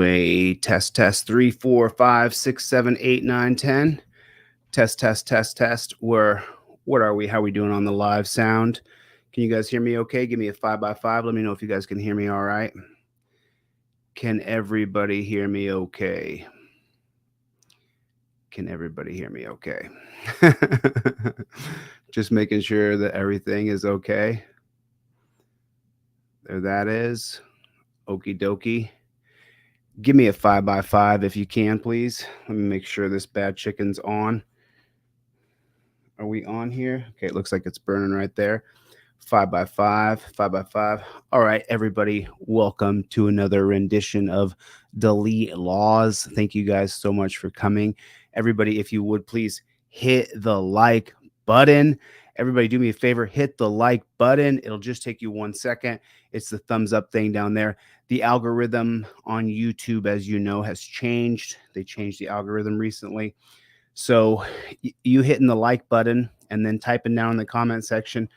A test 3, 4, 5, 6, 7, 8, 9, 10. Test. What are we? How are we doing on the live sound? Can you guys hear me okay? Give me a 5x5. Let me know if you guys can hear me all right. Can everybody hear me okay? Can everybody hear me okay? Just making sure that everything is okay. There that is. Okie dokie. Give me a 5x5 if you can, please. Let me make sure this bad chicken's on. Are we on here? Okay, it looks like it's burning right there. 5x5. All right, everybody, welcome to another rendition of Delete Laws. Thank you guys so much for coming. Everybody, if you would please hit the like button. Everybody, do me a favor, hit the like button. It'll just take you 1 second. It's the thumbs up thing down there. The algorithm on YouTube, as you know, has changed. They changed the algorithm recently. So you hitting the like button and then typing down in the comment section,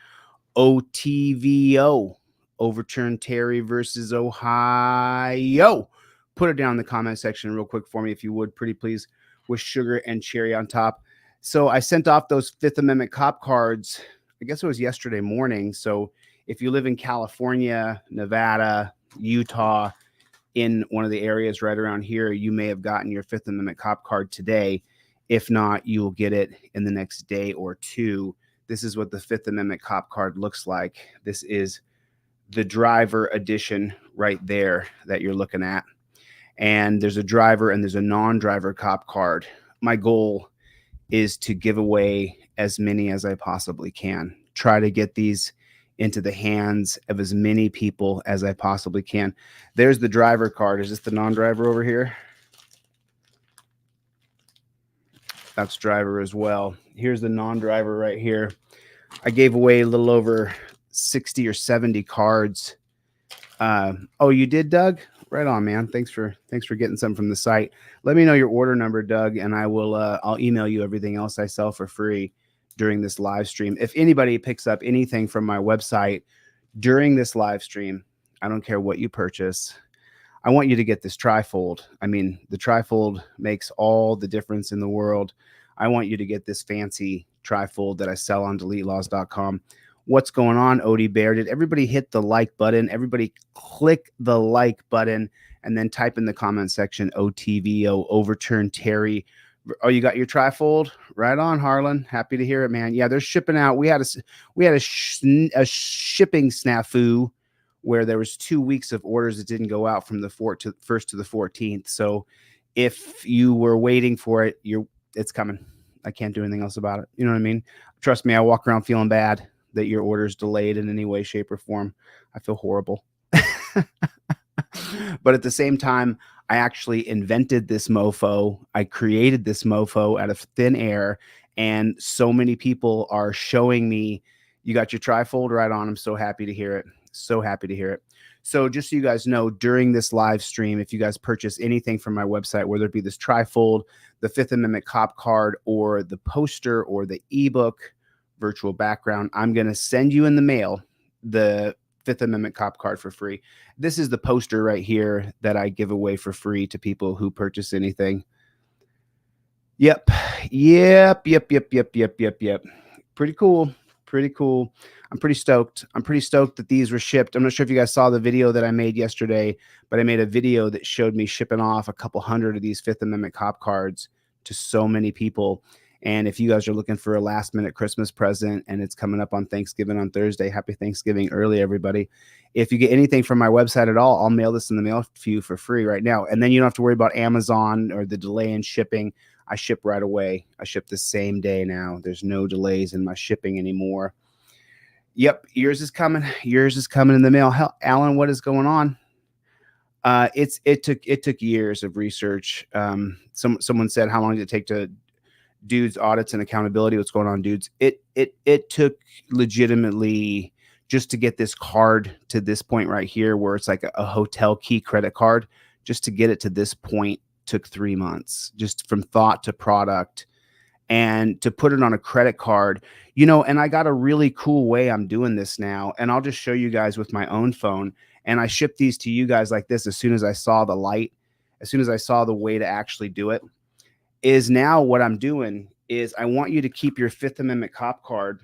OTVO, overturn Terry versus Ohio. Put it down in the comment section real quick for me, if you would, pretty please, with sugar and cherry on top. So I sent off those Fifth Amendment cop cards, I guess it was yesterday morning. So if you live in California, Nevada, Utah, in one of the areas right around here, you may have gotten your Fifth Amendment cop card today. If not, you will get it in the next day or two. This is what the Fifth Amendment cop card looks like. This is the driver edition right there that you're looking at. And there's a driver and there's a non-driver cop card. My goal is to give away as many as I possibly can. Try to get these into the hands of as many people as I possibly can. There's the driver card. Is this the non-driver over here? That's driver as well. Here's the non-driver right here. I gave away a little over 60 or 70 cards. Oh, you did, Doug? Right on, man. Thanks for getting some from the site. Let me know your order number, Doug, and I will I'll email you everything else I sell for free during this live stream. If anybody picks up anything from my website during this live stream, I don't care what you purchase, I want you to get this trifold. I mean, the trifold makes all the difference in the world. I want you to get this fancy trifold that I sell on deletelaws.com. What's going on, Odie Bear? Did everybody hit the like button? Everybody click the like button and then type in the comment section, OTVO, overturn Terry. Oh, you got your trifold? Right on, Harlan. Happy to hear it, man. Yeah, they're shipping out. We had a shipping snafu where there was 2 weeks of orders that didn't go out from the 1st to the 14th. So if you were waiting for it, it's coming. I can't do anything else about it. You know what I mean? Trust me, I walk around feeling bad that your order's delayed in any way, shape, or form. I feel horrible. But at the same time, I actually invented this mofo. I created this mofo out of thin air, and so many people are showing me, you got your trifold? Right on. I'm so happy to hear it. So happy to hear it. So just so you guys know, during this live stream, if you guys purchase anything from my website, whether it be this trifold, the Fifth Amendment cop card, or the poster, or the ebook, virtual background, I'm going to send you in the mail the Fifth Amendment cop card for free. This is the poster right here that I give away for free to people who purchase anything. Yep. Pretty cool. I'm pretty stoked. That these were shipped. I'm not sure if you guys saw the video that I made yesterday, but I made a video that showed me shipping off a couple hundred of these Fifth Amendment cop cards to so many people. And if you guys are looking for a last minute Christmas present and it's coming up on Thanksgiving on Thursday, happy Thanksgiving early, everybody. If you get anything from my website at all, I'll mail this in the mail to you for free right now. And then you don't have to worry about Amazon or the delay in shipping. I ship right away. I ship the same day now. There's no delays in my shipping anymore. Yep, yours is coming. Yours is coming in the mail. Hell, Alan, what is going on? It took years of research. Someone said, how long did it take to dudes audits and accountability? What's going on, dudes? It took legitimately just to get this card to this point right here, where it's like a hotel key credit card. Just to get it to this point took 3 months, just from thought to product. And to put it on a credit card, you know, and I got a really cool way I'm doing this now. And I'll just show you guys with my own phone. And I shipped these to you guys like this as soon as I saw the light. as soon as I saw the way to actually do it, is now what I'm doing is I want you to keep your Fifth Amendment cop card.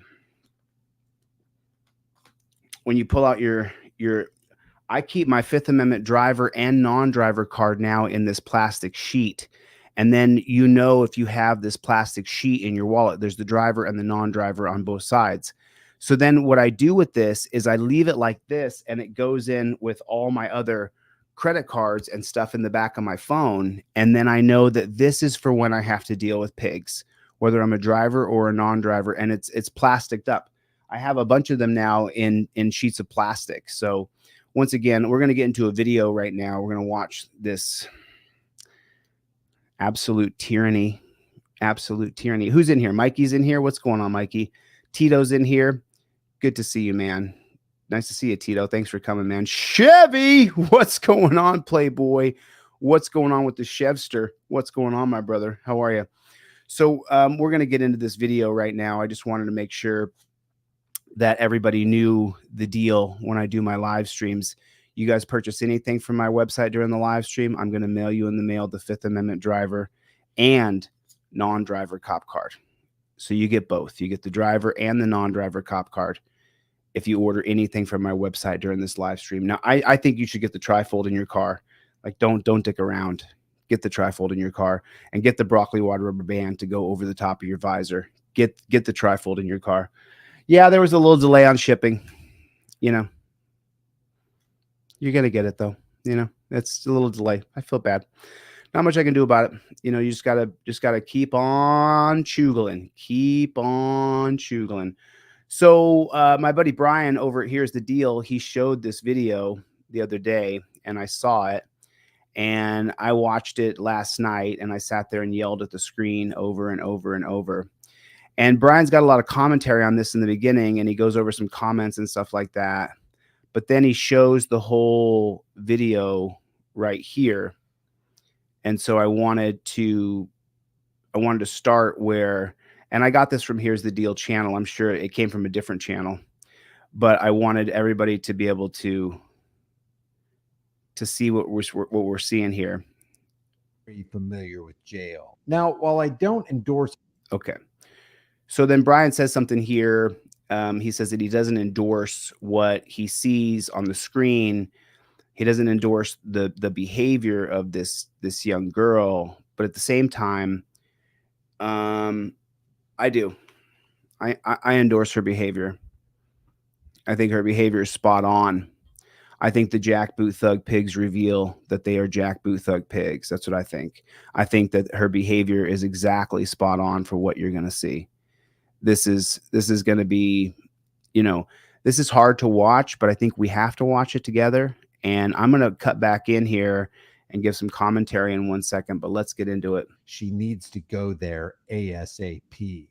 When you pull out I keep my Fifth Amendment driver and non-driver card now in this plastic sheet. And then, you know, if you have this plastic sheet in your wallet, there's the driver and the non-driver on both sides. So then what I do with this is I leave it like this, and it goes in with all my other credit cards and stuff in the back of my phone. And then I know that this is for when I have to deal with pigs, whether I'm a driver or a non-driver, and it's plasticed up. I have a bunch of them now in sheets of plastic. So once again, we're going to get into a video right now. We're going to watch this absolute tyranny. Absolute tyranny. Who's in here? Mikey's in here. What's going on, Mikey? Tito's in here. Good to see you, man. Nice to see you, Tito. Thanks for coming, man. Chevy, what's going on, Playboy? What's going on with the Chevster? What's going on, my brother? How are you? So we're going to get into this video right now. I just wanted to make sure that everybody knew the deal when I do my live streams. You guys purchase anything from my website during the live stream, I'm going to mail you in the mail the Fifth Amendment driver and non-driver cop card. So you get both. You get the driver and the non-driver cop card if you order anything from my website during this live stream. Now, I think you should get the trifold in your car. Like, don't dick around. Get the trifold in your car and get the broccoli water rubber band to go over the top of your visor. Get the trifold in your car. Yeah, there was a little delay on shipping. You know, you're going to get it, though. You know, it's a little delay. I feel bad. Not much I can do about it. You know, you just gotta keep on chugling. Keep on chugling. So my buddy Brian over at Here's the Deal, he showed this video the other day, and I saw it. And I watched it last night, and I sat there and yelled at the screen over and over and over. And Brian's got a lot of commentary on this in the beginning, and he goes over some comments and stuff like that. But then he shows the whole video right here. And so I wanted to start where, and I got this from Here's the Deal channel. I'm sure it came from a different channel, but I wanted everybody to be able to see what we're seeing here. Are you familiar with jail? Now, while I don't endorse. Okay. So then Brian says something here. He says that he doesn't endorse what he sees on the screen. He doesn't endorse the behavior of this young girl, but at the same time, I do. I endorse her behavior. I think her behavior is spot on. I think the jackboot thug pigs reveal that they are jackboot thug pigs. That's what I think. I think that her behavior is exactly spot on for what you're going to see. This is going to be, you know, this is hard to watch, but I think we have to watch it together. And I'm going to cut back in here and give some commentary in 1 second, but let's get into it. She needs to go there ASAP.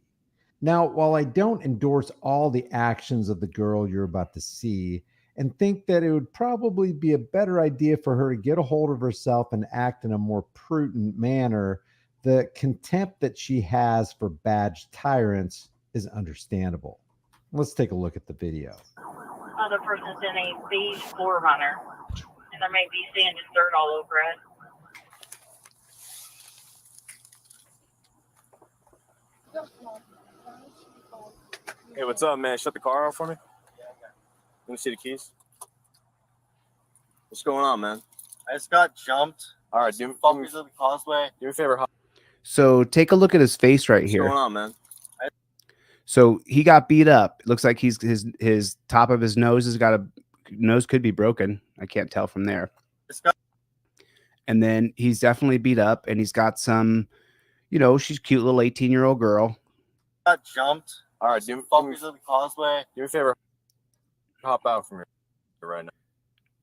Now, while I don't endorse all the actions of the girl you're about to see and think that it would probably be a better idea for her to get a hold of herself and act in a more prudent manner, the contempt that she has for badge tyrants is understandable. Let's take a look at the video. Other person's in a beige 4Runner, and there may be sand and dirt all over it. Hey, what's up, man? Shut the car off for me. Let me see the keys. What's going on, man? I just got jumped. All right, do me Fuckers of the causeway. a favor. So take a look at his face right here. What's going on, man? So he got beat up. It looks like his top of his nose has got nose could be broken. I can't tell from there. And then he's definitely beat up, and he's got some, you know, she's a cute little 18-year-old girl. Got jumped. All right, do me Fuckers of the causeway. a favor. Hop out from here right now.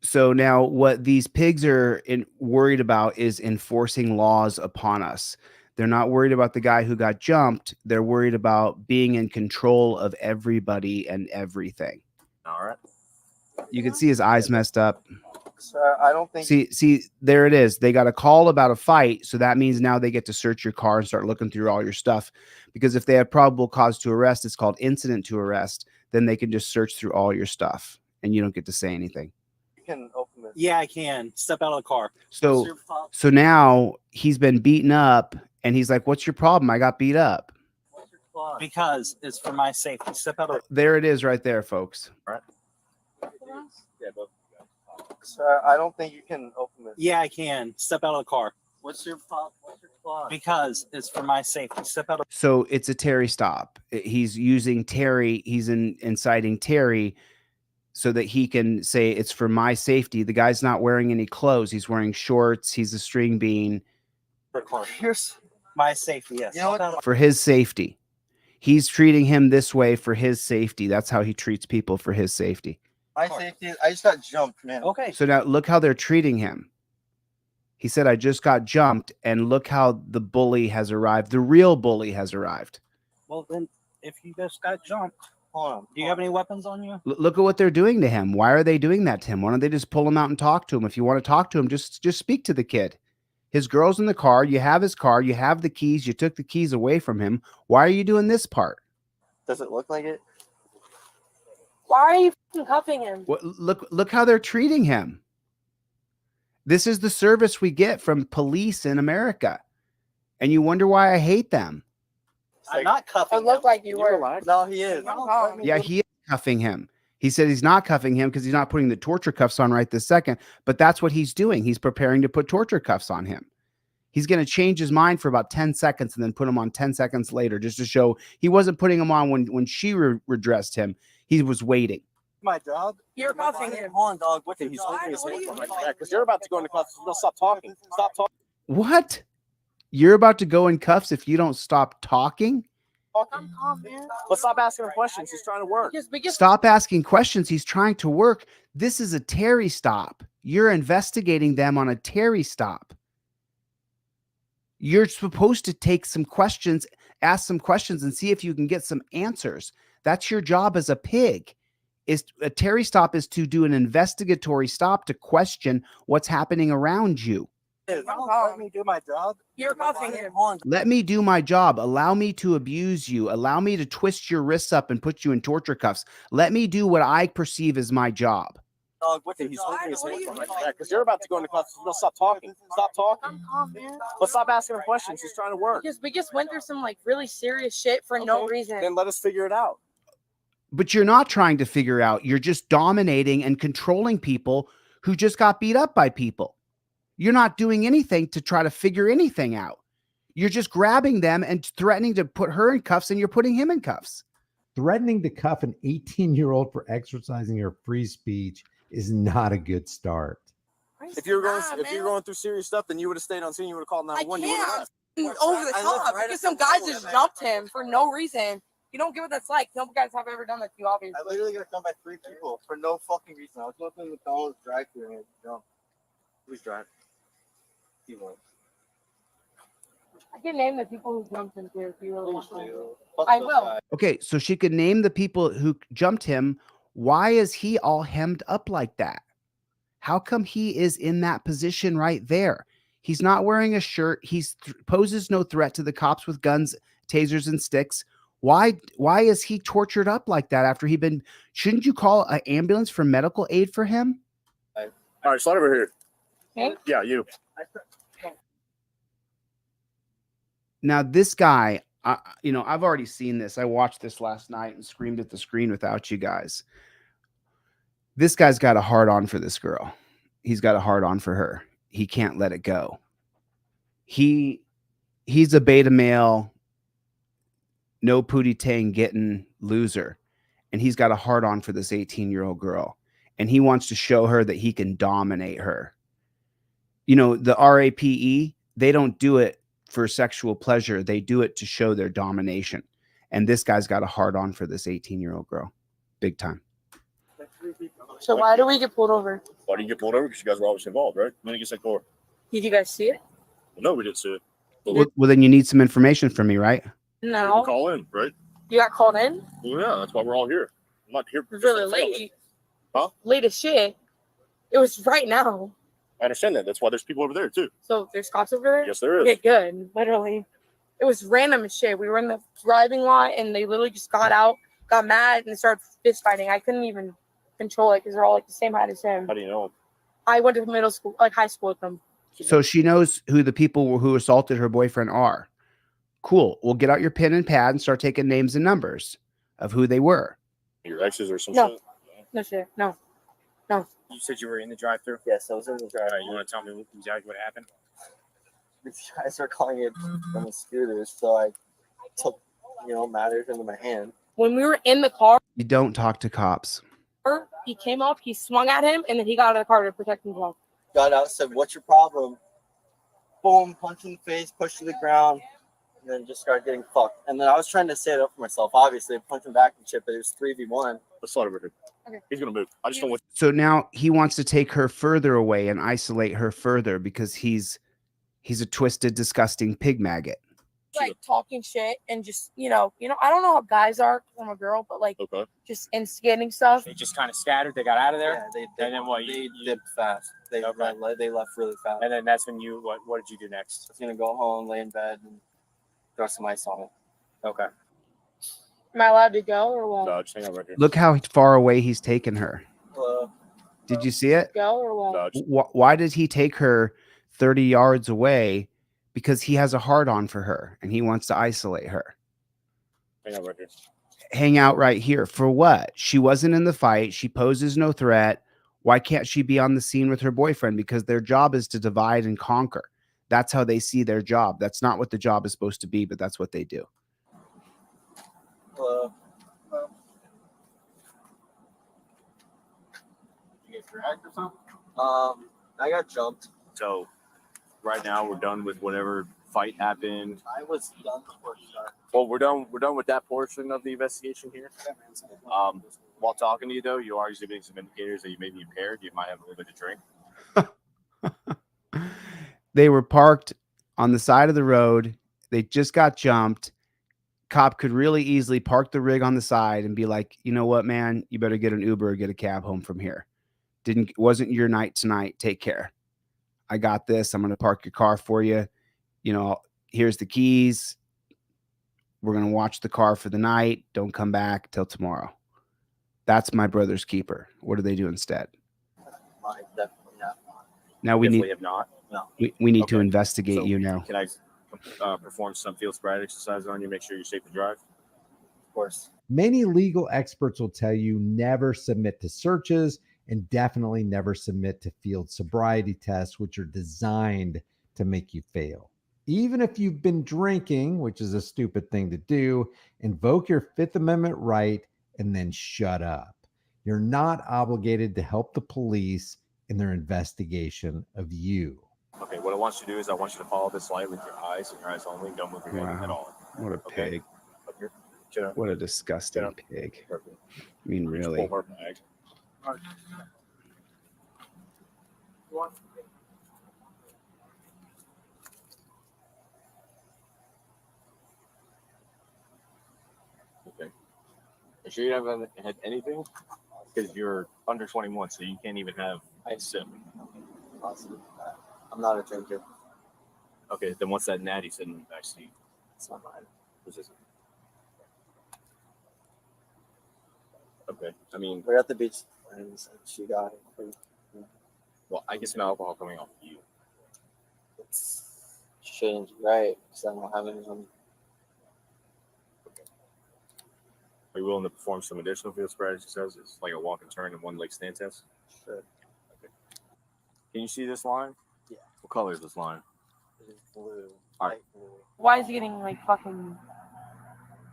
So now what these pigs are worried about is enforcing laws upon us. They're not worried about the guy who got jumped. They're worried about being in control of everybody and everything. All right. You can see his eyes messed up. Sir, I don't think. See, there it is. They got a call about a fight. So that means now they get to search your car and start looking through all your stuff. Because if they have probable cause to arrest, it's called incident to arrest. Then they can just search through all your stuff and you don't get to say anything. You can open the Yeah, I can. Step out of the car. So now he's been beaten up, and he's like, "What's your problem? I got beat up." Because it's for my safety. Step out of There it is, right there, folks. Sir, I don't think you can open this. Yeah, I can. Step out of the car. What's your clause? Because it's for my safety. Step out of So it's a Terry stop. He's using Terry. He's inciting Terry so that he can say it's for my safety. The guy's not wearing any clothes. He's wearing shorts. He's a string bean. the car. Here's My safety, yes. You know what? Step out of- For his safety. He's treating him this way for his safety. That's how he treats people, for his safety. my safety. I just got jumped, man. Okay. So now look how they're treating him. He said, I just got jumped, and look how the bully has arrived. The real bully has arrived. Well, then, if you just got jumped, Hold on. do you have any weapons on you? Look at what they're doing to him. Why are they doing that to him? Why don't they just pull him out and talk to him? If you want to talk to him, just speak to the kid. His girl's in the car. You have his car. You have the keys. You took the keys away from him. Why are you doing this part? Does it look like it? Why are you fucking cuffing him? Look how they're treating him. This is the service we get from police in America. And you wonder why I hate them. I'm not cuffing It looked him. like you were. No, he is. Yeah, he is cuffing him. He said he's not cuffing him because he's not putting the torture cuffs on right this second. But that's what he's doing. He's preparing to put torture cuffs on him. He's going to change his mind for about 10 seconds and then put him on 10 seconds later just to show he wasn't putting him on when she redressed him. He was waiting. My dog. You're cuffing him. Hold on, dog. What the? He's holding his hand like that because you're about to go into cuffs. No, stop talking. Stop talking. What? You're about to go in cuffs if you don't stop talking? I'm calm, man. Let's stop asking him questions. He's trying to work. Stop asking questions. He's trying to work. This is a Terry stop. You're investigating them on a Terry stop. You're supposed to take some questions, ask some questions, and see if you can get some answers. That's your job as a pig. Is a Terry stop is to do an investigatory stop to question what's happening around you. Let me do my job. You're cuffing him. Let me do my job. Allow me to abuse you. Allow me to twist your wrists up and put you in torture cuffs. Let me do what I perceive as my job. Dog, what the? He's holding his hand like that because you're about to go into cuffs. No, stop talking. Stop talking. I'm calm, man. Let's stop asking him questions. He's trying to work. We just went through some like really serious shit for no reason. Then let us figure it out. But you're not trying to figure out. You're just dominating and controlling people who just got beat up by people. You're not doing anything to try to figure anything out. You're just grabbing them and threatening to put her in cuffs, and you're putting him in cuffs. Threatening to cuff an 18-year-old for exercising her free speech is not a good start. If you're going through serious stuff, then you would have stayed on scene. You would have called 911. You would have left. Over the I live top right because at some the guys corner, just man. jumped him for no reason. You don't get what that's like. No guys have ever done that to you, obviously. I literally got jumped by 3 people for no fucking reason. I was going through the McDonald's drive-thru and I jumped. Who's driving? He was. I can name the people who jumped him too if you really want Please to. do. Fuck I those will. guys. Okay, so she could name the people who jumped him. Why is he all hemmed up like that? How come he is in that position right there? He's not wearing a shirt. He's poses no threat to the cops with guns, tasers, and sticks. Why is he tortured up like that after he been? Shouldn't you call an ambulance for medical aid for him? All right, slide over here. Okay. Yeah, you. Now this guy, I've already seen this. I watched this last night and screamed at the screen without you guys. This guy's got a hard on for this girl. He's got a hard on for her. He can't let it go. He's a beta male, no pootie tang getting loser. And he's got a hard on for this 18-year-old girl. And he wants to show her that he can dominate her. You know, the RAPE, they don't do it for sexual pleasure. They do it to show their domination. And this guy's got a hard on for this 18-year-old girl. Big time. So why do we get pulled over? Why did you get pulled over? Because you guys were always involved, right? When did you get that car? Did you guys see it? Well, no, we didn't see it. But Well, then you need some information from me, right? we'll No. call in, right? You got called in? Well, yeah, that's why we're all here. I'm not here. Really late. Huh? Late as shit. It was right now. I understand that. That's why there's people over there, too. So there's cops over there? Yes, there is. Okay, good. Literally. It was random as shit. We were in the driving lot and they literally just got out, got mad, and started fist fighting. I couldn't even control it because they're all like the same height as him. How do you know? I went to middle school, like high school with them. So she knows who the people who assaulted her boyfriend are. Cool. Well, get out your pen and pad and start taking names and numbers of who they were. Your exes or some No. shit? No shit. No. You said you were in the drive-thru? Yes, I was in the All right, drive. you want to tell me exactly what happened? These guys are calling it from the scooters, so I took, matters into my hand. When we were in the car, You don't talk to cops. he came up, he swung at him, and then he got out of the car to protect himself. Got out, said, "What's your problem?" Boom, punch in the face, push to the ground, and then just started getting fucked. And then I was trying to say it up for myself, obviously, punching back and shit, but it was 3v1. Let's let him. Okay. He's gonna move. I just don't want. So now he wants to take her further away and isolate her further because he's a twisted, disgusting pig maggot. Like talking shit and just, I don't know how guys are. 'Cause I'm a girl, but like Okay. just instigating stuff. They just kind of scattered. They got out of there. Yeah, they And then what, They you- dipped fast. They Okay. they left really fast. And then that's when you what did you do next? I was gonna go home, lay in bed, and throw some ice on it. Okay. Am I allowed to go or what? No, just hang on right here. Look how far away he's taken her. Hello. Did you see it? Go or what? No, just, Why did he take her 30 yards away? Because he has a hard on for her and he wants to isolate her. hang on right here. Hang out right here. For what? She wasn't in the fight. She poses no threat. Why can't she be on the scene with her boyfriend? Because their job is to divide and conquer. That's how they see their job. That's not what the job is supposed to be, but that's what they do. Hello. You get dragged or something? I got jumped. So right now we're done with whatever fight happened. I was done before you started. Well, we're done with that portion of the investigation here. While talking to you though, you are exhibiting some indicators that you may be impaired. You might have a little bit of drink. They were parked on the side of the road. They just got jumped. Cop could really easily park the rig on the side and be like, you know what, man, you better get an Uber or get a cab home from here. Wasn't your night tonight. Take care. I got this. I'm going to park your car for you. Here's the keys. We're going to watch the car for the night. Don't come back till tomorrow. That's my brother's keeper. What do they do instead? I definitely have not. Now we Definitely need have not. we need to Okay. investigate So you now. Can I perform some field sobriety exercises on you? Make sure you're safe to drive. Of course. Many legal experts will tell you never submit to searches and definitely never submit to field sobriety tests, which are designed to make you fail. Even if you've been drinking, which is a stupid thing to do, invoke your Fifth Amendment right and then shut up. You're not obligated to help the police in their investigation of you. Okay, what I want you to do is I want you to follow this light with your eyes and your eyes only. Don't move your head Wow. at all. What a Okay. pig. Up here. Chin up. What a disgusting Yeah. pig. Perfect. I mean, Just really. pull her bag. Okay. Make sure you haven't had anything because you're under 21, so you can't even have a sip. Awesome. I'm not a drinker. Okay, then what's that natty sitting in the back seat? It's not mine. What's this? Okay, I mean, We're at the beach, and she got it. well, I can smell alcohol coming off of you. It's shouldn't be right because I don't have any on. Are you willing to perform some additional field sobriety exercises, like a walk and turn and one leg stand test? Sure. Can you see this line? Yeah. What color is this line? It is blue. All right. Light blue. Why is he getting like fucking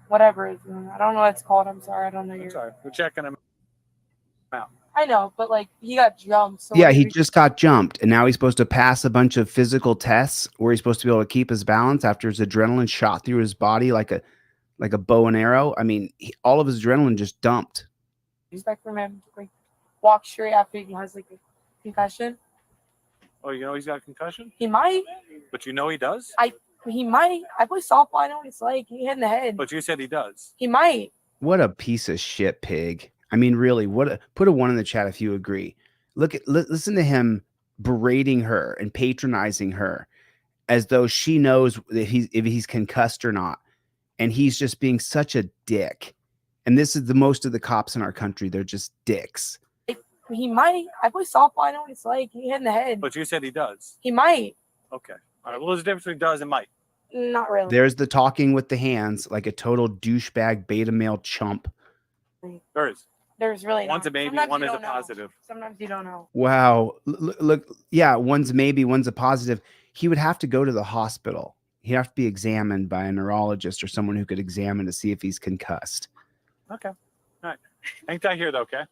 whatever it is? I don't know what it's called. I'm sorry. I don't know your. Sorry, we're checking him. I know, but like he got jumped. So Yeah, what he do just got jumped, and now he's supposed to pass a bunch of physical tests where he's supposed to be able to keep his balance after his adrenaline shot through his body like a bow and arrow. I mean, all of his adrenaline just dumped. you expect from him to like walk straight after he has like a concussion? Oh, you know he's got a concussion? He might. But you know he does? He might. I play softball. I know what it's like. He hit in the head. But you said he does. He might. What a piece of shit pig. I mean, really, put a 1 in the chat if you agree. Listen to him berating her and patronizing her as though she knows if he's concussed or not. And he's just being such a dick. And this is the most of the cops in our country. They're just dicks. He might. I play softball. I know what it's like. He hit in the head. But you said he does. He might. Okay. All right. Well, there's a difference between does and might. Not really. There's the talking with the hands, like a total douchebag beta male chump. There is. There's really One's not. a maybe, Sometimes one you is a don't know. positive. Sometimes you don't know. Wow. Look, yeah, one's a maybe, one's a positive. He would have to go to the hospital. He'd have to be examined by a neurologist or someone who could examine to see if he's concussed. Okay. All right. Hang tight here, though, okay?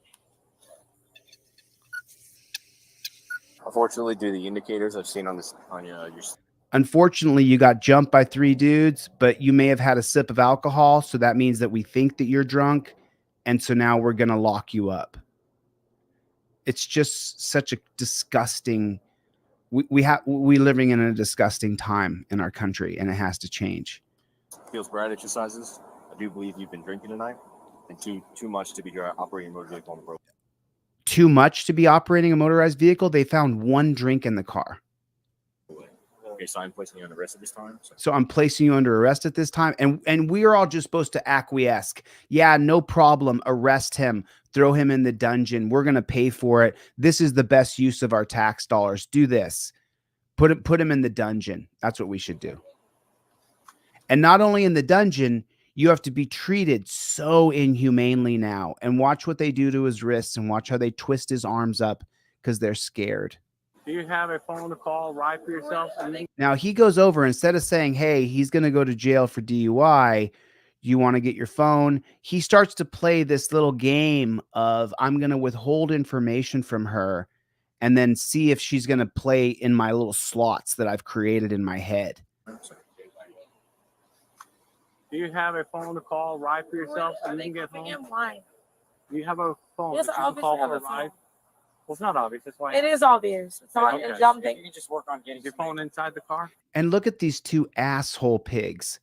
Unfortunately, due to the indicators I've seen on your Unfortunately, you got jumped by 3 dudes, but you may have had a sip of alcohol. So that means that we think that you're drunk. And so now we're going to lock you up. It's just such a disgusting. We living in a disgusting time in our country, and it has to change. Feels Brad exercises. I do believe you've been drinking tonight, and too much to be operating a motor vehicle on the road. Too much to be operating a motorized vehicle. They found 1 drink in the car. Okay, so I'm placing you under arrest at this time. So I'm placing you under arrest at this time. And we are all just supposed to acquiesce. Yeah, no problem. Arrest him. Throw him in the dungeon. We're going to pay for it. This is the best use of our tax dollars. Do this. Put him in the dungeon. That's what we should do. And not only in the dungeon, you have to be treated so inhumanely now. And watch what they do to his wrists and watch how they twist his arms up because they're scared. Do you have a phone to call, ride for yourself? Now he goes over, instead of saying, hey, he's going to go to jail for DUI. You want to get your phone? He starts to play this little game of I'm going to withhold information from her and then see if she's going to play in my little slots that I've created in my head. Do you have a phone to call, ride for yourself, and then get home? Why? Do you have a phone Yes, that you can call for a ride? Well, it's not obvious. That's why. It is obvious. It's not Okay. a dumb thing. You can just work on getting Is your phone inside the car? And look at these 2 asshole pigs.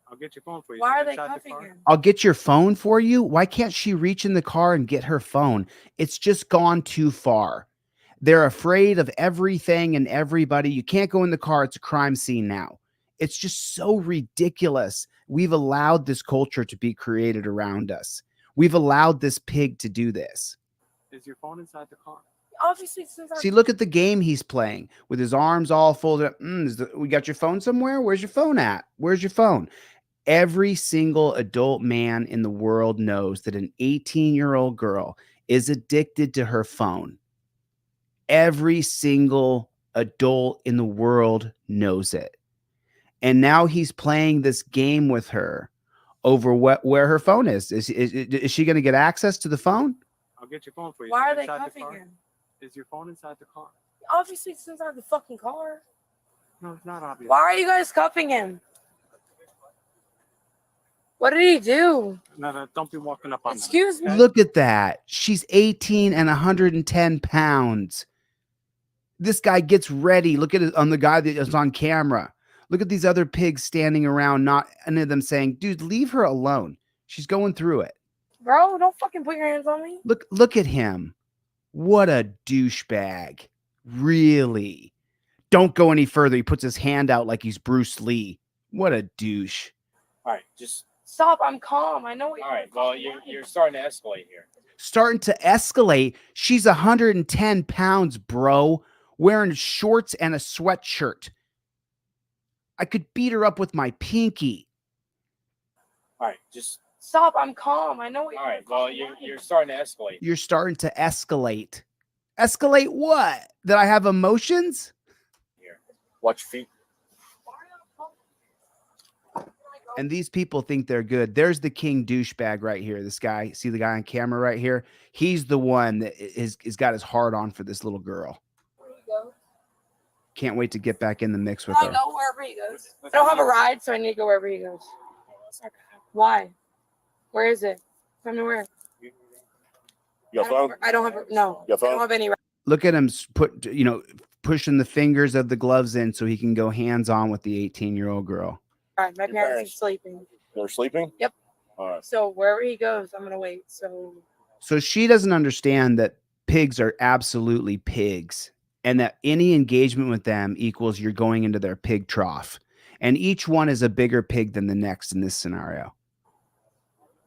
I'll get your phone for you. Why Is are it they inside the cuffing car? him? I'll get your phone for you. Why can't she reach in the car and get her phone? It's just gone too far. They're afraid of everything and everybody. You can't go in the car. It's a crime scene now. It's just so ridiculous. We've allowed this culture to be created around us. We've allowed this pig to do this. Is your phone inside the car? Obviously, since See, look at the game he's playing with his arms all folded up. We got your phone somewhere? Where's your phone at? Where's your phone? Every single adult man in the world knows that an 18-year-old girl is addicted to her phone. Every single adult in the world knows it. And now he's playing this game with her over where her phone is. Is she going to get access to the phone? I'll get your phone for you. why Is are it they inside the cuffing car? him? Is your phone inside the car? Obviously, it's inside the fucking car. No, it's not obvious. Why are you guys cuffing him? What did he do? No, don't be walking up on that. Excuse me. Look at that. She's 18 and 110 pounds. This guy gets ready. Look at it on the guy that is on camera. Look at these other pigs standing around, not any of them saying, dude, leave her alone. She's going through it. Bro, don't fucking put your hands on me. Look at him. What a douchebag. Really? Don't go any further. He puts his hand out like he's Bruce Lee. What a douche. All right, just Stop. I'm calm. I know what all right. Well, you're starting to escalate here. Starting to escalate. She's 110 pounds, bro, wearing shorts and a sweatshirt. I could beat her up with my pinky. All right, just Stop. I'm calm. I know what all right. Well, you're starting to escalate. You're starting to escalate. Escalate what? That I have emotions? Here, watch your feet. And these people think they're good. There's the king douchebag right here. This guy, see the guy on camera right here? He's the one that is got his heart on for this little girl. Can't wait to get back in the mix with I her. go wherever he goes. I don't have a ride, so I need to go wherever he goes. Why? Where is it? Tell me where. Your phone? I don't have no. Your I don't phone? have any ride. Look at him pushing the fingers of the gloves in so he can go hands-on with the 18-year-old girl. My Your parents parents. are sleeping. They're sleeping? Yep. All right. So wherever he goes, I'm gonna wait. So So she doesn't understand that pigs are absolutely pigs and that any engagement with them equals you're going into their pig trough. And each one is a bigger pig than the next in this scenario.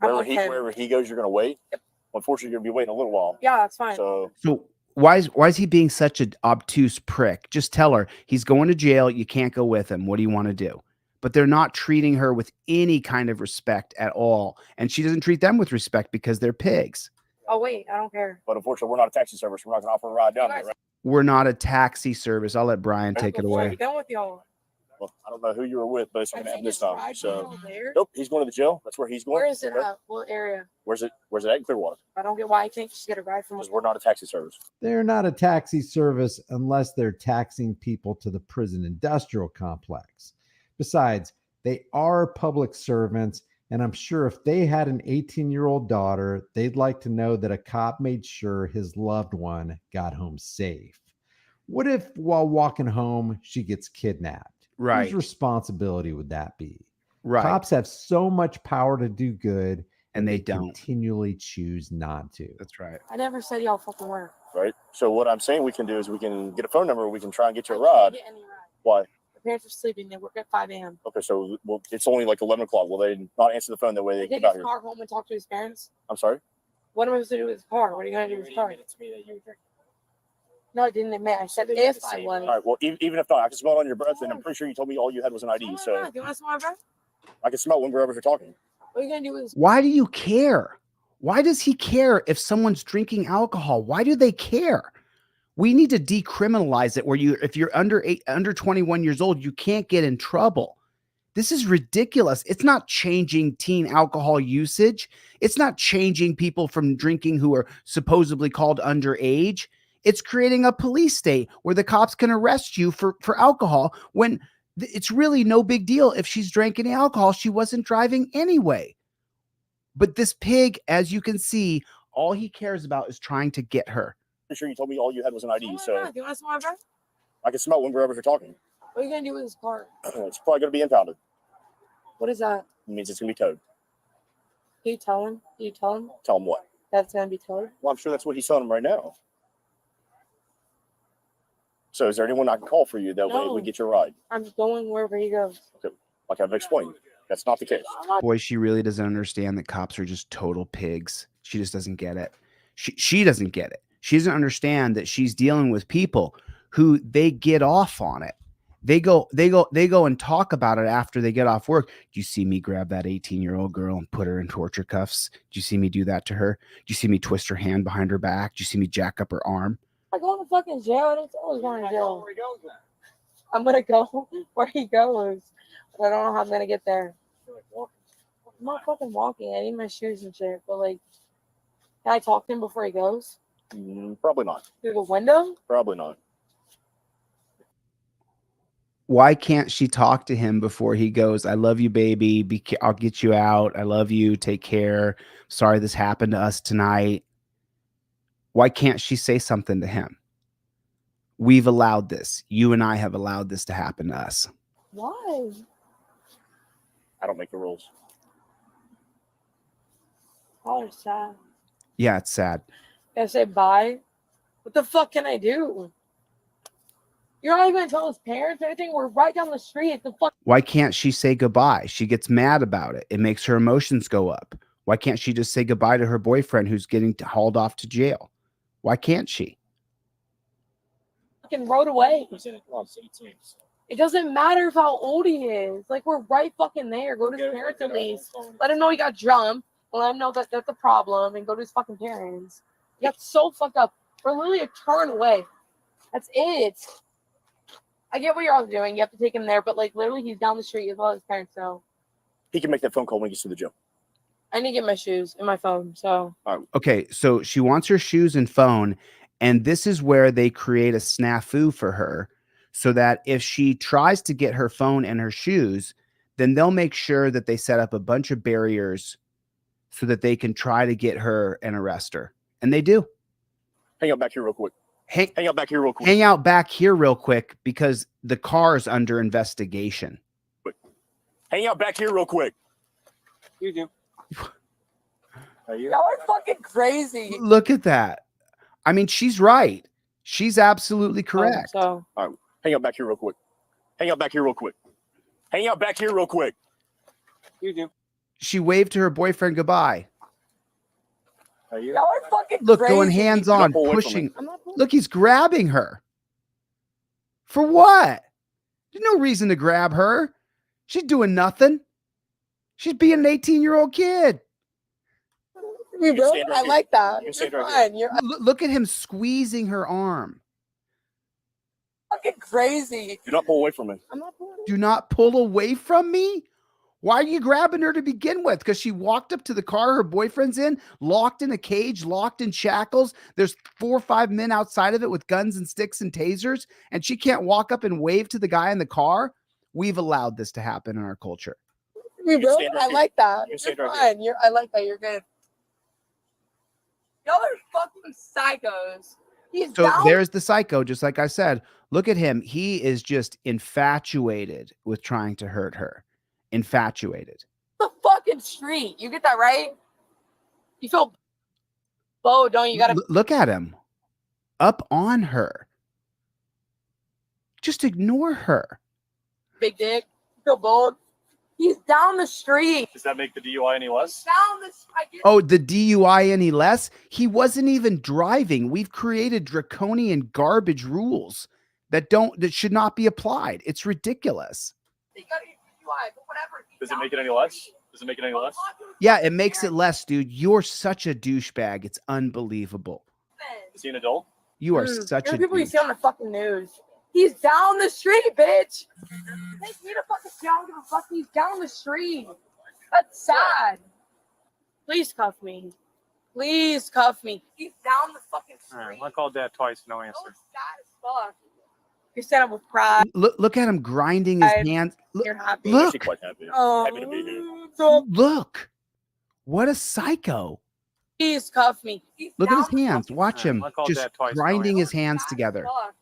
I'm with him. Wherever he goes, you're going to wait? Yep. Unfortunately, you're gonna be waiting a little while. Yeah, that's fine. So why is he being such an obtuse prick? Just tell her he's going to jail. You can't go with him. What do you want to do? But they're not treating her with any kind of respect at all. And she doesn't treat them with respect because they're pigs. Oh, wait, I don't care. but unfortunately, we're not a taxi service. We're not gonna offer a ride down there. Right? We're not a taxi service. I'll let Brian take it Before away. we done with y'all. Well, I don't know who you were with, but it's not I gonna happen think this it's time. right So down there. nope, he's going to the jail. That's where he's going. Where is it Okay? at? What area? Where's it at in Clearwater? I don't get why I can't just get a ride from Because we're not a taxi service. They're not a taxi service unless they're taxing people to the prison industrial complex. Besides, they are public servants, and I'm sure if they had an 18-year-old daughter, they'd like to know that a cop made sure his loved one got home safe. What if while walking home, she gets kidnapped? Right. Whose responsibility would that be? Right. Cops have so much power to do good, And they don't. continually choose not to. That's right. I never said y'all fucking were. Right. So what I'm saying we can do is we can get a phone number. We can try and get you a I can't ride. get any ride. Why? My parents are sleeping. They work at 5 a.m. Okay. So well, it's only like 11 o'clock. Will they not answer the phone that way they Take get out his here? car home and talk to his parents. I'm sorry. What am I supposed to do with his car? What are you gonna do with his car? No, I didn't admit. I said if I was. All right. Well, even if not, I can smell it on your breath, and I'm pretty sure you told me all you had was an ID. Do So you want to smell my breath? I can smell it when wherever you're talking. What are you gonna do with his? Why do you care? Why does he care if someone's drinking alcohol? Why do they care? We need to decriminalize it where if you're under 21 years old, you can't get in trouble. This is ridiculous. It's not changing teen alcohol usage. It's not changing people from drinking who are supposedly called underage. It's creating a police state where the cops can arrest you for alcohol when it's really no big deal. If she's drank any alcohol, she wasn't driving anyway. But this pig, as you can see, all he cares about is trying to get her. Pretty sure you told me all you had was an ID. So Do you want to smell my breath? I can smell it wherever you're talking. What are you gonna do with his car? It's probably going to be impounded. What is that? It means it's going to be towed. Can you tell him? Can you tell him Tell him what? that's gonna be towed? Well, I'm sure that's what he's telling him right now. So is there anyone I can call for you? That way we get your ride. I'm going wherever he goes. Like I've explained. That's not the case. Boy, she really doesn't understand that cops are just total pigs. She just doesn't get it. She doesn't get it. She doesn't understand that she's dealing with people who they get off on it. They go and talk about it after they get off work. Do you see me grab that 18-year-old girl and put her in torture cuffs? Do you see me do that to her? Do you see me twist her hand behind her back? Do you see me jack up her arm? I go to fucking jail. It's always going to jail. I'm gonna go where he goes. But I don't know how I'm gonna get there. I'm not fucking walking. I need my shoes and shit. But like, can I talk to him before he goes? Probably not. Through the window? Probably not. Why can't she talk to him before he goes? I love you, baby. I'll get you out. I love you. Take care. Sorry this happened to us tonight. Why can't she say something to him? We've allowed this. You and I have allowed this to happen to us. Why? I don't make the rules. Oh, it's sad. Yeah, it's sad. Can I say bye? What the fuck can I do? You're not even gonna tell his parents or anything? We're right down the street. The fuck. Why can't she say goodbye? She gets mad about it. It makes her emotions go up. Why can't she just say goodbye to her boyfriend who's getting hauled off to jail? Why can't she? Fucking rode away. It doesn't matter how old he is. Like, we're right fucking there. Go to his parents at least. Let him know he got jumped. Let him know that that's a problem and go to his fucking parents. He got so fucked up. We're literally a turn away. That's it. I get what you're all doing. You have to take him there, but like literally he's down the street as well as his parents, so He can make that phone call when he gets to the jail. I need to get my shoes and my phone, so Okay, so she wants her shoes and phone, and this is where they create a snafu for her so that if she tries to get her phone and her shoes, then they'll make sure that they set up a bunch of barriers so that they can try to get her and arrest her. And they do. Hang out back here real quick. Hang out back here real quick. Hang out back here real quick because the car's under investigation. Hang out back here real quick. You do. y'all are fucking crazy. Look at that. I mean, she's right. She's absolutely correct. So All right. Hang out back here real quick. Hang out back here real quick. Hang out back here real quick. You do. She waved to her boyfriend goodbye. Are you? Y'all are fucking Look, crazy. going hands on, pull away from pushing. me. I'm not pulling- Look, he's grabbing her. For what? There's no reason to grab her. She's doing nothing. She's being an 18-year-old kid. Me, bro. stand right I here. like that. You You're stand right fine. You're Look at him squeezing her arm. fucking crazy. Do not pull away from me. I'm not pulling. Do not pull away from me. Why are you grabbing her to begin with? Because she walked up to the car her boyfriend's in, locked in a cage, locked in shackles. There's 4 or 5 men outside of it with guns and sticks and tasers, and she can't walk up and wave to the guy in the car. We've allowed this to happen in our culture. Me, bro. stand right I here. like that. You You're stand right fine. I like that. You're good. Y'all are fucking psychos. He's So down there's the psycho, just like I said. Look at him. He is just infatuated with trying to hurt her. Infatuated. the fucking street. You get that right? You feel bold, don't you? You gotta Look at him. Up on her. Just ignore her. big dick. You feel bold. He's down the street. Does that make the DUI any less? Down the street. Oh, the DUI any less? He wasn't even driving. We've created draconian garbage rules that should not be applied. It's ridiculous. You gotta get DUI, but whatever. Does it make it any less? Does it make it any less? Yeah, it makes it less, dude. You're such a douchebag. It's unbelievable. Is he an adult? You are such a people you douche. see on the fucking news. He's down the street, bitch. Take me to fucking down. Give a fuck. He's down the street. That's sad. Please cuff me. Please cuff me. He's down the fucking All right, street. I called that twice, no So answer. sad as fuck. You're set up with pride. Look at him grinding his I- hands. Look, You're happy. Look. Actually quite happy. Oh, Happy to be here. so look. What a psycho. please cuff me. He's Look at down his the hands. fucking Watch street. him I called just that twice, no grinding his answer. hands Sad as together. fuck.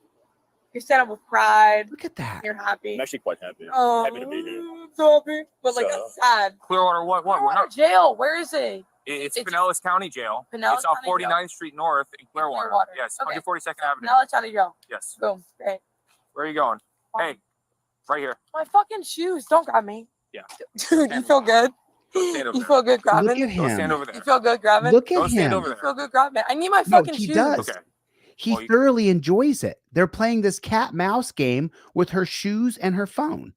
You're set up with pride. Look at that. You're happy. I'm actually quite happy. Oh, Happy to be here. so happy. But like, So- that's sad. Clearwater, what? We're Clearwater not. jail. Where is it? It's it's- Pinellas County Jail. Pinellas It's off County Jail. 49th Street North in Clearwater. Clearwater. Yes, Okay. 142nd Avenue. Now let's out of jail. Yes. Boom. Great. Where are you going? Hey, right here. My fucking shoes. Don't grab me. Yeah. Dude, you feel good? Stand over You there. feel good Look grabbing? at Go stand him. over You there. feel good grabbing? Look Go at stand him. over You there. feel good grabbing? I need my No, fucking he shoes. does. Okay. He Well, you- thoroughly enjoys it. They're playing this cat mouse game with her shoes and her phone.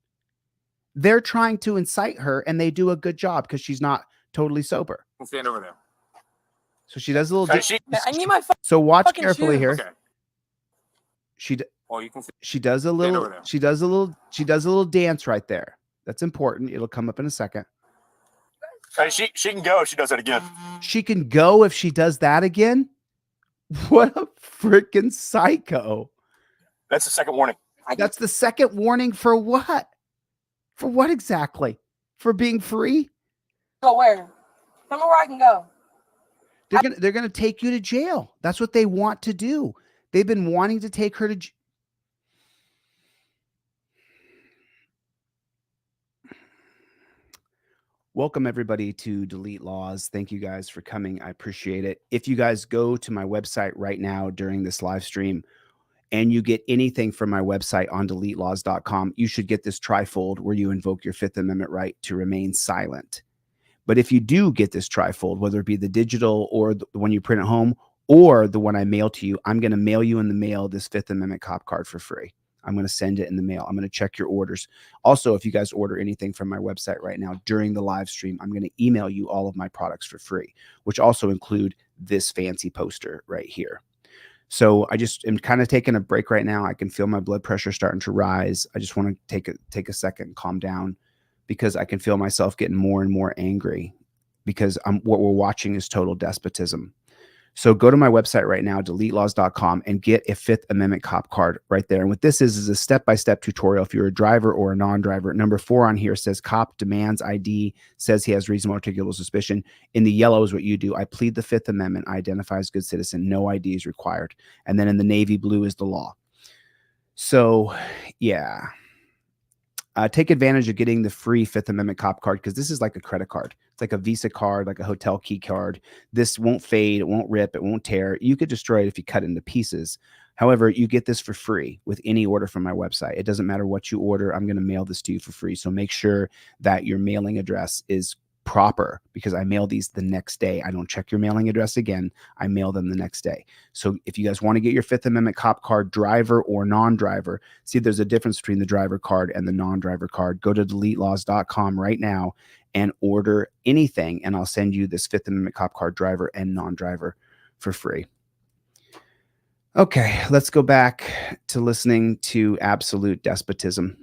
They're trying to incite her, and they do a good job because she's not totally sober. Stand over there. So she does a little. Hey, she- I need my fucking So watch fucking carefully shoes. here. Okay. She Well, you can. she does a over little. there. She does a little dance right there. That's important. It'll come up in a second. Hey, she can go if she does that again. She can go if she does that again. What a freaking psycho! That's the second warning. That's the second warning for what? For what exactly? For being free? go where? Tell me where I can go. They're gonna take you to jail. That's what they want to do. They've been wanting to take her to Welcome everybody to Delete Laws. Thank you guys for coming. I appreciate it. If you guys go to my website right now during this live stream and you get anything from my website on deletelaws.com, you should get this trifold where you invoke your Fifth Amendment right to remain silent. But if you do get this trifold, whether it be the digital or the one you print at home or the one I mail to you, I'm going to mail you in the mail this Fifth Amendment cop card for free. I'm going to send it in the mail. I'm going to check your orders. Also, if you guys order anything from my website right now during the live stream, I'm going to email you all of my products for free, which also include this fancy poster right here. So I just am kind of taking a break right now. I can feel my blood pressure starting to rise. I just want to take a second, calm down, because I can feel myself getting more and more angry because what we're watching is total despotism. So go to my website right now, deletelaws.com, and get a Fifth Amendment cop card right there. And what this is a step-by-step tutorial. If you're a driver or a non-driver, number 4 on here says cop demands ID, says he has reasonable articulable suspicion. In the yellow is what you do. I plead the Fifth Amendment. I identify as a good citizen. No ID is required. And then in the navy blue is the law. So, yeah. Take advantage of getting the free Fifth Amendment cop card because this is like a credit card. It's like a Visa card, like a hotel key card. This won't fade, it won't rip, it won't tear. You could destroy it if you cut it into pieces. However, you get this for free with any order from my website. It doesn't matter what you order. I'm going to mail this to you for free. So make sure that your mailing address is proper because I mail these the next day. I don't check your mailing address again. I mail them the next day. So if you guys want to get your Fifth Amendment cop card, driver or non-driver, see there's a difference between the driver card and the non-driver card. Go to deletelaws.com right now and order anything, and I'll send you this Fifth Amendment cop card, driver and non-driver for free. Okay, let's go back to listening to absolute despotism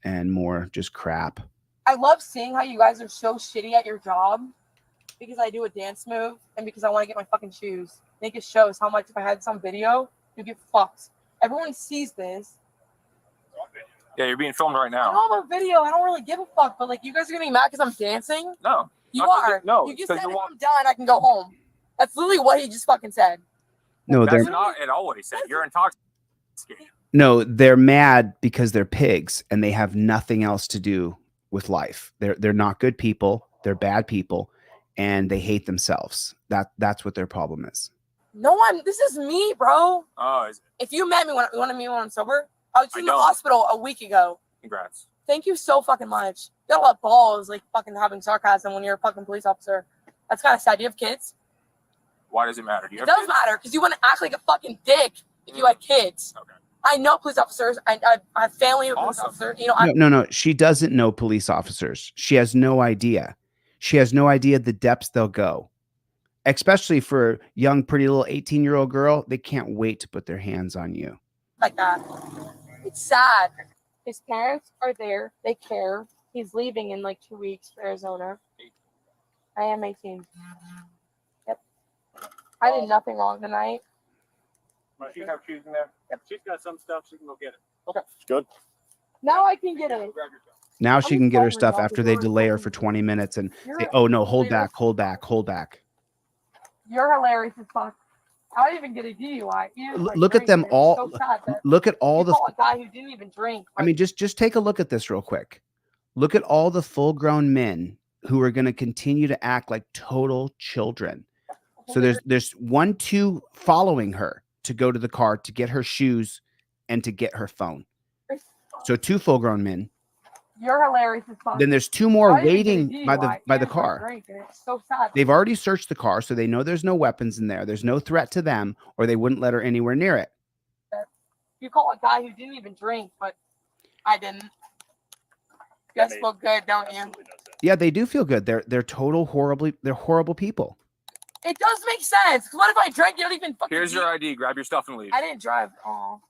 and more just crap. I love seeing how you guys are so shitty at your job because I do a dance move and because I want to get my fucking shoes. I think it shows how much if I had some video, you get fucked. Everyone sees this. Yeah, you're being filmed right I now. know I'm on video. I don't really give a fuck, but like you guys are getting mad because I'm dancing. No. You not 'cause are. it- no, You just because said you're if I'm done, I can go home. That's literally what he just fucking said. No, That's they're not at all what he said. You're intoxicated. no, they're mad because they're pigs and they have nothing else to do with life. They're not good people. They're bad people, and they hate themselves. That's what their problem is. No, this is me, bro. Oh, is it? If you met me when you want to meet when I'm sober, I was I in the don't. hospital a week ago. Congrats. Thank you so fucking much. You got a lot of balls, like fucking having sarcasm when you're a fucking police officer. That's kind of sad. Do you have kids? Why does it matter? Do you It have does kids? matter because you wouldn't act like a fucking dick if you had kids. Okay. I know police officers. I have family of police Awesome. officers. You know, No. She doesn't know police officers. She has no idea. She has no idea the depths they'll go. Especially for a young, pretty little 18-year-old girl, they can't wait to put their hands on you. like that. It's sad. His parents are there. They care. He's leaving in like 2 weeks for Arizona. I am 18. Yep. I did nothing wrong tonight. Might you have shoes in there? Yep. She's got some stuff. She can go get it. Okay, good. Now I can get it. Grab your stuff. Now she can get her sorry, stuff y'all, after but they you're delay her fucking- for 20 minutes and You're- say, oh no, hold you're- back, hold back, hold back. You're hilarious as fuck. I didn't even get a DUI. Look at them all. So sad that Look at all you the. call a guy who didn't even drink. I mean, just take a look at this real quick. Look at all the full-grown men who are going to continue to act like total children. So there's 1, 2 following her to go to the car to get her shoes and to get her phone. So 2 full-grown men. You're hilarious as fuck. Then there's 2 more I didn't even waiting get a by DUI. the And I car. drank, and it's so sad. They've already searched the car, so they know there's no weapons in there. There's no threat to them, or they wouldn't let her anywhere near it. You call a guy who didn't even drink, but I didn't. You guys feel good, don't you? Yeah, they do feel good. They're horrible people. It does make sense. 'Cause what if I drank? You don't even fucking. Here's your ID. Grab your stuff and leave. I didn't drive. Oh,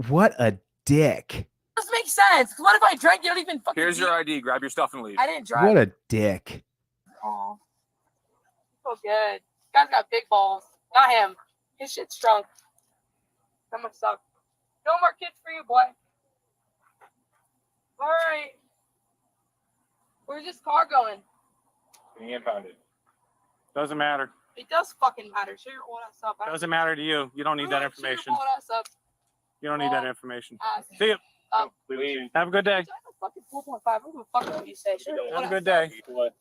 What a dick. it does make sense. 'Cause what if I drank? You don't even fucking. Here's your ID. Grab your stuff and leave. I didn't drive. What a dick. Oh, feel good. This guy's got big balls. Not him. His shit's drunk. That must suck. No more kids for you, boy. All right. Where's this car going? Getting impounded. Doesn't matter. It does fucking matter. Show your old ass up. Doesn't matter to you. You don't need that information. Show your old ass up. You don't need that information. Ass. See you. Up. Leave. Have a good day. Fucking 4.5. I'm gonna fuck what you say. Show your old Have a ass good up. day. What?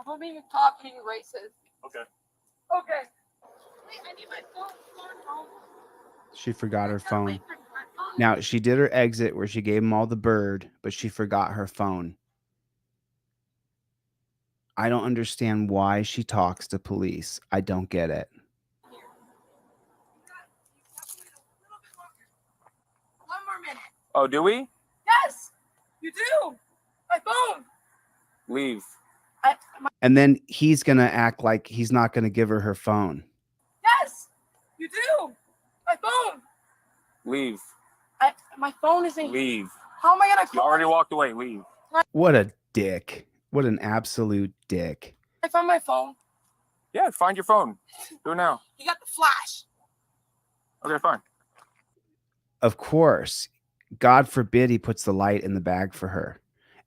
I'm being a cop being racist. Okay. Okay. Wait, I need my phone. She forgot her phone. Now, she did her exit where she gave him all the bird, but she forgot her phone. I don't understand why she talks to police. I don't get it. One more minute. Oh, do we? Yes, you do. My phone. Leave. And then he's going to act like he's not going to give her her phone. Yes, you do. My phone. Leave. My phone isn't. Leave. How am I gonna You call? already walked away. Leave. What a dick. What an absolute dick. I found my phone. Yeah, find your phone. Do it now. You got the flash. Okay, fine. Of course, God forbid he puts the light in the bag for her.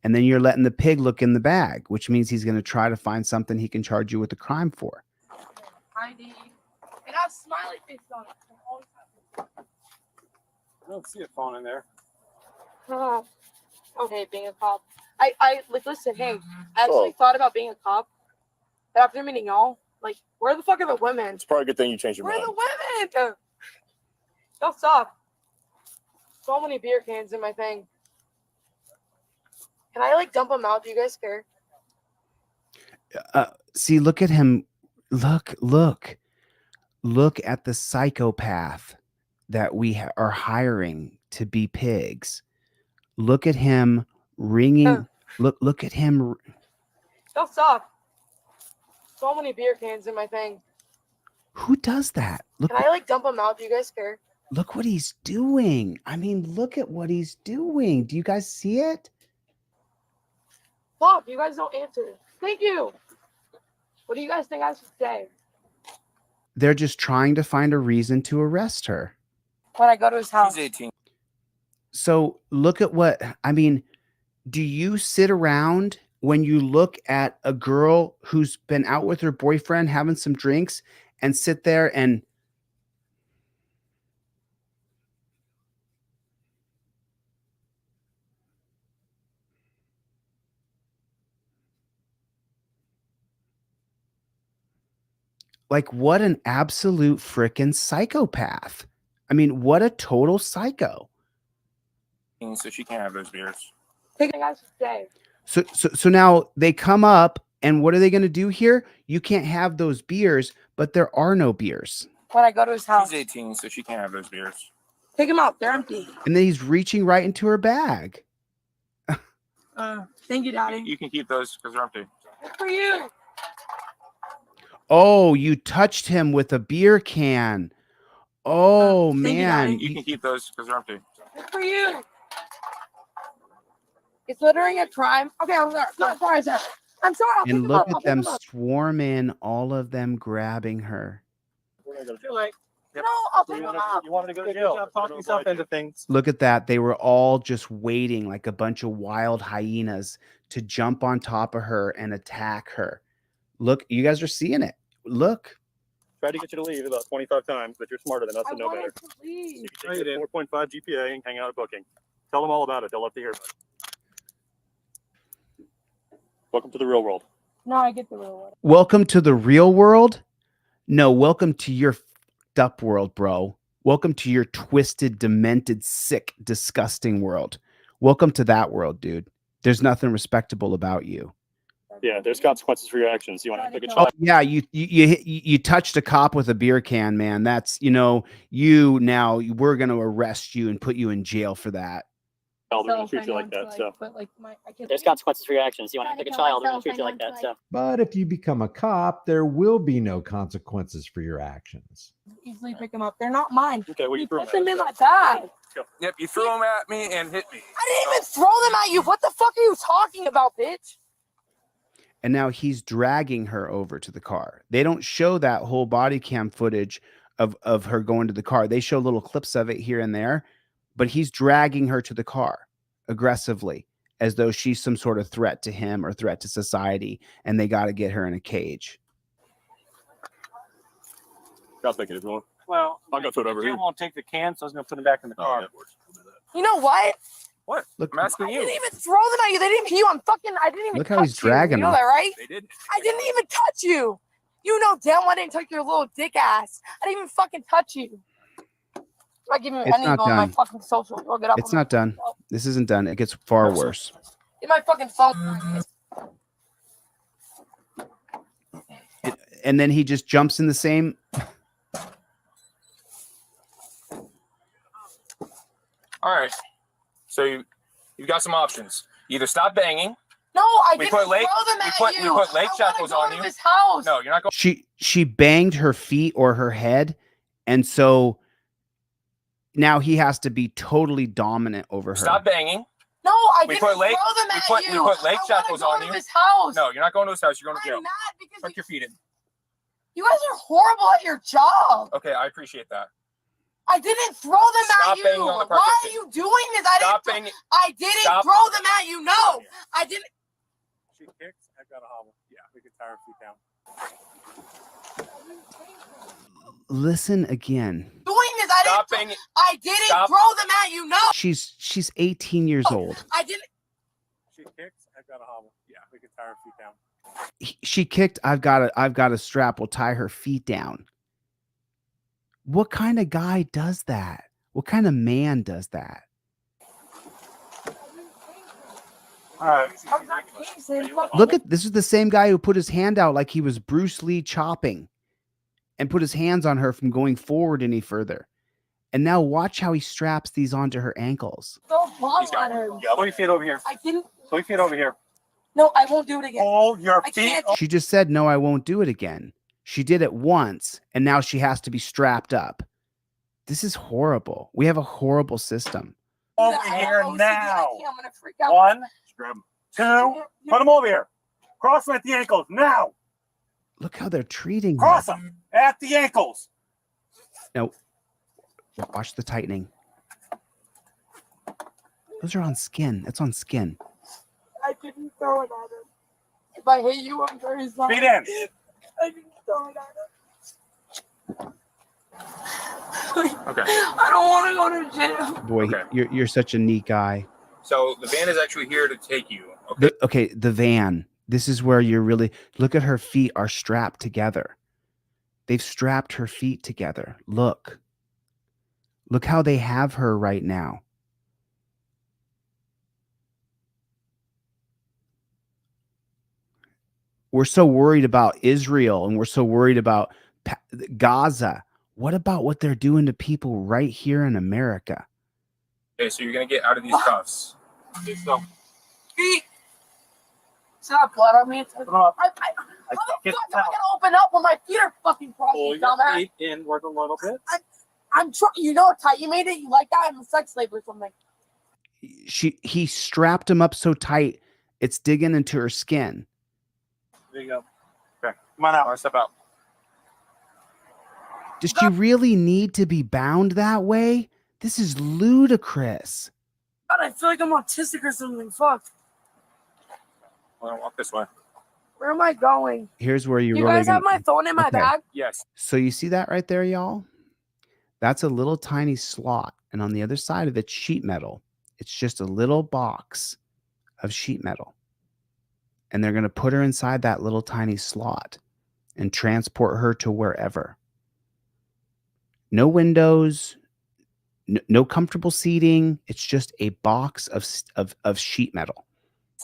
And then you're letting the pig look in the bag, which means he's going to try to find something he can charge you with a crime for. ID. It has smiley face on it. I always have it. I don't see a phone in there. Oh, okay, being a cop. I like listen, hey, I actually thought about being a cop. But after meeting y'all, like, where the fuck are the women? It's probably a good thing you changed your Where are mind. the women? Y'all stop. So many beer cans in my thing. Can I like dump him out? Do you guys care? See, look at him. Look at the psychopath that we are hiring to be pigs. Look at him ringing. Look at him. Stuff suck. So many beer cans in my thing. Who does that? Look, Can I like dump him out? Do you guys care? look what he's doing. I mean, look at what he's doing. Do you guys see it? Fuck, you guys don't answer. Thank you. What do you guys think I should say? They're just trying to find a reason to arrest her. When I go to his house. He's 18. So look at what, I mean, do you sit around when you look at a girl who's been out with her boyfriend having some drinks and sit there and like, what an absolute freaking psychopath. I mean, what a total psycho. So she can't have those beers. Think I should say. So now they come up and what are they going to do here? You can't have those beers, but there are no beers. When I go to his house. He's 18, so she can't have those beers. Take him out. They're empty. And then he's reaching right into her bag. Thank you, Daddy. You can keep those because they're empty. Good for you. Oh, you touched him with a beer can. Oh, Thank you, man. Daddy. You can keep those because they're empty. Good for you. It's littering a crime. Okay, I'm sorry. No, sorry, sir. I'm sorry. I'll pick And him look up. I'll at pick them him up. swarm in, all of them grabbing her. Too late. No, I'll pick him up. You wanted to go to jail. Stop talking yourself into things. Look at that. They were all just waiting like a bunch of wild hyenas to jump on top of her and attack her. Look, you guys are seeing it. Look. Tried to get you to leave about 25 times, but you're smarter than us and know better. To leave. You can take a 4.5 GPA and hang out at booking. Tell them all about it. They'll love to hear about it. Welcome to the real world. No, I get the real one. Welcome to the real world. No, welcome to your fucked up world, bro. Welcome to your twisted, demented, sick, disgusting world. Welcome to that world, dude. There's nothing respectable about you. Yeah, there's consequences for your actions. You want to take a Oh shot? yeah, you touched a cop with a beer can, man. That's, you now we're gonna arrest you and put you in jail for that. They're going to treat you like that. So There's consequences for your actions. You want to take a child, they're going to treat you like that. So But if you become a cop, there will be no consequences for your actions. Easily pick him up. They're not mine. okay, well, you threw Put them them at in us, my bag. Yep, you threw them at me and hit me. I didn't even throw them at you. What the fuck are you talking about, bitch? And now he's dragging her over to the car. They don't show that whole body cam footage of her going to the car. They show little clips of it here and there, but he's dragging her to the car aggressively as though she's some sort of threat to him or threat to society, and they got to get her in a cage. I'll take it if you want. Well, I'll go throw it over Jim here. won't take the can, so I was going to put it back in the car. You know what? What? Look, I'm asking I you. didn't even throw them at you. They didn't pee on fucking. I didn't even Look how touch he's dragging you. You know them. that, right? They did. I didn't even touch you. You know damn well I didn't touch your little dick ass. I didn't even fucking touch you. I give you It's any of not on my done. fucking social. Look it up. It's on my not done. phone. This isn't done. It gets far worse. Get my fucking phone. And then he just jumps in the same. All right. So you've got some options. Either stop banging. No, I We didn't put throw leg- them we at put- you. we put leg I wanna shackles go on to you. His house. No, you're not going. She banged her feet or her head, and so now he has to be totally dominant over her. Stop banging. No, I We didn't put leg- throw them we at put- you. we put leg I wanna shackles go on to you. His house. No, you're not going to his house. You're going to jail. I'm not because Tuck your feet in. you guys are horrible at your job. Okay, I appreciate that. I didn't throw them Stop at you. banging on the Why carpet. are you doing this? Stop banging. I didn't Stop. throw them at you. No, I didn't. She kicks. I've got a hobble. Yeah, we can tie her feet down. Listen again. Doing this. Stop banging. I didn't Stop. throw them at you. No, She's 18 years old. I didn't. She kicks. I've got a hobble. Yeah, we can tie her feet down. She kicked. I've got a strap. We'll tie her feet down. What kind of guy does that? What kind of man does that? All right. Look at this is the same guy who put his hand out like he was Bruce Lee chopping and put his hands on her from going forward any further. And now watch how he straps these onto her ankles. Don't fall on her. Put your feet over here. I didn't. Put your feet over here. No, I won't do it again. Hold your I feet. can't. She just said, no, I won't do it again. She did it once, and now she has to be strapped up. This is horrible. We have a horrible system. Over I here have OCD. now. I'm gonna freak out. 1, 2, put them over here. Cross them at the ankles now. Look how they're treating her. Cross them at the ankles. No. Watch the tightening. Those are on skin. That's on skin. I didn't throw it at him. If I hit you, I'm very sorry. Feet in. I didn't throw it at him. Okay. I don't want to go to jail. Boy, Okay. you're such a neat guy. So the van is actually here to take you. Okay. The van. This is where you're really look at her feet are strapped together. They've strapped her feet together. Look how they have her right now. We're so worried about Israel and we're so worried about Gaza. What about what they're doing to people right here in America? Okay, so you're gonna get out of these cuffs. Feet. It's not blood on me. It's how the fuck am I gonna open up when my feet are fucking Pull crossing your down feet inward a little bit. I'm trying. You know how tight you made it. You like that? I'm a sex slave or something. He strapped him up so tight it's digging into her skin. There you go. Okay, come on out. All right, step out. Does she really need to be bound that way? This is ludicrous. God, I feel like I'm autistic or something. Fuck. Well, walk this way. Where am I going? Here's where you're You really guys have gonna- my phone in my Okay. bag? Yes. So you see that right there, y'all? That's a little tiny slot. And on the other side of it, sheet metal. It's just a little box of sheet metal. And they're going to put her inside that little tiny slot and transport her to wherever. No windows, no comfortable seating. It's just a box of sheet metal.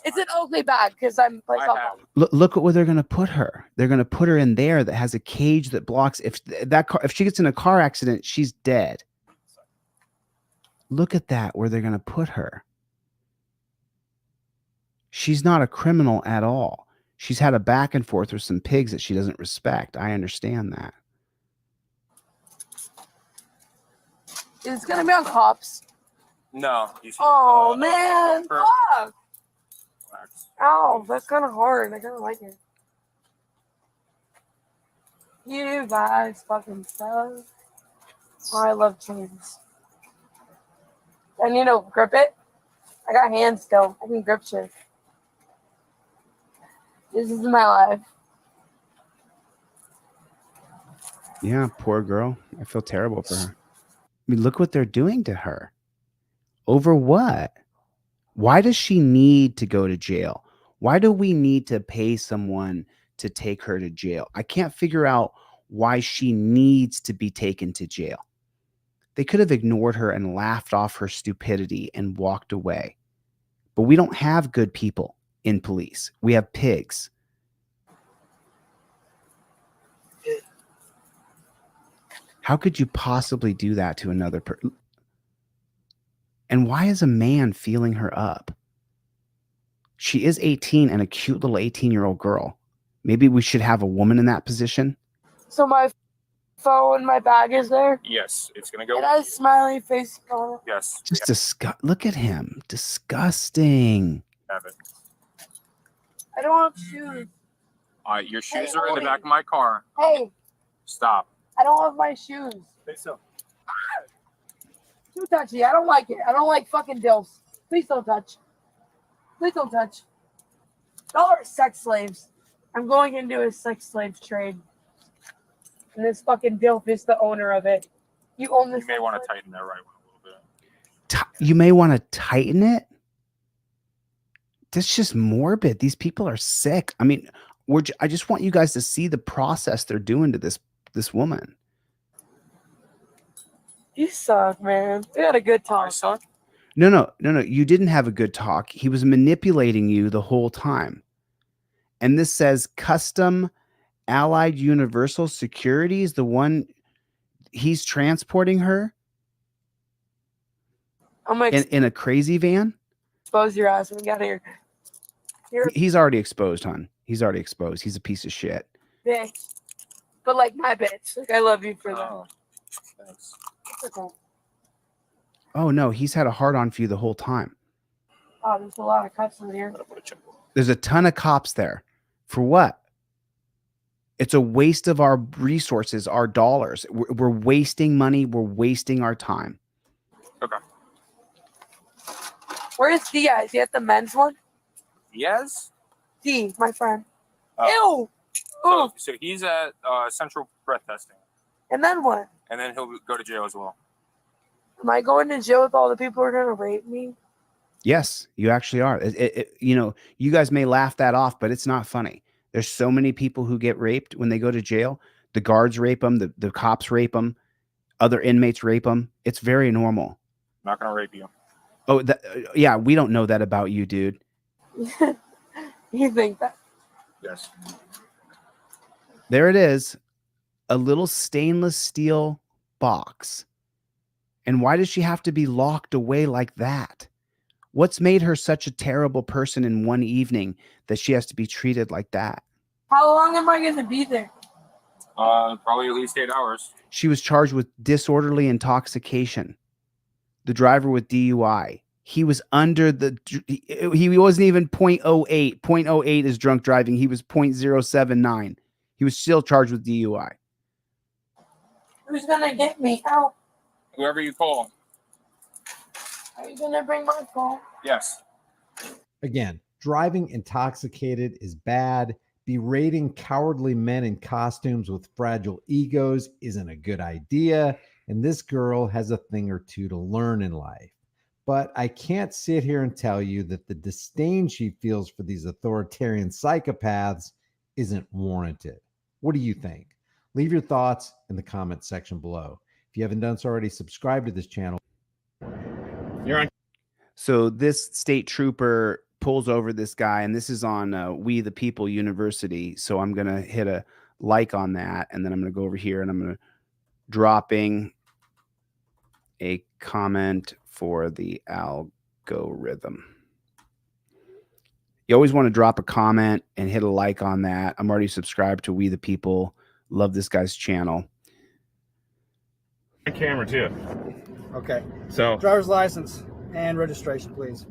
It's an ugly bag because I'm like, Look at where they're going to put her. They're going to put her in there that has a cage that blocks. If she gets in a car accident, she's dead. Look at that, where they're going to put her. She's not a criminal at all. She's had a back and forth with some pigs that she doesn't respect. I understand that. it's gonna be on cops. No. Oh man, for- fuck. Ow, that's kind of hard. I kind of like it. You guys fucking suck. Oh, I love chains. And you know, grip it. I got hands still. I can grip shit. This is my life. Yeah, poor girl. I feel terrible for her. I mean, look what they're doing to her. Over what? Why does she need to go to jail? Why do we need to pay someone to take her to jail? I can't figure out why she needs to be taken to jail. They could have ignored her and laughed off her stupidity and walked away. But we don't have good people in police. We have pigs. How could you possibly do that to another person? And why is a man feeling her up? She is 18 and a cute little 18-year-old girl. Maybe we should have a woman in that position. So my phone, my bag is there. Yes, it's gonna go. It has smiley face on it. Yes. Just look at him. Disgusting. Have it. I don't have shoes. All right, your shoes are in the back of my car. Hey, Stop. I don't have my shoes. So. Too touchy. I don't like it. I don't like fucking dills. Please don't touch. Please don't touch. Y'all are sex slaves. I'm going into a sex slave trade. And this fucking dilf is the owner of it. You own this. You may want to tighten that right one a little bit. You may want to tighten it. That's just morbid. These people are sick. I mean, I just want you guys to see the process they're doing to this woman. You suck, man. We had a good time. I suck. No. You didn't have a good talk. He was manipulating you the whole time. And this says Custom Allied Universal Security is the one he's transporting her I'm gonna in a crazy van. expose your ass when we got here. You're a He's already exposed, hon. He's already exposed. He's a piece of shit. bitch. But like my bitch. Like I love you for that. Oh, thanks. It's okay. Oh no, he's had a hard on for you the whole time. Oh, there's a lot of cuts in here. There's a ton of cops there. For what? It's a waste of our resources, our dollars. We're wasting money. We're wasting our time. Okay. Where is Diaz? Is he at the men's one? Yes. D, my friend. Oh. Ew. Oh. So he's at central breath testing, And then what? and then he'll go to jail as well. Am I going to jail with all the people who are gonna rape me? Yes, you actually are. You know, you guys may laugh that off, but it's not funny. There's so many people who get raped when they go to jail. The guards rape them. The cops rape them. Other inmates rape them. It's very normal. Not gonna rape you. Oh, yeah. We don't know that about you, dude. You think that? Yes. There it is. A little stainless steel box. And why does she have to be locked away like that? What's made her such a terrible person in one evening that she has to be treated like that? How long am I gonna be there? Probably at least 8 hours. She was charged with disorderly intoxication. The driver with DUI. He was under the, he wasn't even 0.08. 0.08 is drunk driving. He was 0.079. He was still charged with DUI. Who's gonna get me out? Whoever you call. Are you gonna bring my phone? Yes. Again, driving intoxicated is bad. Berating cowardly men in costumes with fragile egos isn't a good idea. And this girl has a thing or two to learn in life. But I can't sit here and tell you that the disdain she feels for these authoritarian psychopaths isn't warranted. What do you think? Leave your thoughts in the comment section below. If you haven't done so already, subscribe to this channel. You're on. So this state trooper pulls over this guy, and this is on We the People University. So I'm going to hit a like on that, and then I'm going to go over here, and I'm going to dropping a comment for the algorithm. You always want to drop a comment and hit a like on that. I'm already subscribed to We the People. Love this guy's channel. On camera too. Okay. So Driver's license and registration, please.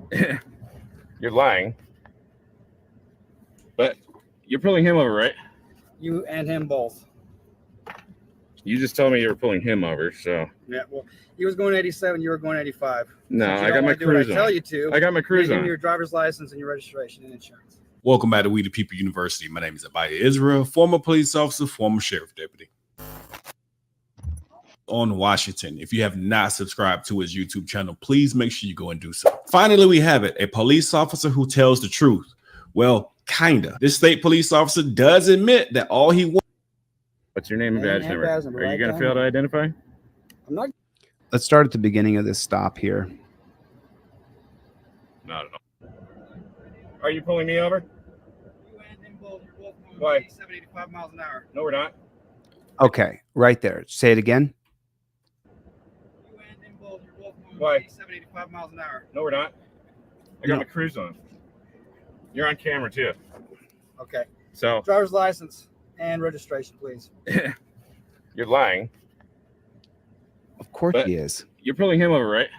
you're lying. But you're pulling him over, right? You and him both. You just told me you were pulling him over, so. Yeah, well, he was going 87, you were going 85. No, Since you I don't got my wanna do what cruise I on. tell you to. I got my cruise give on. me your driver's license and your registration and insurance. Welcome back to We the People University. My name is Abaya Israel, former police officer, former sheriff deputy on Washington. If you have not subscribed to his YouTube channel, please make sure you go and do so. Finally, we have it. A police officer who tells the truth. Well, kinda. This state police officer does admit that all he wants. What's your name and Name badge and number? badge number, Are you right going to down fail to here. identify? I'm not. Let's start at the beginning of this stop here. No, I don't know. Are you pulling me over? You and him both, you're both going Why? 87, 85 miles an hour. No, we're not. Okay, right there. Say it again. You and him both, you're both going Why? 87, 85 miles an hour. No, we're not. I got No. my cruise on. You're on camera too. Okay. So Driver's license and registration, please. you're lying. Of course But- he is. You're pulling him over, right?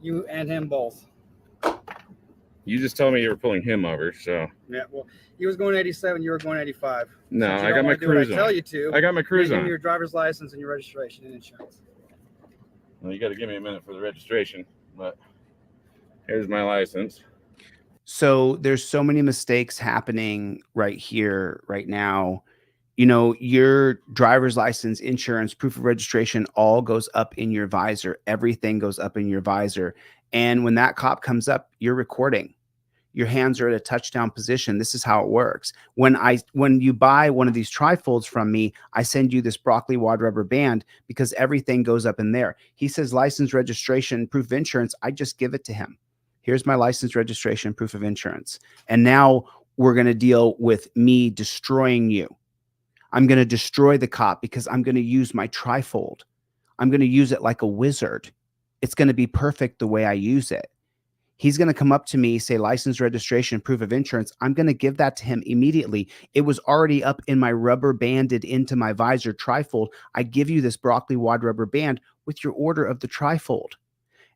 You and him both. You just told me you were pulling him over, so. Yeah, well, he was going 87, you were going 85. No, Since you I don't got my wanna do what cruise I tell on. you to. I got my cruise give me on. your driver's license and your registration and insurance. Well, you got to give me a minute for the registration, but here's my license. So there's so many mistakes happening right here, right now. You know, your driver's license, insurance, proof of registration, all goes up in your visor. Everything goes up in your visor. And when that cop comes up, you're recording. your hands are at a touchdown position. This is how it works. When you buy one of these trifolds from me, I send you this broccoli wad rubber band because everything goes up in there. He says license, registration, proof of insurance. I just give it to him. Here's my license, registration, proof of insurance. And now we're going to deal with me destroying you. I'm going to destroy the cop because I'm going to use my trifold. I'm going to use it like a wizard. It's going to be perfect the way I use it. He's going to come up to me, say license, registration, proof of insurance. I'm going to give that to him immediately. It was already up in my rubber banded into my visor trifold. I give you this broccoli wad rubber band with your order of the trifold.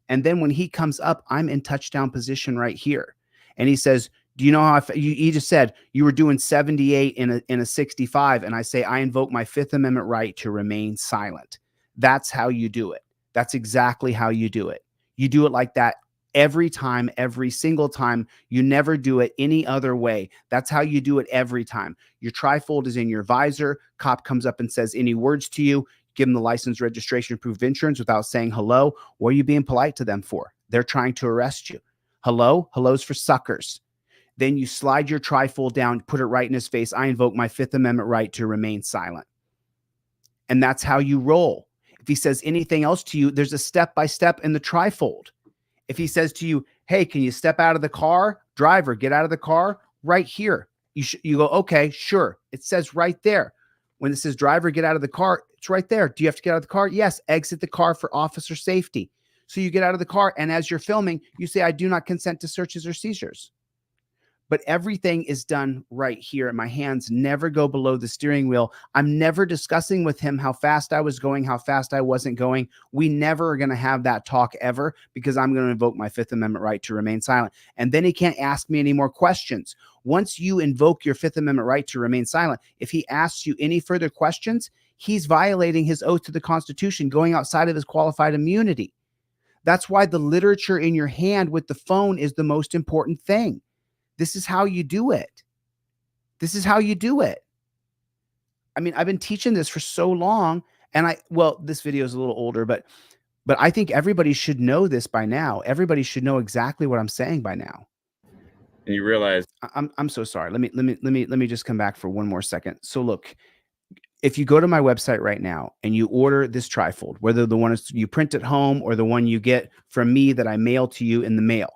And then when he comes up, I'm in touchdown position right here. And he says, do you know how you just said you were doing 78 in a 65? And I say, I invoke my Fifth Amendment right to remain silent. That's how you do it. That's exactly how you do it. You do it like that every time, every single time. You never do it any other way. That's how you do it every time. Your trifold is in your visor. Cop comes up and says any words to you. Give them the license, registration, proof of insurance without saying hello. What are you being polite to them for? They're trying to arrest you. Hello? Hello's for suckers. Then you slide your trifold down, put it right in his face. I invoke my Fifth Amendment right to remain silent. And that's how you roll. If he says anything else to you, there's a step-by-step in the trifold. If he says to you, hey, can you step out of the car? Driver, get out of the car. Right here. You go, okay, sure. It says right there. When it says driver, get out of the car, it's right there. Do you have to get out of the car? Yes. Exit the car for officer safety. So you get out of the car, and as you're filming, you say, I do not consent to searches or seizures. But everything is done right here. My hands never go below the steering wheel. I'm never discussing with him how fast I was going, how fast I wasn't going. We never are going to have that talk ever because I'm going to invoke my Fifth Amendment right to remain silent. And then he can't ask me any more questions. Once you invoke your Fifth Amendment right to remain silent, if he asks you any further questions, he's violating his oath to the Constitution, going outside of his qualified immunity. That's why the literature in your hand with the phone is the most important thing. This is how you do it. This is how you do it. I mean, I've been teaching this for so long, and this video is a little older, but I think everybody should know this by now. Everybody should know exactly what I'm saying by now. And you realize I'm so sorry. Let me just come back for one more second. So look, if you go to my website right now and you order this trifold, whether the one you print at home or the one you get from me that I mail to you in the mail,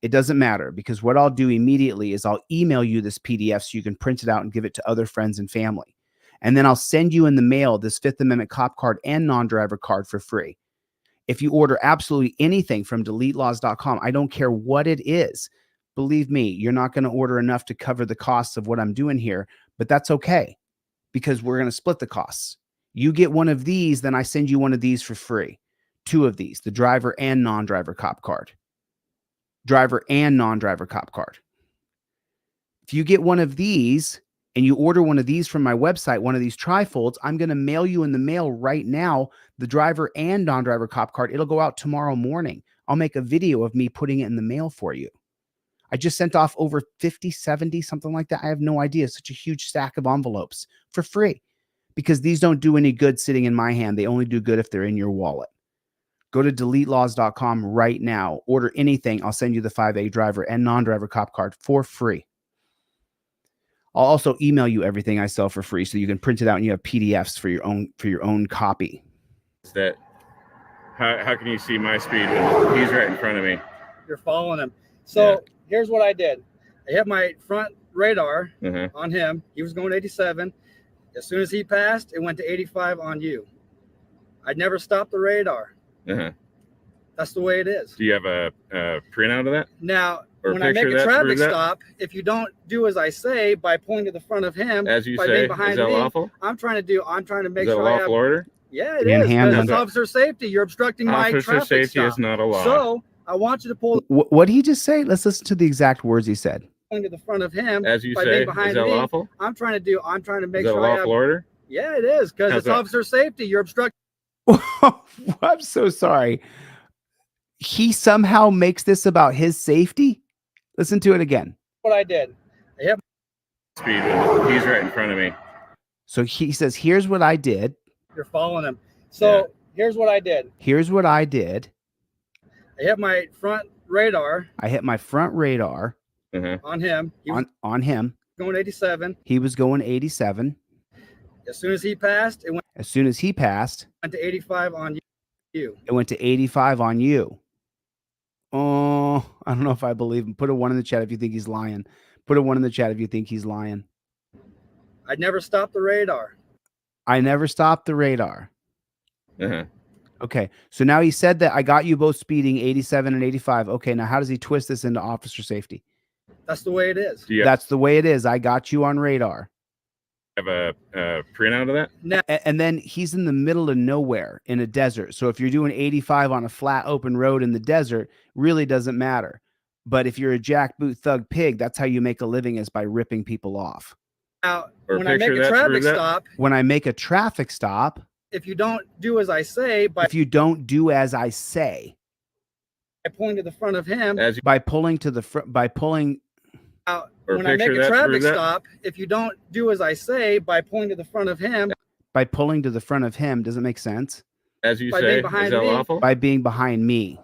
it doesn't matter, because what I'll do immediately is I'll email you this PDF so you can print it out and give it to other friends and family. And then I'll send you in the mail this Fifth Amendment cop card and non-driver card for free. If you order absolutely anything from deletelaws.com, I don't care what it is. Believe me, you're not going to order enough to cover the costs of what I'm doing here, but that's okay because we're going to split the costs. You get one of these, then I send you one of these for free. 2 of these, the driver and non-driver cop card. Driver and non-driver cop card. If you get one of these and you order one of these from my website, one of these trifolds, I'm going to mail you in the mail right now the driver and non-driver cop card. It'll go out tomorrow morning. I'll make a video of me putting it in the mail for you. I just sent off over 50, 70, something like that. I have no idea. Such a huge stack of envelopes for free because these don't do any good sitting in my hand. They only do good if they're in your wallet. Go to deletelaws.com right now. Order anything. I'll send you the 5A driver and non-driver cop card for free. I'll also email you everything I sell for free so you can print it out and you have PDFs for your own copy. that how can you see my speed when he's right in front of me? You're following him. So here's what I did. I had my front radar on him. He was going 87. As soon as he passed, it went to 85 on you. I'd never stopped the radar. That's the way it is. Do you have a printout of that? Now, or when I make a traffic stop, if you don't do as I say by pointing to the front of him, as you by say, being behind is that me, lawful? I'm trying to make is that sure a lawful order? Yeah, it is. It's officer safety. You're obstructing my traffic stop. Officer safety is not a law. So I want you to pull. What did he just say? Let's listen to the exact words he said. To the front of him, as you by say, being behind is that me, lawful? I'm trying to make is that sure a lawful order? Yeah, it is because it's officer safety. You're obstructing. I'm so sorry. He somehow makes this about his safety. Listen to it again. What I did. I hit speed when he's right in front of me. So he says, here's what I did. You're following him. So here's what I did. Here's what I did. I hit my front radar. I hit my front radar. on him. He was on him. going 87. He was going 87. As soon as he passed, it went to 85 on you. It went to 85 on you. Oh, I don't know if I believe him. Put a 1 in the chat if you think he's lying. Put a 1 in the chat if you think he's lying. I never stopped the radar. I never stopped the radar. Okay, so now he said that I got you both speeding 87 and 85. Okay, now how does he twist this into officer safety? That's the way it is. That's the way it is. I got you on radar. Have a printout of that? No. And then he's in the middle of nowhere in a desert. So if you're doing 85 on a flat open road in the desert, really doesn't matter. But if you're a jackboot thug pig, that's how you make a living, is by ripping people off. Now, when I make a traffic stop, if you don't do as I say, by pulling to the front of him, by pulling to the front, by pulling. When I make a traffic stop, if you don't do as I say, by pulling to the front of him, does it make sense? As you say, is that lawful? By being behind me,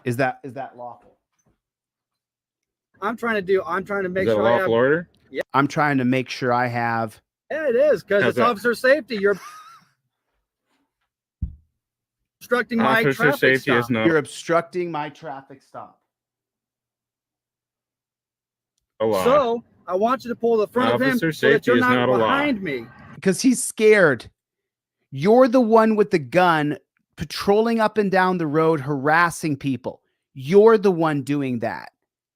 is that lawful? I'm trying to make sure lawful order. Yeah, I'm trying to make sure I have. Yeah, it is, because it's officer safety. You're obstructing my traffic stop. You're obstructing my traffic stop. So I want you to pull the front of him so that you're not behind me. Because he's scared. You're the one with the gun patrolling up and down the road, harassing people. You're the one doing that.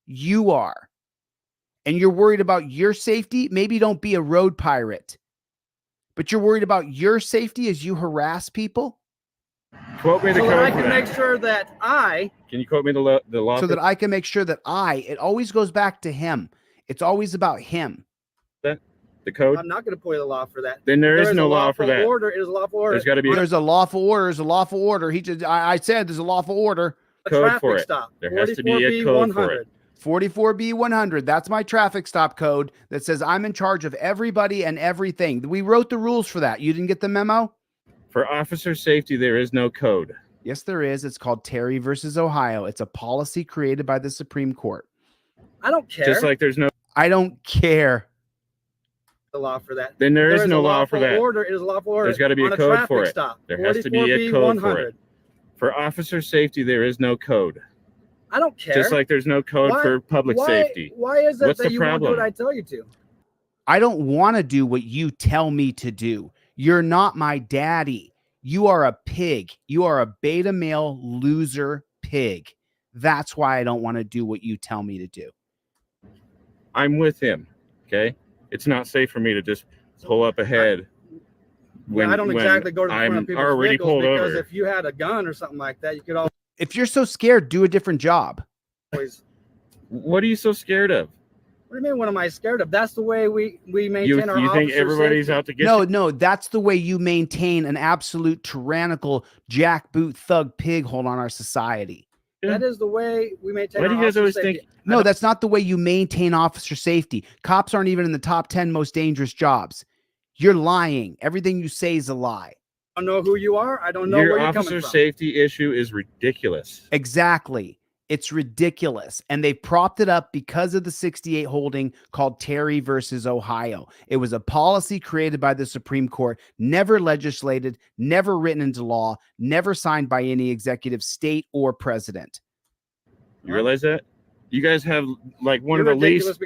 You are. And you're worried about your safety. Maybe don't be a road pirate. But you're worried about your safety as you harass people? Quote me the code. So that I can make sure that Can you quote me the law? So that I can make sure that it always goes back to him. It's always about him. The code? I'm not going to pull you the law for that. Then there is no law for that. Order. It is a lawful order. There's got to be. There's a lawful order. There's a lawful order. I said there's a lawful order. Code for it. Stop. There has to be a code for it. 44B100. That's my traffic stop code that says I'm in charge of everybody and everything. We wrote the rules for that. You didn't get the memo? For officer safety, there is no code. Yes, there is. It's called Terry versus Ohio. It's a policy created by the Supreme Court. I don't care. Just like there's no. I don't care. The law for that. Then there is no law for that. Order. It is a lawful order. There's got to be a code for it. Stop. There has to be a code for it. For officer safety, there is no code. I don't care. Just like there's no code for public safety. Why is it What's that the you problem? won't do what I tell you to? I don't want to do what you tell me to do. You're not my daddy. You are a pig. You are a beta male loser pig. That's why I don't want to do what you tell me to do. I'm with him. Okay. It's not safe for me to just pull up ahead. I don't exactly go to the front of people's already vehicles, pulled because over. if you had a gun or something like that, you could always. If you're so scared, do a different job. What are you so scared of? What do you mean? What am I scared of? That's the way we maintain our. You think everybody's safety. out to get you? No, that's the way you maintain an absolute tyrannical jackboot thug pig hold on our society. That is the way we maintain. Why do you guys always safety. think? No, that's not the way you maintain officer safety. Cops aren't even in the top 10 most dangerous jobs. You're lying. Everything you say is a lie. I don't know who you are. I don't know Your where you're coming officer from. safety issue is ridiculous. Exactly. It's ridiculous. And they propped it up because of the 68 holding called Terry versus Ohio. It was a policy created by the Supreme Court, never legislated, never written into law, never signed by any executive, state, or president. You realize that? You guys have like one of the least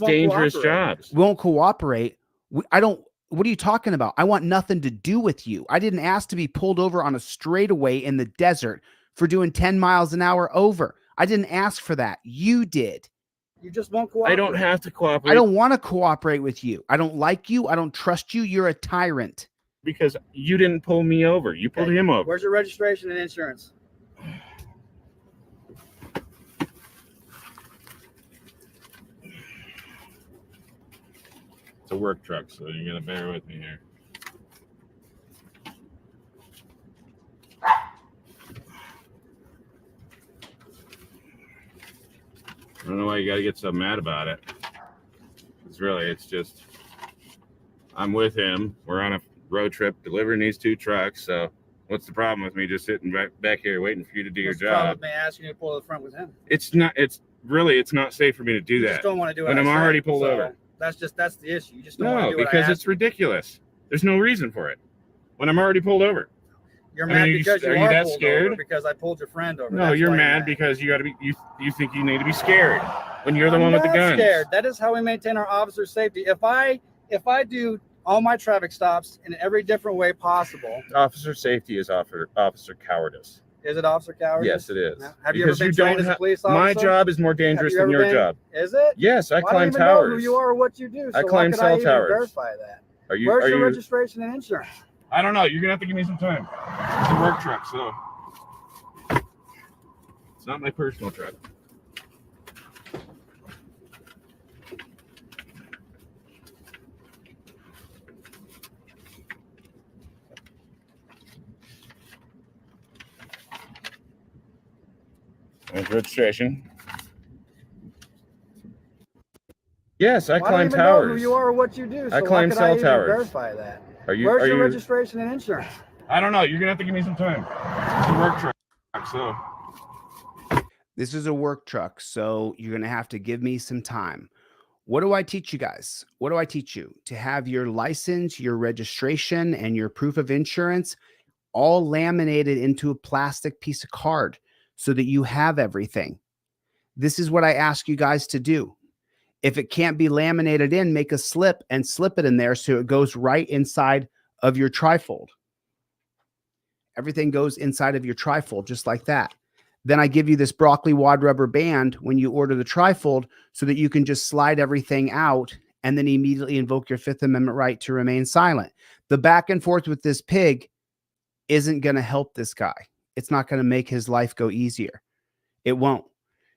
dangerous jobs. We won't cooperate. What are you talking about? I want nothing to do with you. I didn't ask to be pulled over on a straightaway in the desert for doing 10 miles an hour over. I didn't ask for that. You did. You just won't cooperate. I don't have to cooperate. I don't want to cooperate with you. I don't like you. I don't trust you. You're a tyrant. Because you didn't pull me over. You pulled him over. Where's your registration and insurance? It's a work truck, so you're going to bear with me here. I don't know why you got to get so mad about it. It's just, I'm with him. We're on a road trip delivering these two trucks. So What's the problem with me just sitting right back here waiting for you to do your What's the problem job? with me asking you to pull to the front with him? It's not safe for me to do You that. just don't want to do it when I'm already pulled over. That's the issue. You just don't want to No, do what I because asked it's ridiculous. There's no reason for it. When I'm already pulled over. You're I mad mean, because you are are you that pulled scared? over because I pulled your friend over. No, That's you're why mad because you got to be. You think you need to be scared when you're the one with the I'm not guns. scared. That is how we maintain our officer safety. If I do all my traffic stops in every different way possible. Officer safety is officer cowardice. Is it officer cowardice? Yes, it is. Have you ever been trained as a police officer? My job is more dangerous than your job. Is it? Yes, I well, climb I don't even towers. know who you are or what you do. So I climb why cell could I even towers. verify that? Where's your registration and insurance? I don't know. You're gonna have to give me some time. It's a work truck, so it's not my personal truck. There's registration. Yes, I climb I don't even towers. know who you are or what you do. So I climb why could cell I even towers. verify that? Where's your registration and insurance? I don't know. You're gonna have to give me some time. It's a work truck, so. This is a work truck, so you're going to have to give me some time. What do I teach you guys? What do I teach you? To have your license, your registration, and your proof of insurance all laminated into a plastic piece of card so that you have everything. This is what I ask you guys to do. If it can't be laminated in, make a slip and slip it in there so it goes right inside of your trifold. Everything goes inside of your trifold, just like that. Then I give you this broccoli wad rubber band when you order the trifold so that you can just slide everything out and then immediately invoke your Fifth Amendment right to remain silent. The back and forth with this pig isn't going to help this guy. It's not going to make his life go easier. It won't.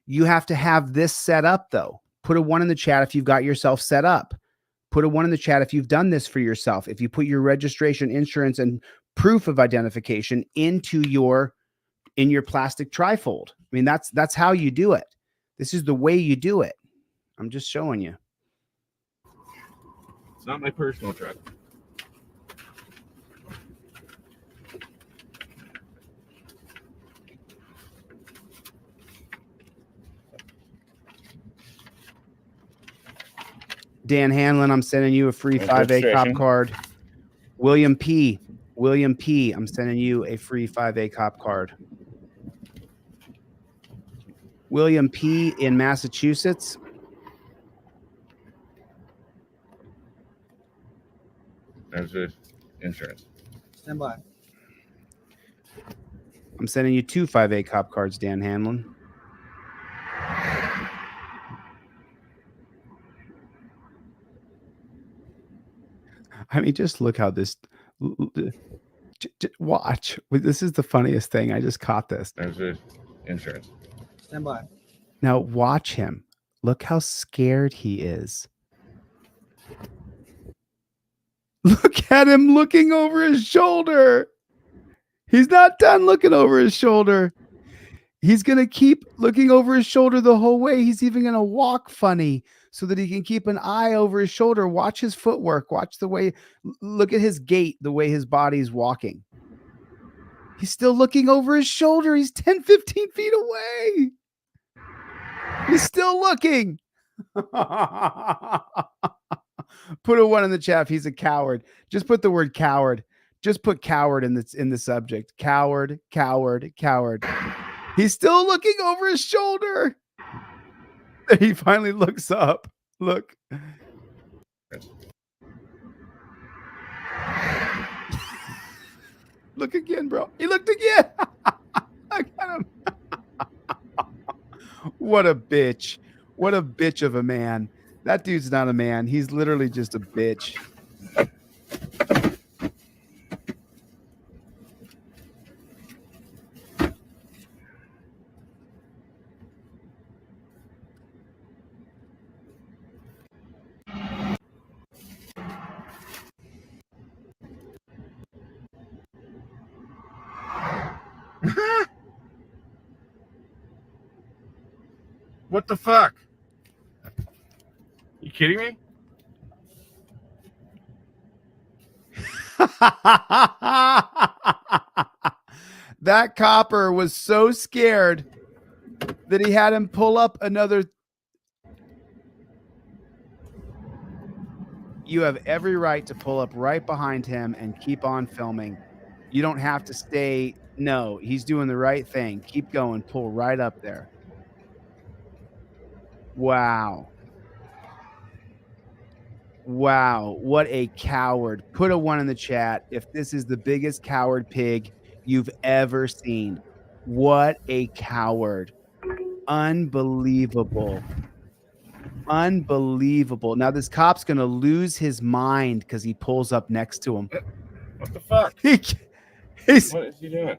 You have to have this set up, though. Put a 1 in the chat if you've got yourself set up. Put a 1 in the chat if you've done this for yourself. If you put your registration, insurance, and proof of identification into your plastic trifold. I mean, that's how you do it. This is the way you do it. I'm just showing you. It's not my personal truck. Dan Hanlon, I'm sending you a free 5A cop card. William P, I'm sending you a free 5A cop card. William P in Massachusetts. There's the insurance. Stand by. I'm sending you 2 5A cop cards, Dan Hanlon. I mean, just look how this. Watch. This is the funniest thing. I just caught this. There's the insurance. Stand by. Now watch him. Look how scared he is. Look at him looking over his shoulder. He's not done looking over his shoulder. He's going to keep looking over his shoulder the whole way. He's even going to walk funny so that he can keep an eye over his shoulder. Watch his footwork. Watch the way, look at his gait, the way his body's walking. He's still looking over his shoulder. He's 10, 15 feet away. He's still looking. Put a 1 in the chat if he's a coward. Just put the word coward. Just put coward in the subject. Coward, coward, coward. He's still looking over his shoulder. He finally looks up. Look. Look again, bro. He looked again. Look at him. What a bitch. What a bitch of a man. That dude's not a man. He's literally just a bitch. What the fuck? You kidding me? That copper was so scared that he had him pull up another. You have every right to pull up right behind him and keep on filming. You don't have to stay. No, he's doing the right thing. Keep going. Pull right up there. Wow. Wow. What a coward. Put a 1 in the chat if this is the biggest coward pig you've ever seen. What a coward. Unbelievable. Unbelievable. Now this cop's going to lose his mind because he pulls up next to him. What the fuck? He's What is he doing?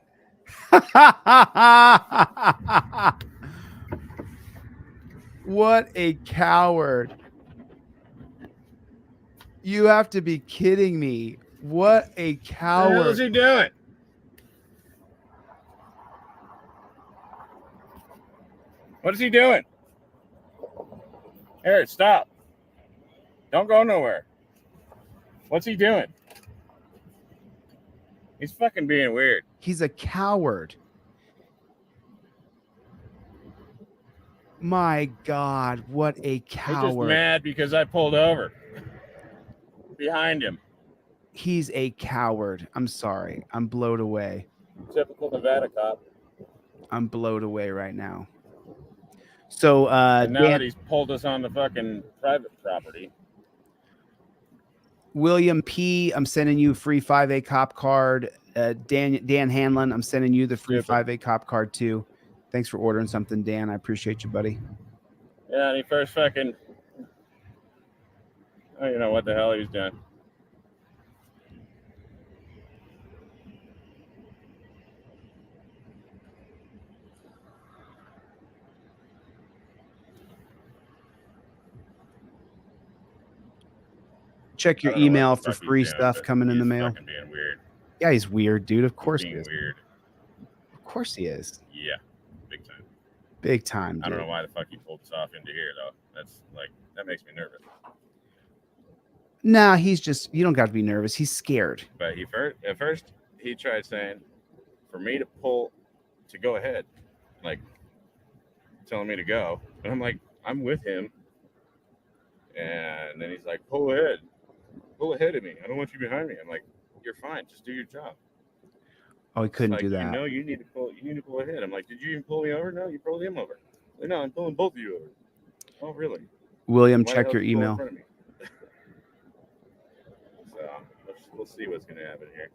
What a coward. You have to be kidding me. What a What the hell coward. is he doing? What is he doing? Eric, stop. Don't go nowhere. What's he doing? He's fucking being weird. He's a coward. My God, what a He's just coward. mad because I pulled over behind him. He's a coward. I'm sorry. I'm blown away. Typical Nevada cop. I'm blown away right now. So And now Dan, that he's pulled us on the fucking private property. William P, I'm sending you a free 5A cop card. Dan Hanlon, I'm sending you the free 5A cop card too. Thanks for ordering something, Dan. I appreciate you, buddy. Yeah, and he first fucking, I don't even know what the hell he was doing. Check your I don't know what email the for fuck he's free doing, stuff but coming in the he's mail. fucking being weird. Yeah, he's weird, dude. Of course he Being is. weird. Of course he is. Yeah, big time. Big time, dude. I don't know why the fuck he pulled us off into here though. That's like that makes me nervous. Nah, he's just, you don't got to be nervous. He's scared. But at first he tried saying for me to go ahead, like telling me to go, and I'm like, I'm with him. And then he's like, pull ahead of me. I don't want you behind me. I'm like, you're fine. Just do your job. Oh, he couldn't Like, do that. You know, you need to pull ahead. I'm like, did you even pull me over? No, you pulled him over. Like, no, I'm pulling both of you over. Oh, really? William, Why the check hell your did you pull in email. front of me? So we'll see what's gonna happen here.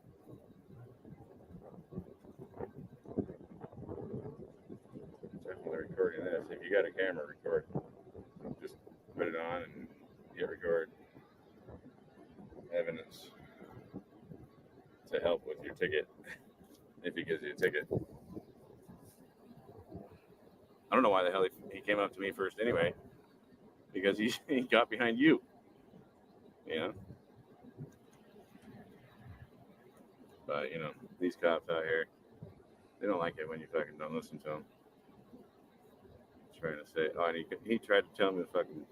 Definitely recording this. If you got a camera, record. Just put it on and hit record. Evidence to help with your ticket if he gives you a ticket. I don't know why the hell he came up to me first anyway, because he got behind you. You know? But, you know, these cops out here, they don't like it when you fucking don't listen to them. Trying to say, oh, and he tried to tell me the fucking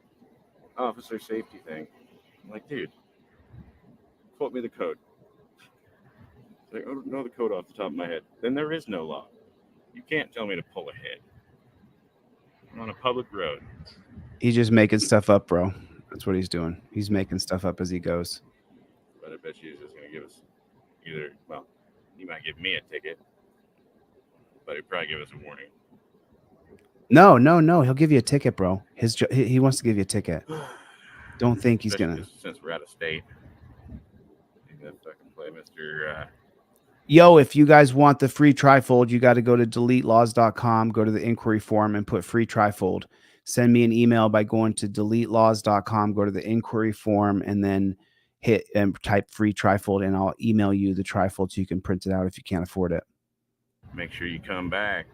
officer safety thing. I'm like, dude, quote me the code. Like, I don't know the code off the top of my head. Then there is no law. You can't tell me to pull ahead. I'm on a public road. He's just making stuff up, bro. That's what he's doing. He's making stuff up as he goes. But I bet you he's just going to give us well, he might give me a ticket, but he'd probably give us a warning. No. He'll give you a ticket, bro. He wants to give you a ticket. Don't think he's Especially going to. Since we're out of state. He's going to fucking play Mr. Yo, if you guys want the free trifold, you got to go to deletelaws.com, go to the inquiry form and put free trifold. Send me an email by going to deletelaws.com, go to the inquiry form, and then hit and type free trifold, and I'll email you the trifold so you can print it out if you can't afford it. Make sure you come back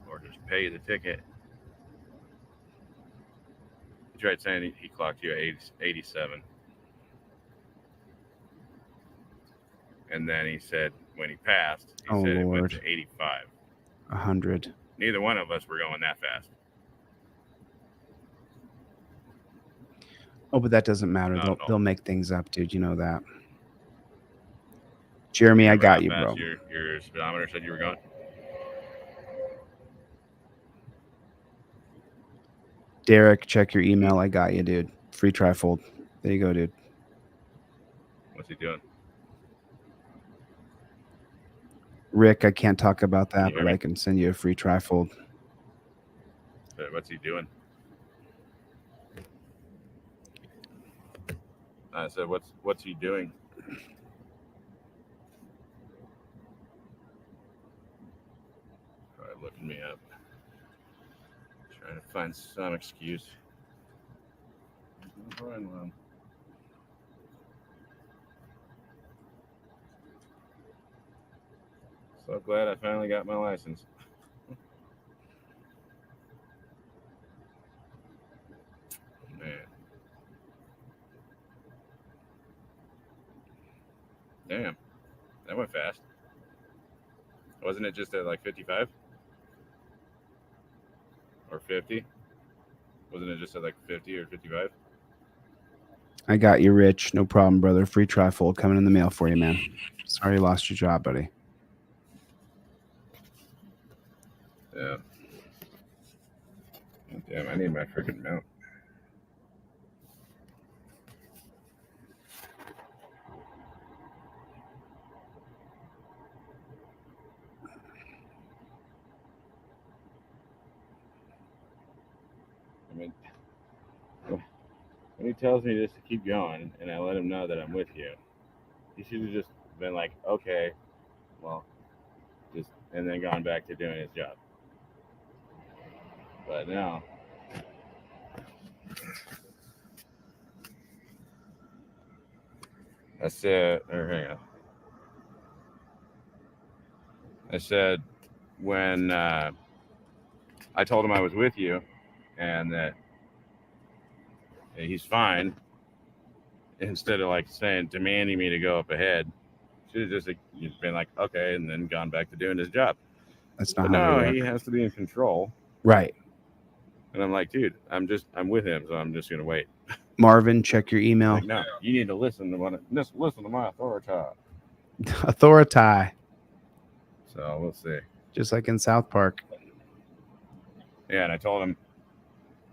or just pay the ticket. He tried saying he clocked you at 87. And then he said when he passed, he said it went to 85. 100. Neither one of us were going that fast. Oh, but that doesn't matter. Not at all. They'll make things up, dude. You know that. Jeremy, I got How you, fast bro. Your speedometer said you were going. Derek, check your email. I got you, dude. Free trifold. There you go, dude. What's he doing? Rick, I can't talk about that, hear but me? I can send you a free trifold. What's he doing? I said, what's he doing? Probably looking me up. Trying to find some excuse. Find one. So glad I finally got my license. Man. Damn. That went fast. Wasn't it just at like 55? Or 50? Wasn't it just at like 50 or 55? I got you, Rich. No problem, brother. Free trifold coming in the mail for you, man. Sorry you lost your job, buddy. Yeah. Damn, I need my freaking mount. I mean, when he tells me just to keep going and I let him know that I'm with you, he should have just been like, okay, well, just, and then gone back to doing his job. But no. I said, or hang on. I said, when I told him I was with you and that he's fine, instead of like saying, demanding me to go up ahead, should have just been like, okay, and then gone back to doing his job. That's not But how no, they work. he has to be in control. Right. And I'm like, dude, I'm with him, so I'm just gonna wait. Marvin, check your email. Like, no, you need to listen to my authority. Authority. So we'll see. Just like in South Park. Yeah, and I told him,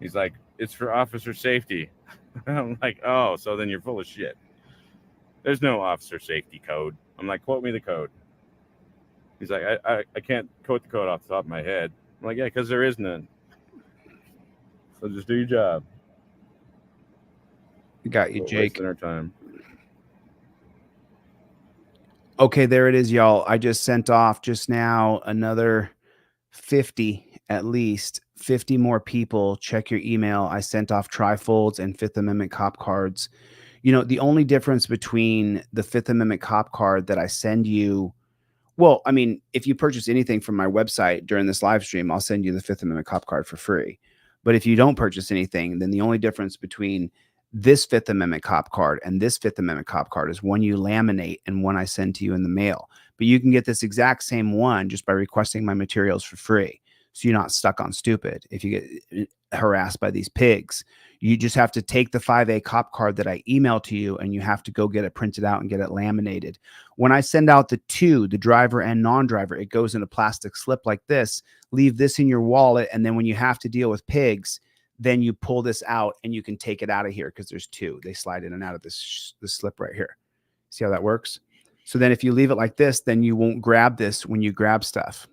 he's like, it's for officer safety. I'm like, oh, so then you're full of shit. There's no officer safety code. I'm like, quote me the code. He's like, I can't quote the code off the top of my head. I'm like, yeah, because there is none. So just do your job. Got you, Jake. Wasting our time. Okay, there it is, y'all. I just sent off just now another 50, at least 50 more people. Check your email. I sent off trifolds and Fifth Amendment cop cards. You know, the only difference between the Fifth Amendment cop card that I send you, well, I mean, if you purchase anything from my website during this live stream, I'll send you the Fifth Amendment cop card for free. But if you don't purchase anything, then the only difference between this Fifth Amendment cop card and this Fifth Amendment cop card is one you laminate and one I send to you in the mail. But you can get this exact same one just by requesting my materials for free. So you're not stuck on stupid. If you get harassed by these pigs, you just have to take the 5A cop card that I email to you and you have to go get it printed out and get it laminated. When I send out the two, the driver and non-driver, it goes in a plastic slip like this. Leave this in your wallet. And then when you have to deal with pigs, then you pull this out and you can take it out of here because there's two. They slide in and out of this slip right here. See how that works? So then if you leave it like this, then you won't grab this when you grab stuff.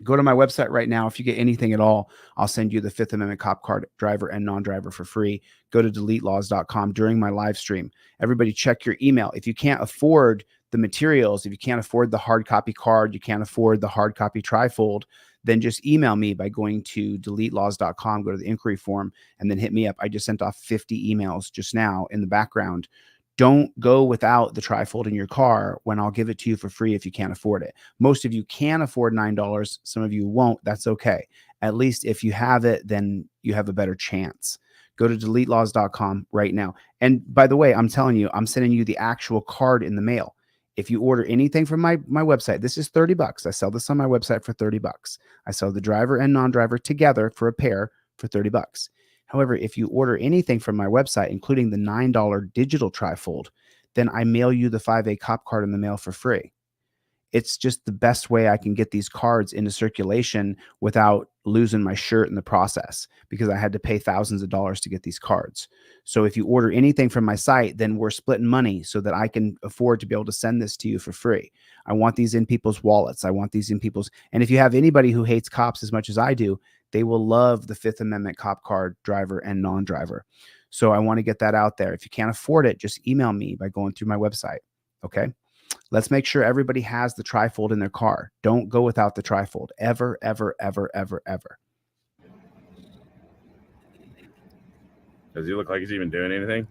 Go to my website right now. If you get anything at all, I'll send you the Fifth Amendment cop card, driver and non-driver, for free. Go to deletelaws.com during my live stream. Everybody check your email. If you can't afford the materials, if you can't afford the hard copy card, you can't afford the hard copy trifold, then just email me by going to deletelaws.com, go to the inquiry form, and then hit me up. I just sent off 50 emails just now in the background. Don't go without the trifold in your car when I'll give it to you for free if you can't afford it. Most of you can afford $9. Some of you won't. That's okay. At least if you have it, then you have a better chance. Go to deletelaws.com right now. And by the way, I'm telling you, I'm sending you the actual card in the mail. If you order anything from my website, this is $30. I sell this on my website for $30. I sell the driver and non-driver together for a pair for $30. However, if you order anything from my website, including the $9 digital trifold, then I mail you the 5A cop card in the mail for free. It's just the best way I can get these cards into circulation without losing my shirt in the process, because I had to pay thousands of dollars to get these cards. So if you order anything from my site, then we're splitting money so that I can afford to be able to send this to you for free. I want these in people's wallets. I want these in people's, and if you have anybody who hates cops as much as I do, they will love the Fifth Amendment cop card, driver and non-driver. So I want to get that out there. If you can't afford it, just email me by going through my website. Okay. Let's make sure everybody has the trifold in their car. Don't go without the trifold ever, ever, ever, ever, ever. Does he look like he's even doing anything?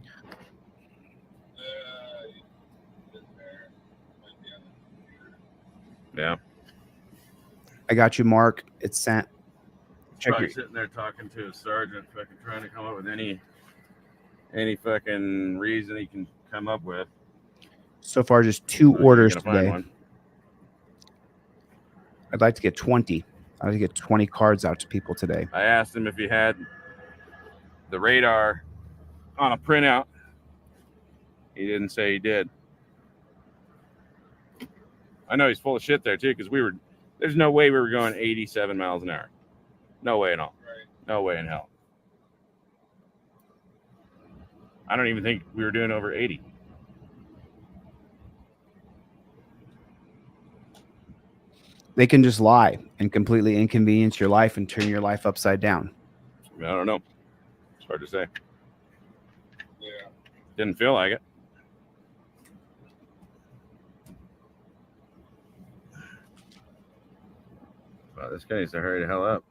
Yeah. I got you, Mark. It's sent. Check Probably your, sitting there talking to a sergeant, fucking trying to come up with any fucking reason he can come up with. so far, just 2 Like, orders you're gonna find today. one. I'd like to get 20. I'd like to get 20 cards out to people today. I asked him if he had the radar on a printout. He didn't say he did. I know he's full of shit there too, because there's no way we were going 87 miles an hour. No way in all. Right. No way in hell. I don't even think we were doing over 80. They can just lie and completely inconvenience your life and turn your life upside down. I don't know. It's hard to say. Yeah. Didn't feel like it. Wow, this guy needs to hurry the hell up.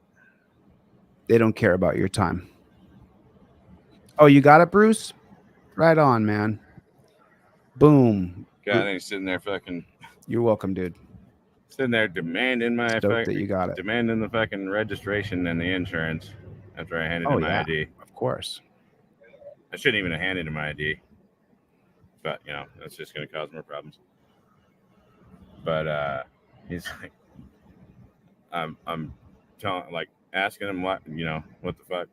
They don't care about your time. Oh, you got it, Bruce? Right on, man. Boom. Guy then he's sitting there fucking. You're welcome, dude. Sitting there demanding my Stoked that you got it. demanding the fucking registration and the insurance after I handed him my ID. Of course. I shouldn't even have handed him my ID. But you know, that's just gonna cause more problems. But he's like, I'm telling, like, asking him what the fuck.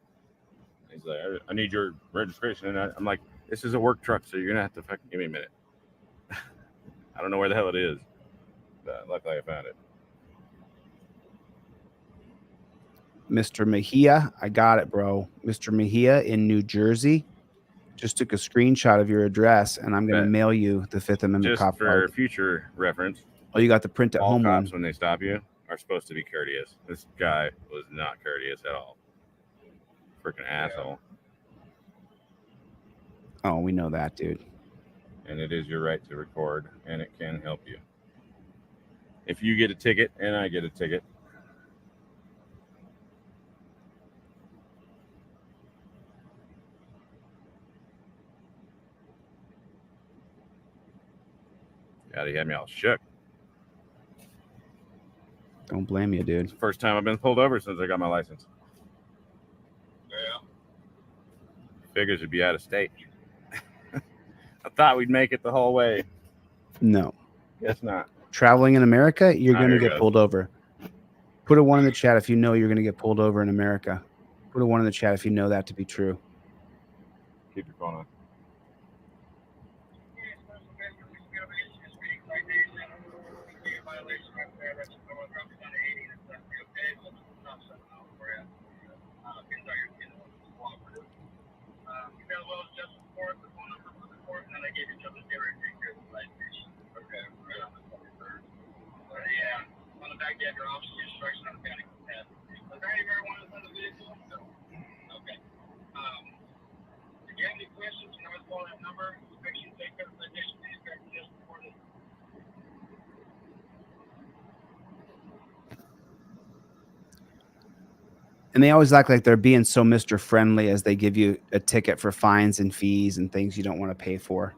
He's like, I need your registration, and I'm like, this is a work truck, so you're gonna have to fucking give me a minute. I don't know where the hell it is, but luckily I found it. Mr. Mejia, I got it, bro. Mr. Mejia in New Jersey. Just took a screenshot of your address, and I'm going to mail you the Fifth Amendment Just cop for card. future reference. Oh, you got the print at all home cops, one. when they stop you, are supposed to be courteous. This guy was not courteous at all. Freaking asshole. Oh, we know that, dude. And it is your right to record, and it can help you. If you get a ticket and I get a ticket, God, he had me all shook. Don't blame you, dude. First time I've been pulled over since I got my license. Yeah. Figures would be out of state. I thought we'd make it the whole way. No. Guess not. Traveling in America, you're going to here get goes. pulled over. Put a 1 in the chat if you know you're going to get pulled over in America. Put a 1 in the chat if you know that to be true. Keep your phone on. And they always act like they're being so Mr. Friendly as they give you a ticket for fines and fees and things you don't want to pay for.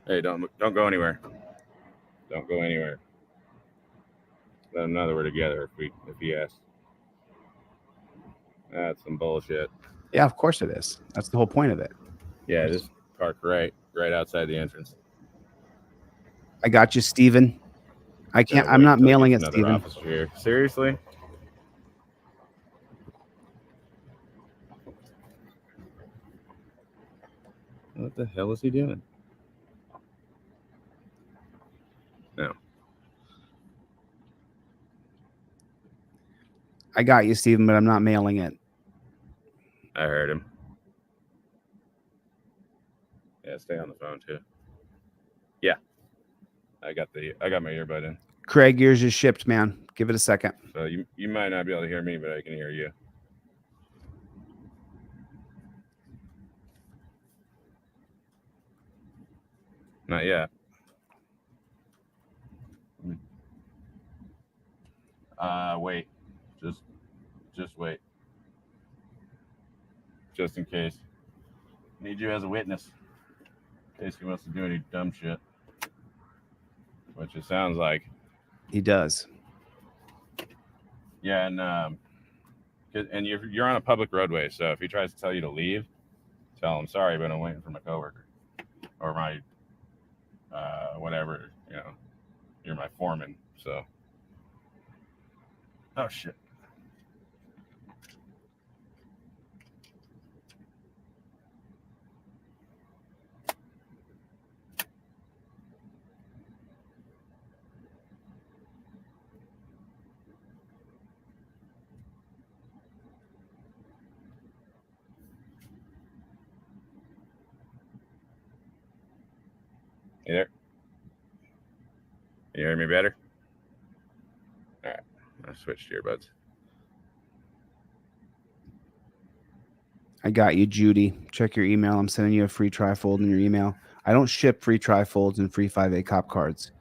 Hey, don't go anywhere. Don't go anywhere. Let him know that we're together if he asks. That's some bullshit. Yeah, of course it is. That's the whole point of it. Yeah, just park right outside the entrance. I got you, Steven. I'm not mailing it, Steven. Seriously? What the hell is he doing? No. I got you, Steven, but I'm not mailing it. I heard him. Yeah, stay on the phone too. Yeah. I got my earbud in. Craig, yours is shipped, man. Give it a second. So you might not be able to hear me, but I can hear you. Not yet. Wait. Just wait. Just in case. Need you as a witness. In case he wants to do any dumb shit. Which it sounds like. He does. Yeah, and you're on a public roadway, so if he tries to tell you to leave, tell him sorry, but I'm waiting for my coworker or my whatever, you know, you're my foreman, so. Oh shit. You there? You hear me better? All right, I switched earbuds. I got you, Judy. Check your email. I'm sending you a free trifold in your email. I don't ship free trifolds and free 5A cop cards.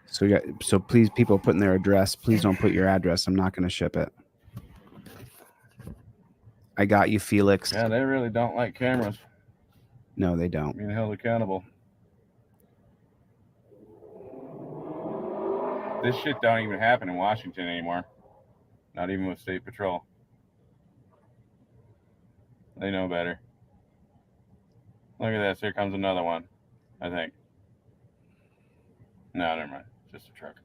So please, people putting their address, please don't put your address. I'm not going to ship it. I got you, Felix. Yeah, they really don't like cameras. No, they don't. Being held accountable. This shit don't even happen in Washington anymore. Not even with State Patrol. They know better. Look at this. Here comes another one, I think. No, never mind. Just a truck.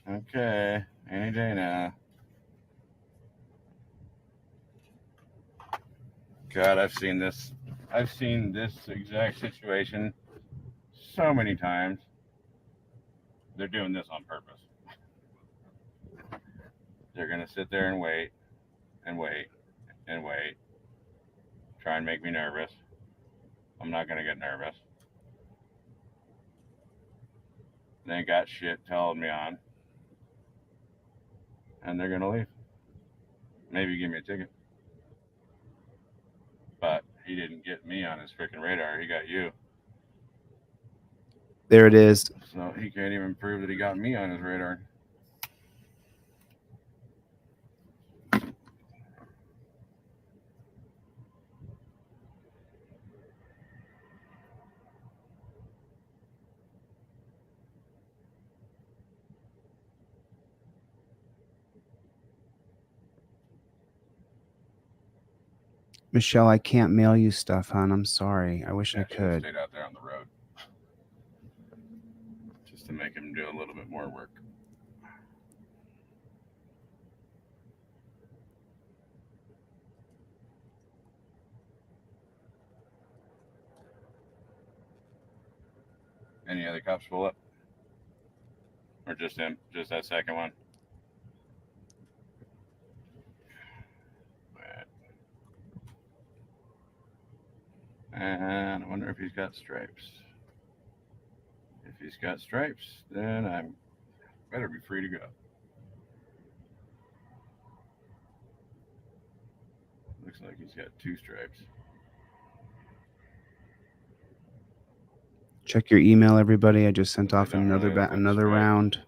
Okay, any day now. God, I've seen this exact situation so many times. They're doing this on purpose. They're gonna sit there and wait and wait and wait. Try and make me nervous. I'm not gonna get nervous. They ain't got shit telling me on. And they're gonna leave. Maybe give me a ticket. But he didn't get me on his freaking radar. He got you. There it is. So he can't even prove that he got me on his radar. Michelle, I can't mail you stuff, hon. I'm sorry. I wish I could. Stayed out there on the road. Just to make him do a little bit more work. Any other cops pull up? Or just him? Just that second one? And I wonder if he's got stripes. If he's got stripes, then I better be free to go. Looks like he's got 2 stripes. Check your email, everybody. I just sent off don't another really look like another stripes. round.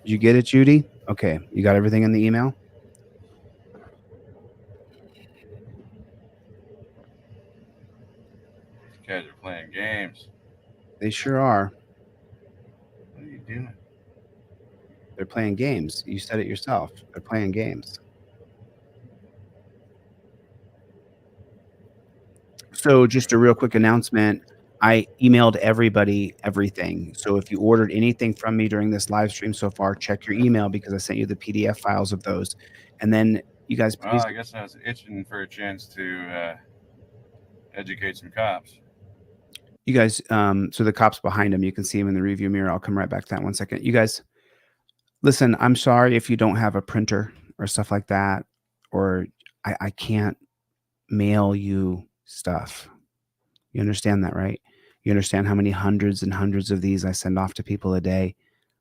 Did you get it, Judy? Okay. You got everything in the email? playing games. They sure are. What are you doing? They're playing games. You said it yourself. They're playing games. So just a real quick announcement. I emailed everybody everything. So if you ordered anything from me during this live stream so far, check your email because I sent you the PDF files of those. And then you guys, please. Well, I guess I was itching for a chance to educate some cops. You guys, so the cops behind him, you can see him in the review mirror. I'll come right back to that 1 second. You guys, listen, I'm sorry if you don't have a printer or stuff like that, or I can't mail you stuff. You understand that, right? You understand how many hundreds and hundreds of these I send off to people a day.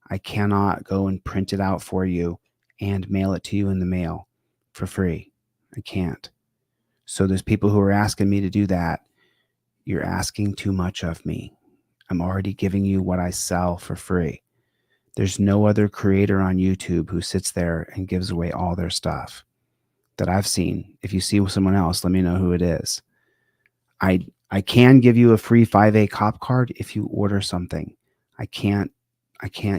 I cannot go and print it out for you and mail it to you in the mail for free. I can't. So there's people who are asking me to do that. You're asking too much of me. I'm already giving you what I sell for free. There's no other creator on YouTube who sits there and gives away all their stuff that I've seen. If you see someone else, let me know who it is. I can give you a free 5A cop card if you order something. I can't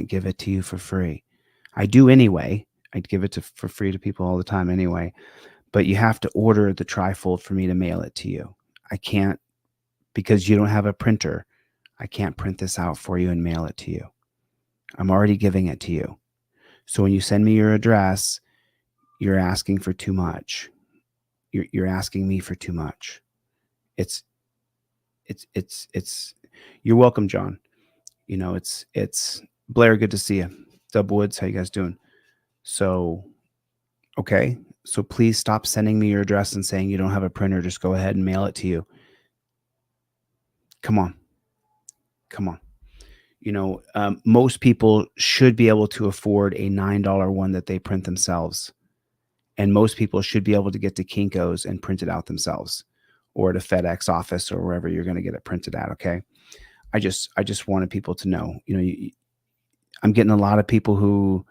give it to you for free. I do anyway. I'd give it for free to people all the time anyway. But you have to order the trifold for me to mail it to you. I can't, because you don't have a printer. I can't print this out for you and mail it to you. I'm already giving it to you. So when you send me your address, you're asking for too much. You're asking me for too much. It's you're welcome, John. You know, it's Blair, good to see you. Dub Woods, how you guys doing? So, okay. So please stop sending me your address and saying you don't have a printer. Just go ahead and mail it to you. Come on. Come on. You know, most people should be able to afford a $9 one that they print themselves. And most people should be able to get to Kinko's and print it out themselves, or at a FedEx office or wherever you're going to get it printed at. Okay. I just wanted people to know, you know, I'm getting a lot of people who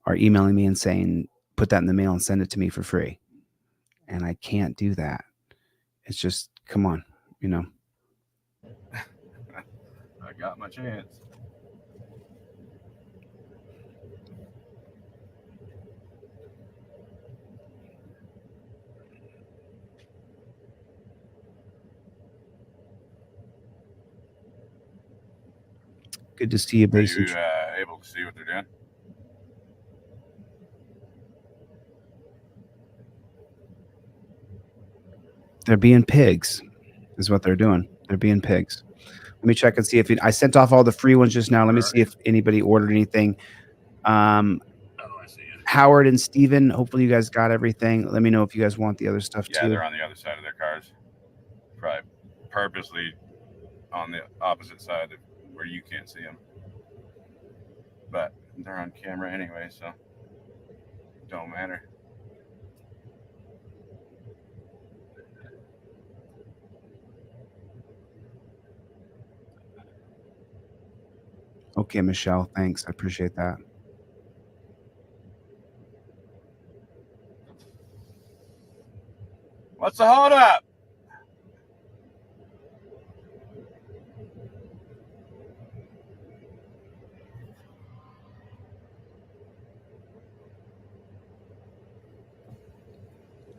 are emailing me and saying, put that in the mail and send it to me for free. And I can't do that. It's just, come on, you know. I got my chance. Good to see you, Are Basin. you able to see what they're doing? They're being pigs, is what they're doing. They're being pigs. Let me check and see if I sent off all the free ones just now. Let me see if anybody ordered anything. Howard and Steven, hopefully you guys got everything. Let me know if you guys want the other stuff Yeah, too. they're on the other side of their cars. Probably purposely on the opposite side of where you can't see them. But they're on camera anyway, so don't matter. Okay, Michelle, thanks. I appreciate that. What's the hold up?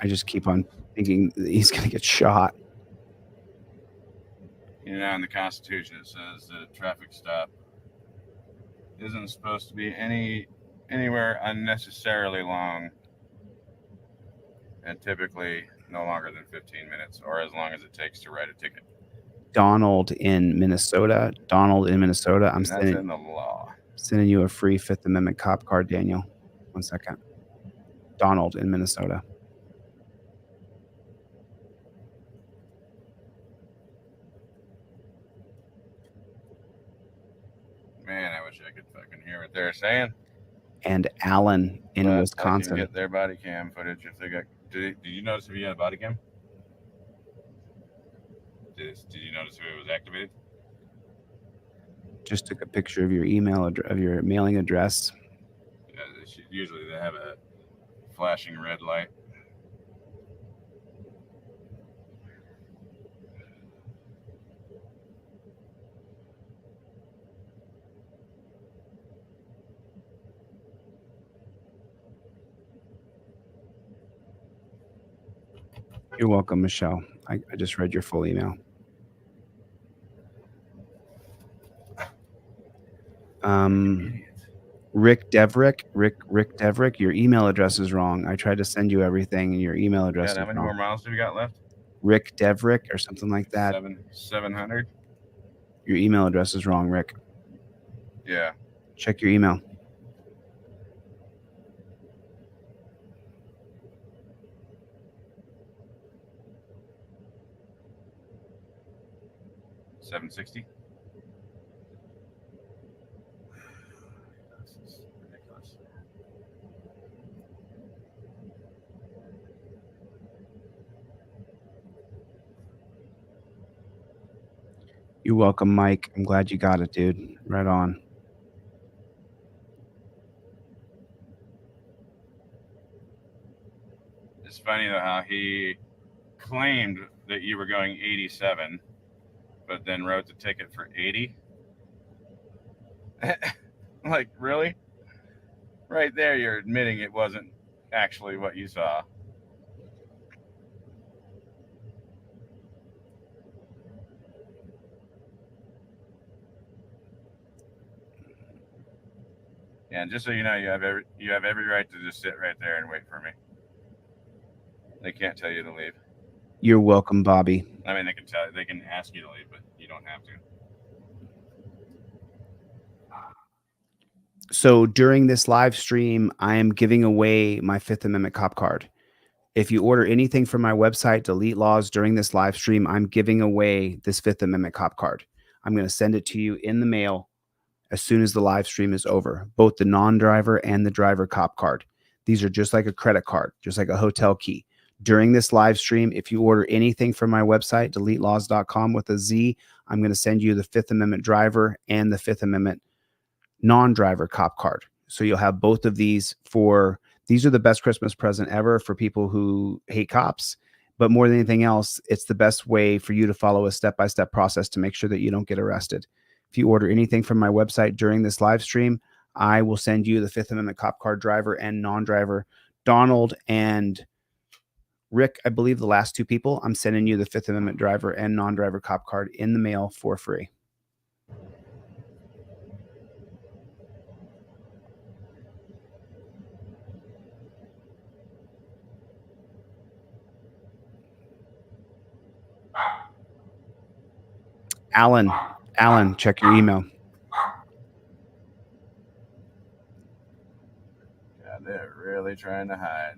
I just keep on thinking that he's going to get shot. You know, in the Constitution it says that a traffic stop isn't supposed to be anywhere unnecessarily long, and typically no longer than 15 minutes, or as long as it takes to write a ticket. Donald in Minnesota. I'm That's in the law. sending you a free Fifth Amendment cop card, Daniel. 1 second. Donald in Minnesota. Man, I wish I could fucking hear what they're saying. And Allen in But Wisconsin. I can get their body cam footage if they got. Did you notice if he had a body cam? Did you notice if it was activated? Just took a picture of your email of your mailing address. Yeah, usually they have a flashing red light. You're welcome, Michelle. I just read your full email. Rick Devrick, your email address is wrong. I tried to send you everything, and your email address is How many wrong. more miles do we got left? Rick Devrick or something like that. 700. Your email address is wrong, Rick. Yeah. Check your email. $760. You're welcome, Mike. I'm glad you got it, dude. Right on. It's funny though how he claimed that you were going 87, but then wrote the ticket for 80. Like, really? Right there, you're admitting it wasn't actually what you saw. Yeah, and just so you know, you have every right to just sit right there and wait for me. They can't tell you to leave. You're welcome, Bobby. I mean, they can ask you to leave, but you don't have to. So during this live stream, I am giving away my Fifth Amendment cop card. If you order anything from my website, Delete Laws, during this live stream, I'm giving away this Fifth Amendment cop card. I'm going to send it to you in the mail as soon as the live stream is over, both the non-driver and the driver cop card. These are just like a credit card, just like a hotel key. During this live stream, if you order anything from my website, deletelaws.com with a Z, I'm going to send you the Fifth Amendment driver and the Fifth Amendment non-driver cop card. So you'll have both of these these are the best Christmas present ever for people who hate cops. But more than anything else, it's the best way for you to follow a step-by-step process to make sure that you don't get arrested. If you order anything from my website during this live stream, I will send you the Fifth Amendment cop card driver and non-driver. Donald and Rick, I believe the last two people, I'm sending you the Fifth Amendment driver and non-driver cop card in the mail for free. Alan, check your email. Yeah, they're really trying to hide.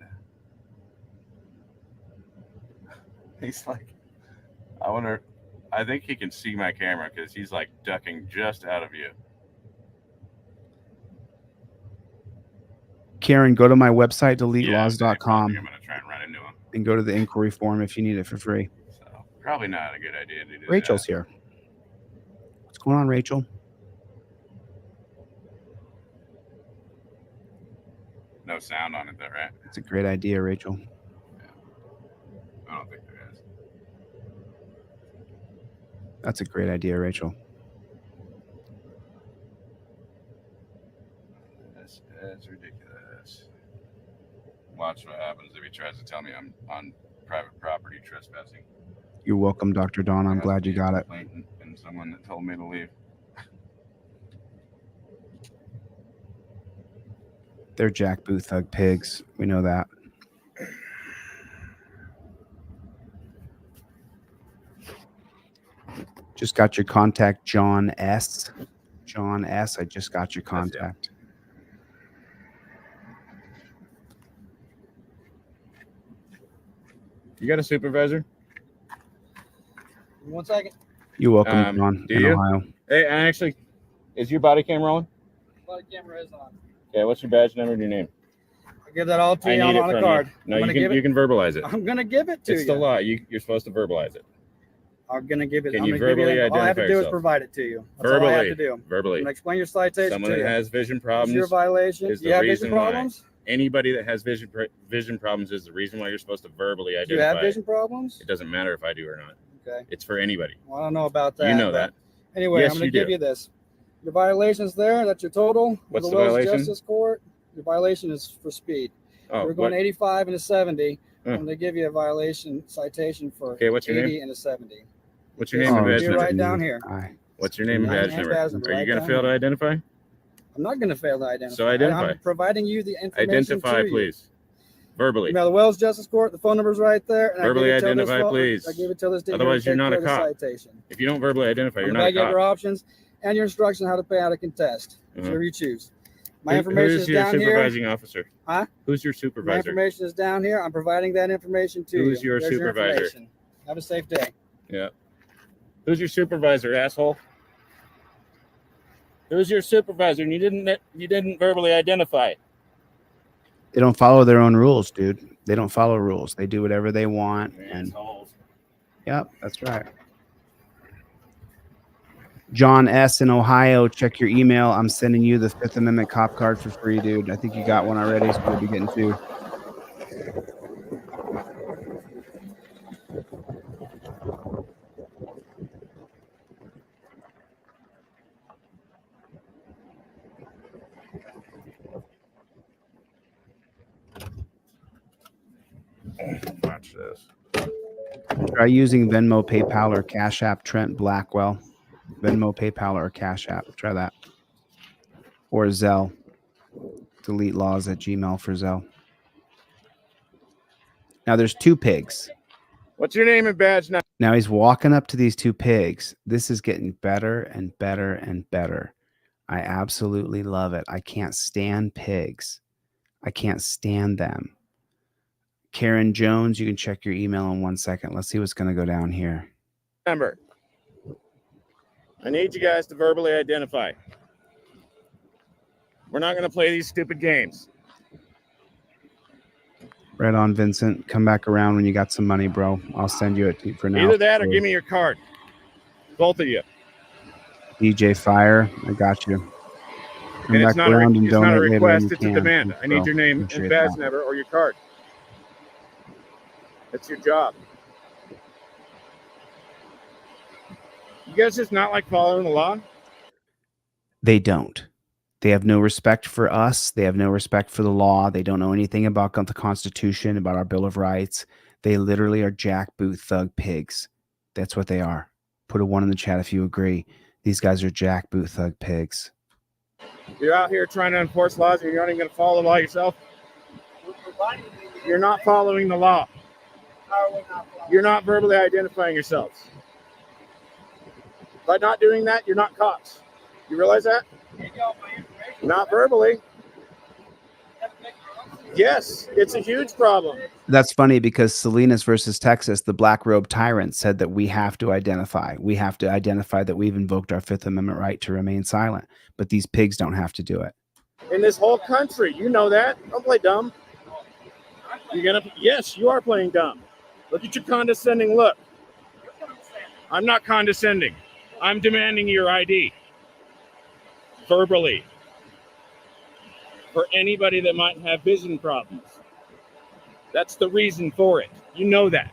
He's like, I think he can see my camera because he's like ducking just out of view. Karen, go to my website, deletelaws.com. I'm going to try and run into him. And go to the inquiry form if you need it for free. So, probably not a good idea to do Rachel's that. here. What's going on, Rachel? No sound on it though, right? It's a great idea, Rachel. Yeah. I don't think there is. That's a great idea, Rachel. That's ridiculous. Watch what happens if he tries to tell me I'm on private property trespassing. You're welcome, Dr. Dawn. I'm glad you got it. And someone that told me to leave. They're jackboot thug pigs. We know that. Just got your contact, John S. John S. I just got your contact. You got a supervisor? 1 second. You're welcome, John, do in you? Ohio. Hey, actually, is your body cam rolling? Body camera is on. Okay, what's your badge number and your name? I'll give that all to you on a card. No, you can verbalize it. I'm gonna give it to you. It's the law. You're supposed to verbalize it. I'm gonna give it. Can I'm you gonna give verbally you all I have identify to do is yourself? provide it to you. That's Verbally. all I have to do. Verbally. I'm gonna explain your citation Someone to that you. has vision problems. It's your violation. Is You the have reason vision why. problems? Anybody that has vision problems is the reason why you're supposed to verbally identify. Do you have vision problems? It doesn't matter if I do or not. Okay. It's for anybody. Well, I don't know about that. You know but that. Anyway, Yes, I'm gonna you give do. you this. Your violation's there. That's your total. What's For the Wills violation? Justice Court. Your violation is for speed. Oh, We're going what? 85 and a 70. when they give you a violation citation for Okay, what's your 80 name? and a 70. What's your name and badge You're number? right down here. What's your name and badge number? Are you going to fail to identify? I'm not going to fail to identify. So identify. I'm providing you the information. Identify, to please. Verbally. You know, the Wells Justice Court, the phone number's right there. And Verbally I gave it till identify, this, please. I gave it till this day. Otherwise, you're not a cop. Citation. If you don't verbally identify, you're I'm not a get cop. your options and your instruction on how to pay out a contest. Whatever you choose. My information is down here. Who's your supervising officer? Huh? Who's your My supervisor? information is down here. I'm providing that information to you. Who's your There's supervisor? information. Have a safe day. Yeah. Who's your supervisor, asshole? Who's your supervisor? And you didn't verbally identify. They don't follow their own rules, dude. They don't follow rules. They do whatever they want. And yep, that's right. John S. in Ohio, check your email. I'm sending you the Fifth Amendment cop card for free, dude. I think you got one already, so we'll be getting two. Watch this. Try using Venmo, PayPal, or Cash App. Trent Blackwell. Venmo, PayPal, or Cash App. Try that. Or Zelle. Delete laws at Gmail for Zelle. Now there's two pigs. What's your name and badge now? Now he's walking up to these two pigs. This is getting better and better and better. I absolutely love it. I can't stand pigs. I can't stand them. Karen Jones, you can check your email in 1 second. Let's see what's going to go down here. Remember, I need you guys to verbally identify. We're not going to play these stupid games. Right on, Vincent. Come back around when you got some money, bro. I'll send you it for now. Either that or give me your card. Both of you. DJ Fire, I got you. Come And back it's not around and it's not a donate later when request, you it's a can. demand. I need Bro, your name appreciate and badge that. number or your card. That's your job. You guys just not like following the law? They don't. They have no respect for us. They have no respect for the law. They don't know anything about the Constitution, about our Bill of Rights. They literally are jackboot thug pigs. That's what they are. Put a 1 in the chat if you agree. These guys are jackboot thug pigs. You're out here trying to enforce laws and you're not even going to follow the law yourself? You're not following the law. You're not verbally identifying yourselves. By not doing that, you're not cops. You realize that? Not verbally. Yes, it's a huge problem. That's funny because Salinas versus Texas, the black robe tyrant, said that we have to identify. We have to identify that we've invoked our Fifth Amendment right to remain silent. But these pigs don't have to do it. In this whole country, you know that. Don't play dumb. Yes, you are playing dumb. Look at your condescending look. I'm not condescending. I'm demanding your ID. Verbally. For anybody that might have vision problems. That's the reason for it. You know that.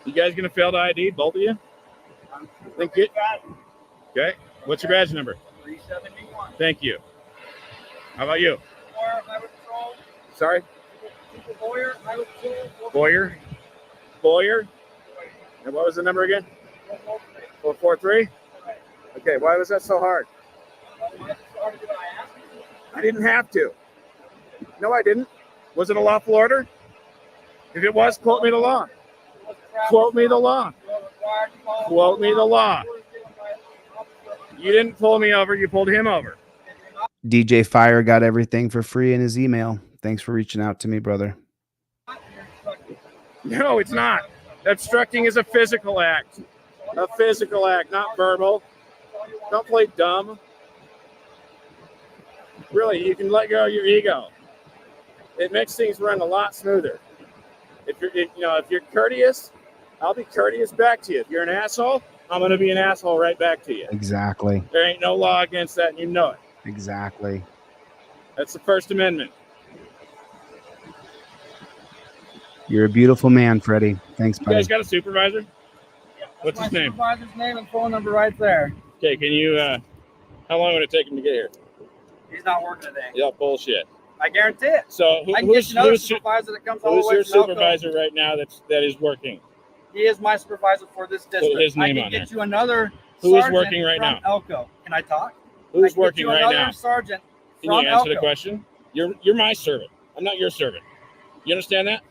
You guys gonna fail to ID, both of you? Think it? Okay. What's your badge number? 371. Thank you. How about you? Sorry? Boyer? Boyer? And what was the number again? 443? Okay, why was that so hard? I didn't have to. No, I didn't. Was it a lawful order? If it was, quote me the law. Quote me the law. Quote me the law. You didn't pull me over, you pulled him over. DJ Fire got everything for free in his email. Thanks for reaching out to me, brother. No, it's not. Obstructing is a physical act. A physical act, not verbal. Don't play dumb. Really, you can let go of your ego. It makes things run a lot smoother. If you're courteous, I'll be courteous back to you. If you're an asshole, I'm going to be an asshole right back to you. Exactly. There ain't no law against that, and you know it. Exactly. That's the First Amendment. You're a beautiful man, Freddie. Thanks, You buddy. guys got a supervisor? What's his name? Supervisor's name and phone number right there. Okay, can you, how long would it take him to get here? He's not working today. Yeah, bullshit. I guarantee it. So I can get you another supervisor that comes all the who's way your from Elko. supervisor right now that is working? He is my supervisor for this district. Put his name I on can get there. you another Who is sergeant working right from now? Elko. Can I talk? Who's I can working get you right another now? sergeant Can from you answer the Elko. question? You're my servant. I'm not your servant. You understand that?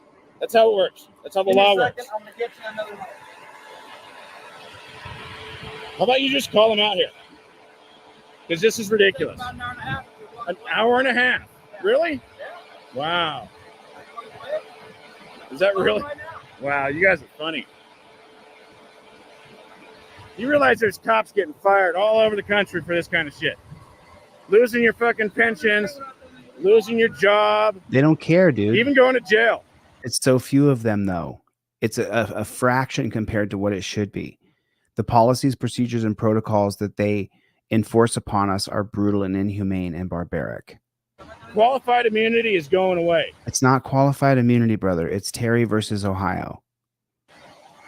That's how it works. That's how the Give me a law second, works. I'm gonna get you another one. How about you just call him out here? Because this is ridiculous. About an hour and a half. An hour and a half? Really? Wow. Is that really? Wow, you guys are funny. You realize there's cops getting fired all over the country for this kind of shit. Losing your fucking pensions, losing your job, They don't care, dude. even going to jail. It's so few of them, though. It's a fraction compared to what it should be. The policies, procedures, and protocols that they enforce upon us are brutal and inhumane and barbaric. Qualified immunity is going away. It's not qualified immunity, brother. It's Terry versus Ohio.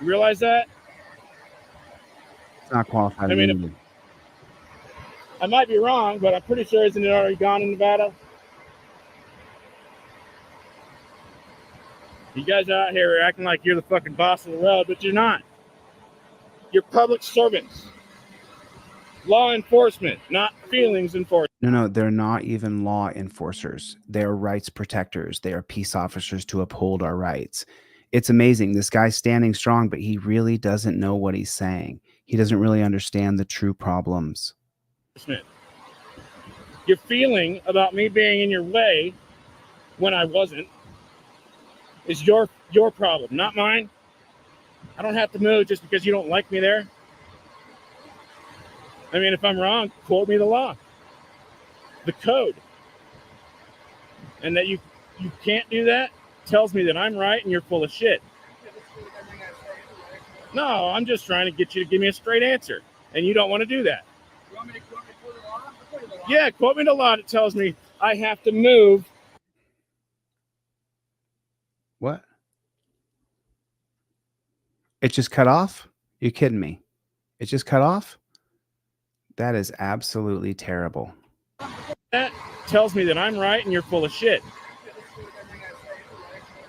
You realize that? It's not qualified I mean, immunity. I might be wrong, but I'm pretty sure isn't it already gone in Nevada? You guys out here are acting like you're the fucking boss of the road, but you're not. You're public servants. Law enforcement, not feelings enforcement. No, they're not even law enforcers. They're rights protectors. They are peace officers to uphold our rights. It's amazing. This guy's standing strong, but he really doesn't know what he's saying. He doesn't really understand the true problems. Your feeling about me being in your way when I wasn't is your problem, not mine. I don't have to move just because you don't like me there. I mean, if I'm wrong, quote me the law, the code. And that you can't do that tells me that I'm right and you're full of shit. No, I'm just trying to get you to give me a straight answer. And you don't want to do that. You want me to quote the law? I'll quote you the law. Yeah, quote me the law that tells me I have to move. What? It just cut off? You kidding me? It just cut off? That is absolutely terrible. That tells me that I'm right and you're full of shit.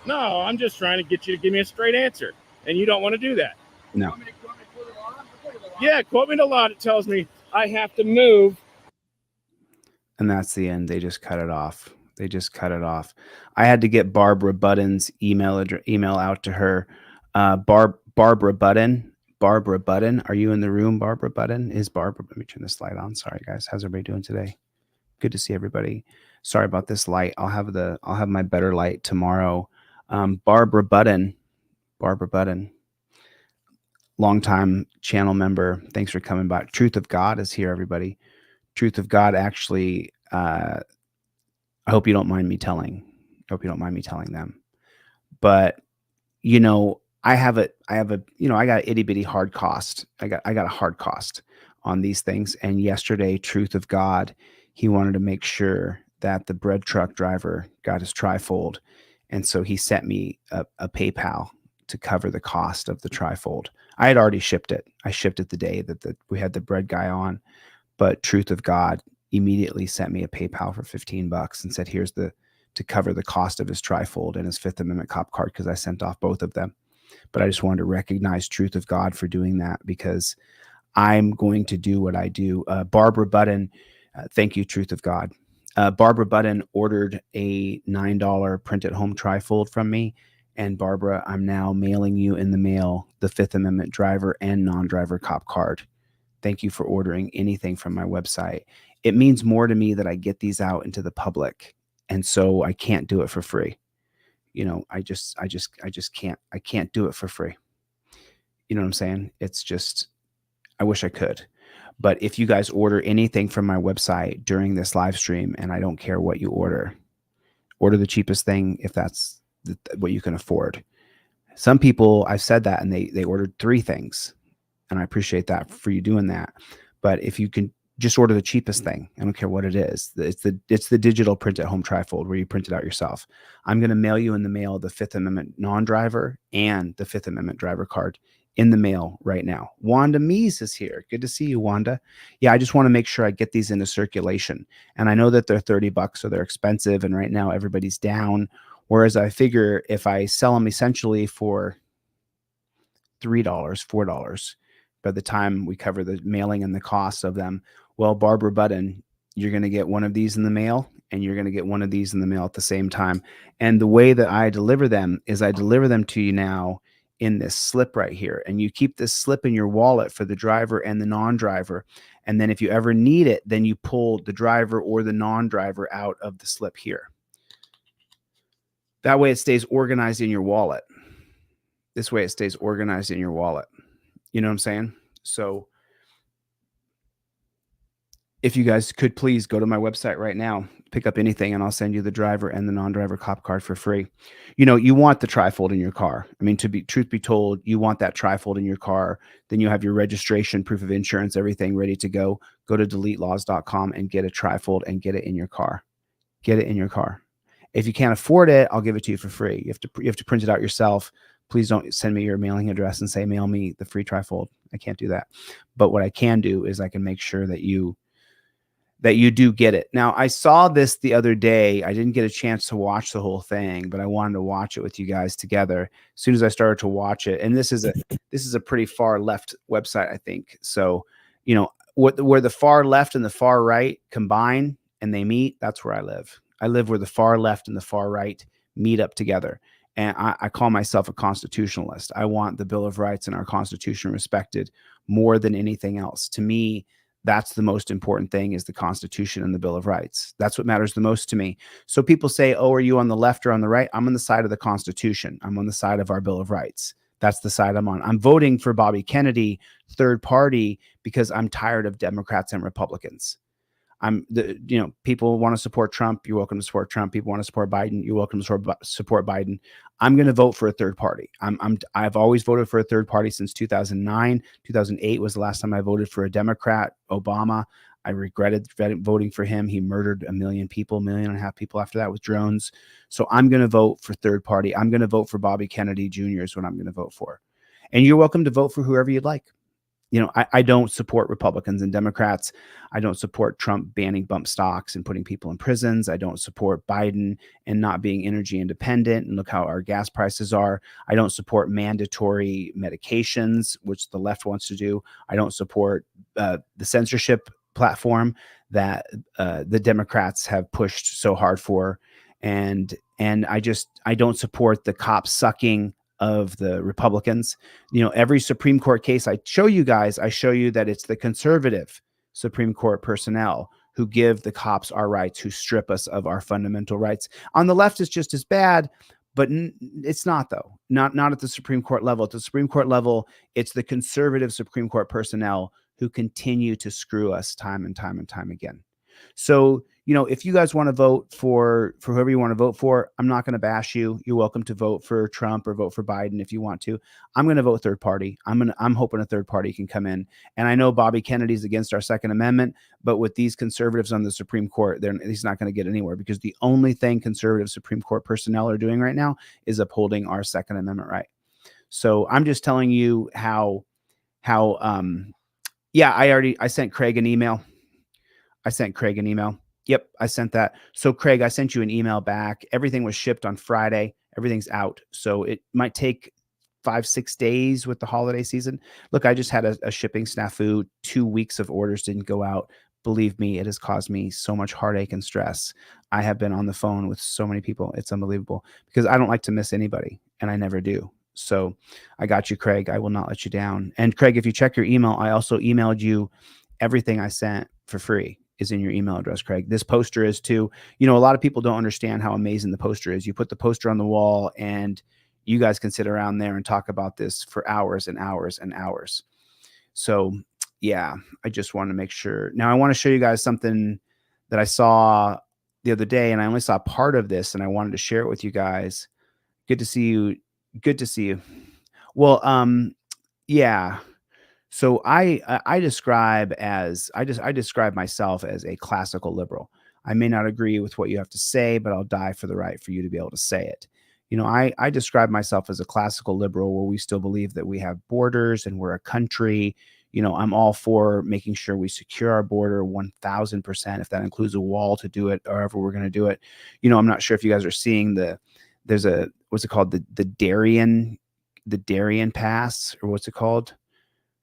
No, I'm just trying to get you to give me a straight answer. And you don't want to do that. No. Yeah, quote me the law that tells me I have to move. And that's the end. They just cut it off. They just cut it off. I had to get Barbara Button's email out to her. Barbara Button. Barbara Button. Are you in the room, Barbara Button? Is Barbara? Let me turn this light on. Sorry, guys. How's everybody doing today? Good to see everybody. Sorry about this light. I'll have my better light tomorrow. Barbara Button. Barbara Button. Longtime channel member. Thanks for coming by. Truth of God is here, everybody. Truth of God actually, I hope you don't mind me telling. I hope you don't mind me telling them. But, you know, I got itty bitty hard cost. I got a hard cost on these things. And yesterday, Truth of God, he wanted to make sure that the bread truck driver got his trifold. And so he sent me a PayPal to cover the cost of the trifold. I had already shipped it. I shipped it the day that we had the bread guy on, but Truth of God immediately sent me a PayPal for $15 and said, here's to cover the cost of his trifold and his Fifth Amendment cop card, because I sent off both of them. But I just wanted to recognize Truth of God for doing that, because I'm going to do what I do. Barbara Button, thank you, Truth of God. Barbara Button ordered a $9 printed home trifold from me. And Barbara, I'm now mailing you in the mail the Fifth Amendment driver and non-driver cop card. Thank you for ordering anything from my website. It means more to me that I get these out into the public. And so I can't do it for free. You know, I just can't do it for free. You know what I'm saying? It's just, I wish I could. But if you guys order anything from my website during this live stream, and I don't care what you order the cheapest thing if that's what you can afford. Some people, I've said that, and they ordered 3 things, and I appreciate that for you doing that. But if you can just order the cheapest thing, I don't care what it is. It's the digital print at home trifold where you print it out yourself. I'm going to mail you in the mail the Fifth Amendment non-driver and the Fifth Amendment driver card in the mail right now. Wanda Mees is here. Good to see you, Wanda. Yeah, I just want to make sure I get these into circulation. And I know that they're $30, so they're expensive. And right now everybody's down. Whereas I figure if I sell them essentially for $3, $4, by the time we cover the mailing and the costs of them, well, Barbara Button, you're going to get one of these in the mail, and you're going to get one of these in the mail at the same time. And the way that I deliver them is I deliver them to you now in this slip right here. And you keep this slip in your wallet for the driver and the non-driver. And then if you ever need it, then you pull the driver or the non-driver out of the slip here. That way it stays organized in your wallet. This way it stays organized in your wallet. You know what I'm saying? So if you guys could please go to my website right now, pick up anything, and I'll send you the driver and the non-driver cop card for free. You know, you want the trifold in your car. I mean, truth be told, you want that trifold in your car. Then you have your registration, proof of insurance, everything ready to go. Go to deletelaws.com and get a trifold and get it in your car. Get it in your car. If you can't afford it, I'll give it to you for free. You have to print it out yourself. Please don't send me your mailing address and say, mail me the free trifold. I can't do that. But what I can do is I can make sure that you do get it. Now, I saw this the other day. I didn't get a chance to watch the whole thing, but I wanted to watch it with you guys together. As soon as I started to watch it, and this is a pretty far left website, I think. So, you know, where the far left and the far right combine and they meet, that's where I live. I live where the far left and the far right meet up together. And I call myself a constitutionalist. I want the Bill of Rights and our Constitution respected more than anything else. To me, that's the most important thing, is the Constitution and the Bill of Rights. That's what matters the most to me. So people say, oh, are you on the left or on the right? I'm on the side of the Constitution. I'm on the side of our Bill of Rights. That's the side I'm on. I'm voting for Bobby Kennedy, third party, because I'm tired of Democrats and Republicans. People want to support Trump. You're welcome to support Trump. People want to support Biden. You're welcome to support Biden. I'm going to vote for a third party. I've always voted for a third party since 2009. 2008 was the last time I voted for a Democrat, Obama. I regretted voting for him. He murdered 1 million people, 1.5 million people after that with drones. So I'm going to vote for third party. I'm going to vote for Bobby Kennedy Jr. is what I'm going to vote for. And you're welcome to vote for whoever you'd like. You know, I don't support Republicans and Democrats. I don't support Trump banning bump stocks and putting people in prisons. I don't support Biden and not being energy independent. And look how our gas prices are. I don't support mandatory medications, which the left wants to do. I don't support the censorship platform that the Democrats have pushed so hard for. And I don't support the cop sucking of the Republicans. You know, every Supreme Court case I show you guys, I show you that it's the conservative Supreme Court personnel who give the cops our rights, who strip us of our fundamental rights. On the left, it's just as bad, but it's not, though. Not at the Supreme Court level. At the Supreme Court level, it's the conservative Supreme Court personnel who continue to screw us time and time and time again. So, you know, if you guys want to vote for whoever you want to vote for, I'm not going to bash you. You're welcome to vote for Trump or vote for Biden if you want to. I'm going to vote third party. I'm hoping a third party can come in. And I know Bobby Kennedy's against our Second Amendment, but with these conservatives on the Supreme Court, he's not going to get anywhere, because the only thing conservative Supreme Court personnel are doing right now is upholding our Second Amendment right. So I'm just telling you how I sent Craig an email. Yep, I sent that. So Craig, I sent you an email back. Everything was shipped on Friday. Everything's out. So it might take 5-6 days with the holiday season. Look, I just had a shipping snafu. 2 weeks of orders didn't go out. Believe me, it has caused me so much heartache and stress. I have been on the phone with so many people. It's unbelievable, because I don't like to miss anybody, and I never do. So I got you, Craig. I will not let you down. And Craig, if you check your email, I also emailed you everything I sent for free. Is in your email address, Craig. This poster is too. You know, a lot of people don't understand how amazing the poster is. You put the poster on the wall and you guys can sit around there and talk about this for hours and hours and hours. So yeah, I just want to make sure. Now I want to show you guys something that I saw the other day, and I only saw part of this, and I wanted to share it with you guys. Good to see you. Good to see you. Well, yeah. So I describe myself as a classical liberal. I may not agree with what you have to say, but I'll die for the right for you to be able to say it. You know, I describe myself as a classical liberal where we still believe that we have borders and we're a country. You know, I'm all for making sure we secure our border 1000%, if that includes a wall to do it, or however we're going to do it. You know, I'm not sure if you guys are seeing there's a, what's it called? The Darien Pass, or what's it called?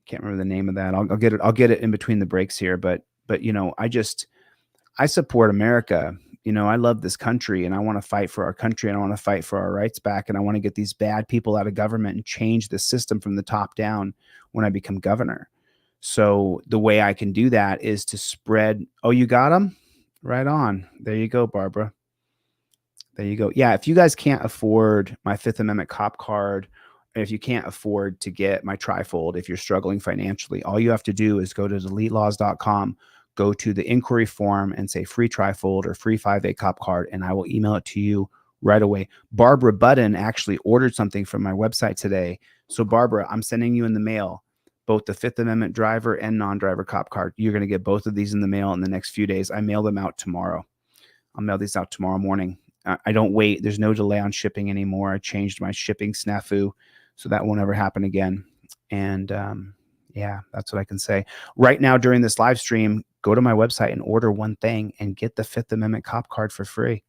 Can't remember the name of that. I'll get it in between the breaks here. But you know, I support America. You know, I love this country and I want to fight for our country and I want to fight for our rights back. And I want to get these bad people out of government and change the system from the top down when I become governor. So the way I can do that is to spread. Oh, you got them? Right on. There you go, Barbara. There you go. Yeah. If you guys can't afford my Fifth Amendment cop card, if you can't afford to get my trifold, if you're struggling financially, all you have to do is go to deletelaws.com, go to the inquiry form and say free trifold or free 5A cop card, and I will email it to you right away. Barbara Button actually ordered something from my website today. So Barbara, I'm sending you in the mail both the Fifth Amendment driver and non-driver cop card. You're going to get both of these in the mail in the next few days. I mail them out tomorrow. I'll mail these out tomorrow morning. I don't wait. There's no delay on shipping anymore. I changed my shipping snafu, so that won't ever happen again. And yeah, that's what I can say. Right now during this live stream, go to my website and order one thing and get the Fifth Amendment cop card for free.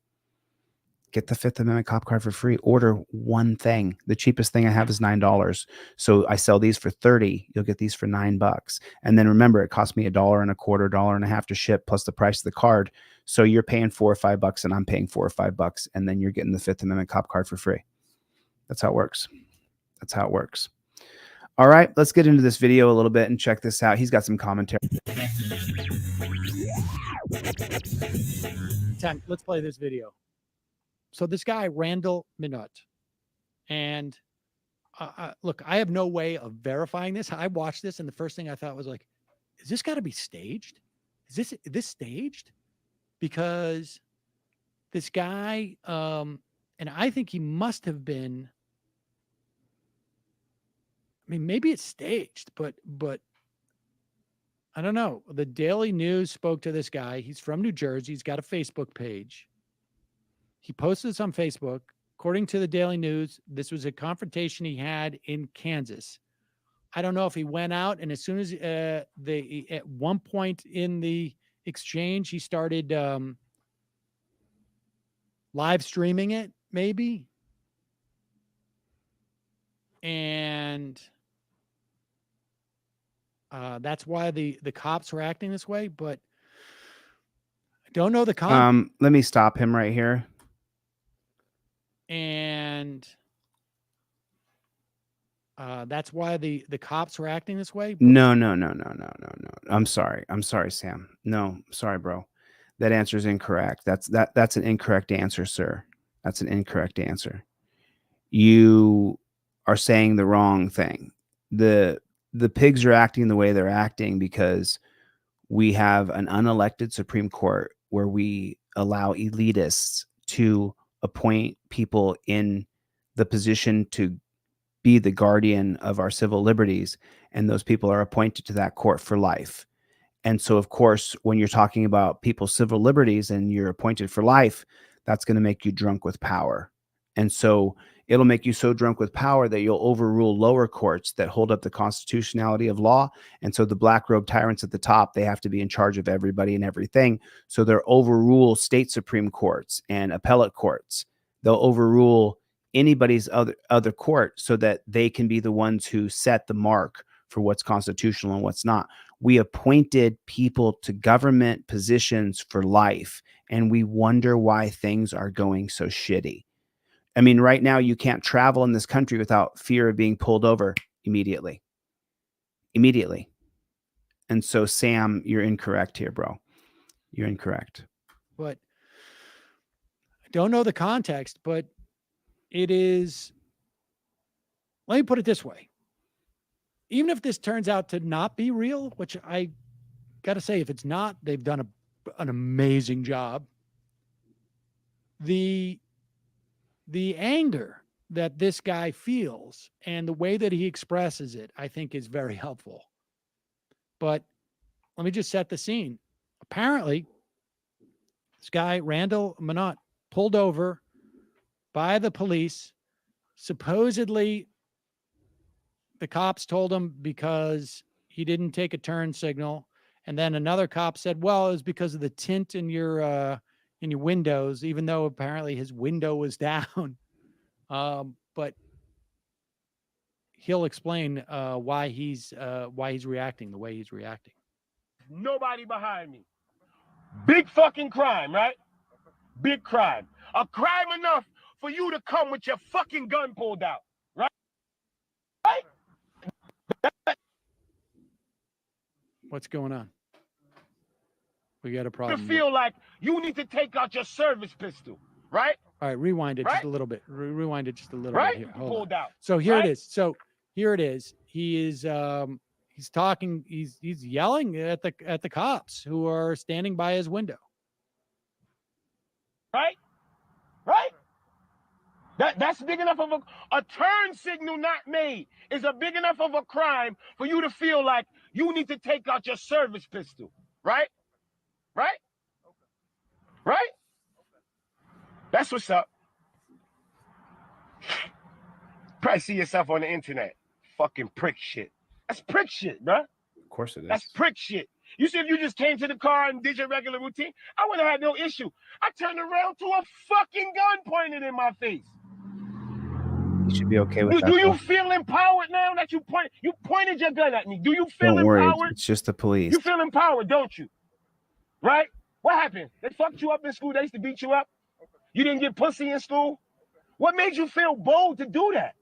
Get the Fifth Amendment cop card for free. Order one thing. The cheapest thing I have is $9. So I sell these for $30. You'll get these for $9. And then remember, it cost me $1.25, $1.50 to ship plus the price of the card. So you're paying $4 or $5 and I'm paying $4 or $5. And then you're getting the Fifth Amendment cop card for free. That's how it works. That's how it works. All right, let's get into this video a little bit and check this out. He's got some commentary. Let's play this video. So this guy, Randall Minot, and look, I have no way of verifying this. I watched this, and the first thing I thought was like, is this got to be staged? Is this staged? Because this guy, and I think he must have been, I mean, maybe it's staged, but I don't know. The Daily News spoke to this guy. He's from New Jersey. He's got a Facebook page. He posted this on Facebook. According to the Daily News, this was a confrontation he had in Kansas. I don't know if he went out, and as soon as at one point in the exchange, he started live streaming it, maybe. And that's why the cops were acting this way, but I don't know the Let me stop him right here. And that's why the cops were acting this way. No. I'm sorry, Sam. No, sorry, bro. That answer is incorrect. That's an incorrect answer, sir. That's an incorrect answer. You are saying the wrong thing. The pigs are acting the way they're acting because we have an unelected Supreme Court where we allow elitists to appoint people in the position to be the guardian of our civil liberties, and those people are appointed to that court for life. And so, of course, when you're talking about people's civil liberties and you're appointed for life, that's going to make you drunk with power. And so it'll make you so drunk with power that you'll overrule lower courts that hold up the constitutionality of law. And so the black robe tyrants at the top, they have to be in charge of everybody and everything. So they'll overrule state Supreme Courts and appellate courts. They'll overrule anybody's other court so that they can be the ones who set the mark for what's constitutional and what's not. We appointed people to government positions for life, and we wonder why things are going so shitty. I mean, right now you can't travel in this country without fear of being pulled over immediately. And so, Sam, you're incorrect here, bro. You're incorrect. But I don't know the context, but it is, let me put it this way. Even if this turns out to not be real, which I got to say, if it's not, they've done an amazing job. The anger that this guy feels and the way that he expresses it, I think is very helpful. But let me just set the scene. Apparently, this guy, Randall Minot, pulled over by the police. Supposedly, the cops told him because he didn't take a turn signal. And then another cop said, well, it was because of the tint in your windows, even though apparently his window was down. But he'll explain why he's reacting the way he's reacting. Nobody behind me. Big fucking crime, right? Big crime. A crime enough for you to come with your fucking gun pulled out, right? Right? What's going on? We got a problem. To feel like you need to take out your service pistol, right? All right, rewind it Right? just a little bit. Rewind it just a little Right? bit here. You Hold pulled on. out. So here right? it is. So here it is. He is he's talking, he's yelling at the cops who are standing by his window. Right? Right? That's big enough of a turn signal not made is a big enough of a crime for you to feel like you need to take out your service pistol. Right? Right? Right? That's what's up. Probably see yourself on the internet. Fucking prick shit. That's prick shit, bruh. Of course it is. That's prick shit. You see, if you just came to the car and did your regular routine, I would have had no issue. I turned around to a fucking gun pointed in my face. You should be okay with that. Do you though. feel empowered now that you pointed your gun at me? Do you feel Don't worry. empowered? It's just the police. You feel empowered, don't you? Right? What happened? They fucked you up in school. They used to beat you up. You didn't get pussy in school. What made you feel bold to do that?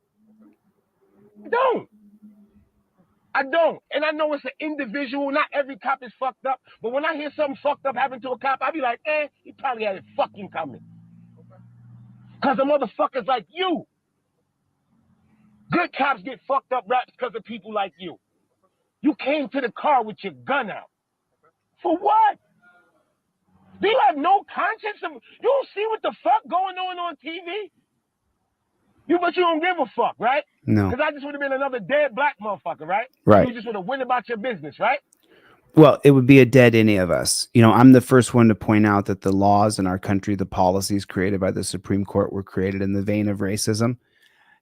I don't. And I know it's an individual. Not every cop is fucked up. But when I hear something fucked up happen to a cop, I be like, he probably had it fucking coming. Because the motherfuckers like you. Good cops get fucked up raps because of people like you. You came to the car with your gun out. For what? Do you have no conscience? You don't see what the fuck going on TV? But you don't give a fuck, right? No. Because I just would have been another dead black motherfucker, right? Right. You just would have went about your business, right? Well, it would be a dead any of us. You know, I'm the first one to point out that the laws in our country, the policies created by the Supreme Court were created in the vein of racism.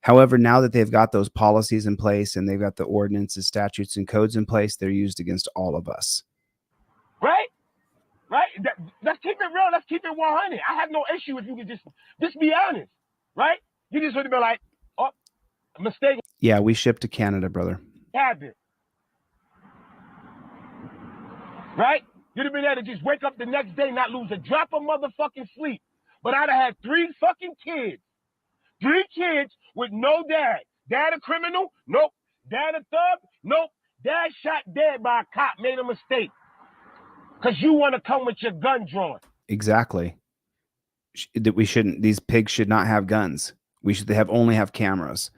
However, now that they've got those policies in place and they've got the ordinances, statutes, and codes in place, they're used against all of us. Right? Right? Let's keep it real. Let's keep it 100. I have no issue if you could just be honest, right? You just would have been like, oh, mistake Yeah, we ship to Canada, brother. happened. Right? You'd have been able to just wake up the next day, not lose a drop of motherfucking sleep. But I'd have had 3 fucking kids. 3 kids with no dad. Dad a criminal? Nope. Dad a thug? Nope. Dad shot dead by a cop, made a mistake. Because you want to come with your gun drawn. Exactly. That we shouldn't. These pigs should not have guns. We should only have cameras,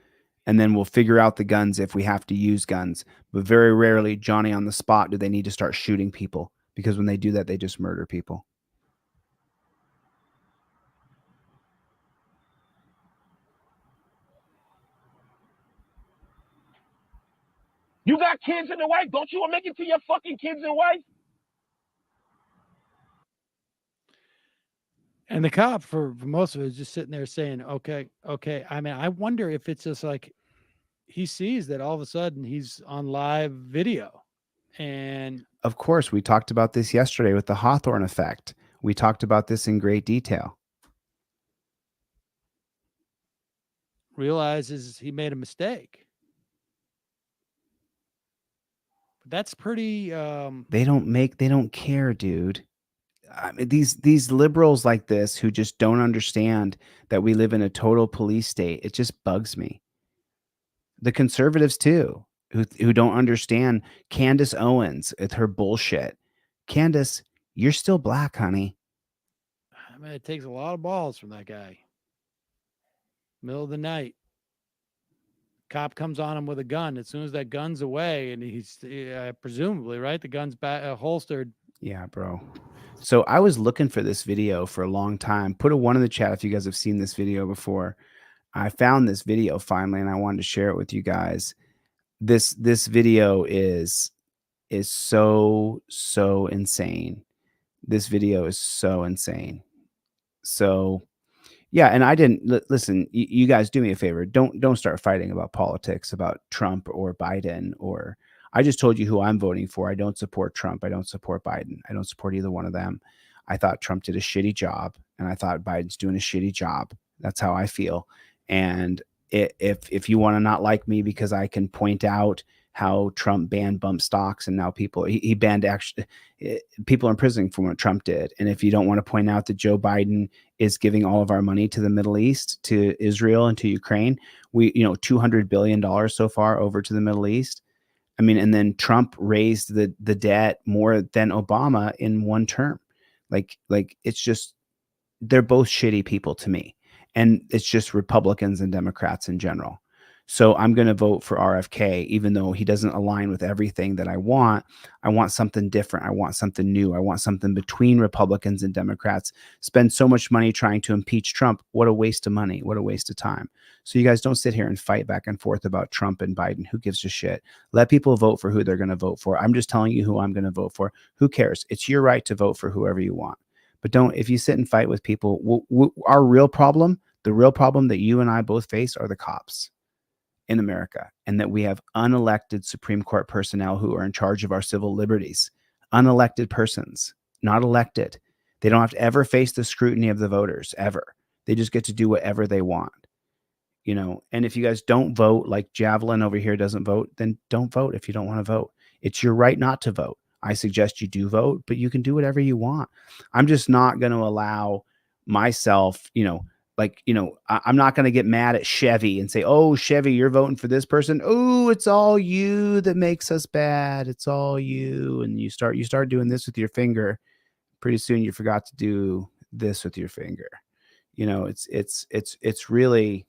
and then we'll figure out the guns if we have to use guns. But very rarely, Johnny on the spot, do they need to start shooting people, because when they do that, they just murder people. You got kids and a wife. Don't you want to make it to your fucking kids and wife? And the cop, for most of it, is just sitting there saying, okay. I mean, I wonder if it's just like he sees that all of a sudden he's on live video. And Of course, we talked about this yesterday with the Hawthorne effect. We talked about this in great detail. realizes he made a mistake. That's pretty They don't care, dude. I mean, these liberals like this who just don't understand that we live in a total police state, it just bugs me. The conservatives too, who don't understand Candace Owens with her bullshit. Candace, you're still black, honey. I mean, it takes a lot of balls from that guy. Middle of the night. Cop comes on him with a gun. As soon as that gun's away, and he's presumably, right, the gun's holstered. Yeah, bro. So I was looking for this video for a long time. Put a 1 in the chat if you guys have seen this video before. I found this video finally, and I wanted to share it with you guys. This video is so insane. This video is so insane. So Yeah, and I didn't listen. You guys do me a favor. Don't start fighting about politics, about Trump or Biden. Or I just told you who I'm voting for. I don't support Trump. I don't support Biden. I don't support either one of them. I thought Trump did a shitty job, and I thought Biden's doing a shitty job. That's how I feel. And if you want to not like me because I can point out how Trump banned bump stocks and now he banned actually people in prison for what Trump did. And if you don't want to point out that Joe Biden is giving all of our money to the Middle East, to Israel and to Ukraine, $200 billion so far over to the Middle East. I mean, and then Trump raised the debt more than Obama in one term. Like it's just, they're both shitty people to me. And it's just Republicans and Democrats in general. So I'm going to vote for RFK, even though he doesn't align with everything that I want. I want something different. I want something new. I want something between Republicans and Democrats. Spend so much money trying to impeach Trump. What a waste of money. What a waste of time. So you guys don't sit here and fight back and forth about Trump and Biden. Who gives a shit? Let people vote for who they're going to vote for. I'm just telling you who I'm going to vote for. Who cares? It's your right to vote for whoever you want. But if you sit and fight with people, our real problem, the real problem that you and I both face are the cops in America, and that we have unelected Supreme Court personnel who are in charge of our civil liberties. Unelected persons, not elected. They don't have to ever face the scrutiny of the voters, ever. They just get to do whatever they want. And if you guys don't vote, like Javelin over here doesn't vote, then don't vote if you don't want to vote. It's your right not to vote. I suggest you do vote, but you can do whatever you want. I'm just not going to allow myself, I'm not going to get mad at Chevy and say, oh, Chevy, you're voting for this person. Oh, it's all you that makes us bad. It's all you. And you start doing this with your finger. Pretty soon you forgot to do this with your finger. It's really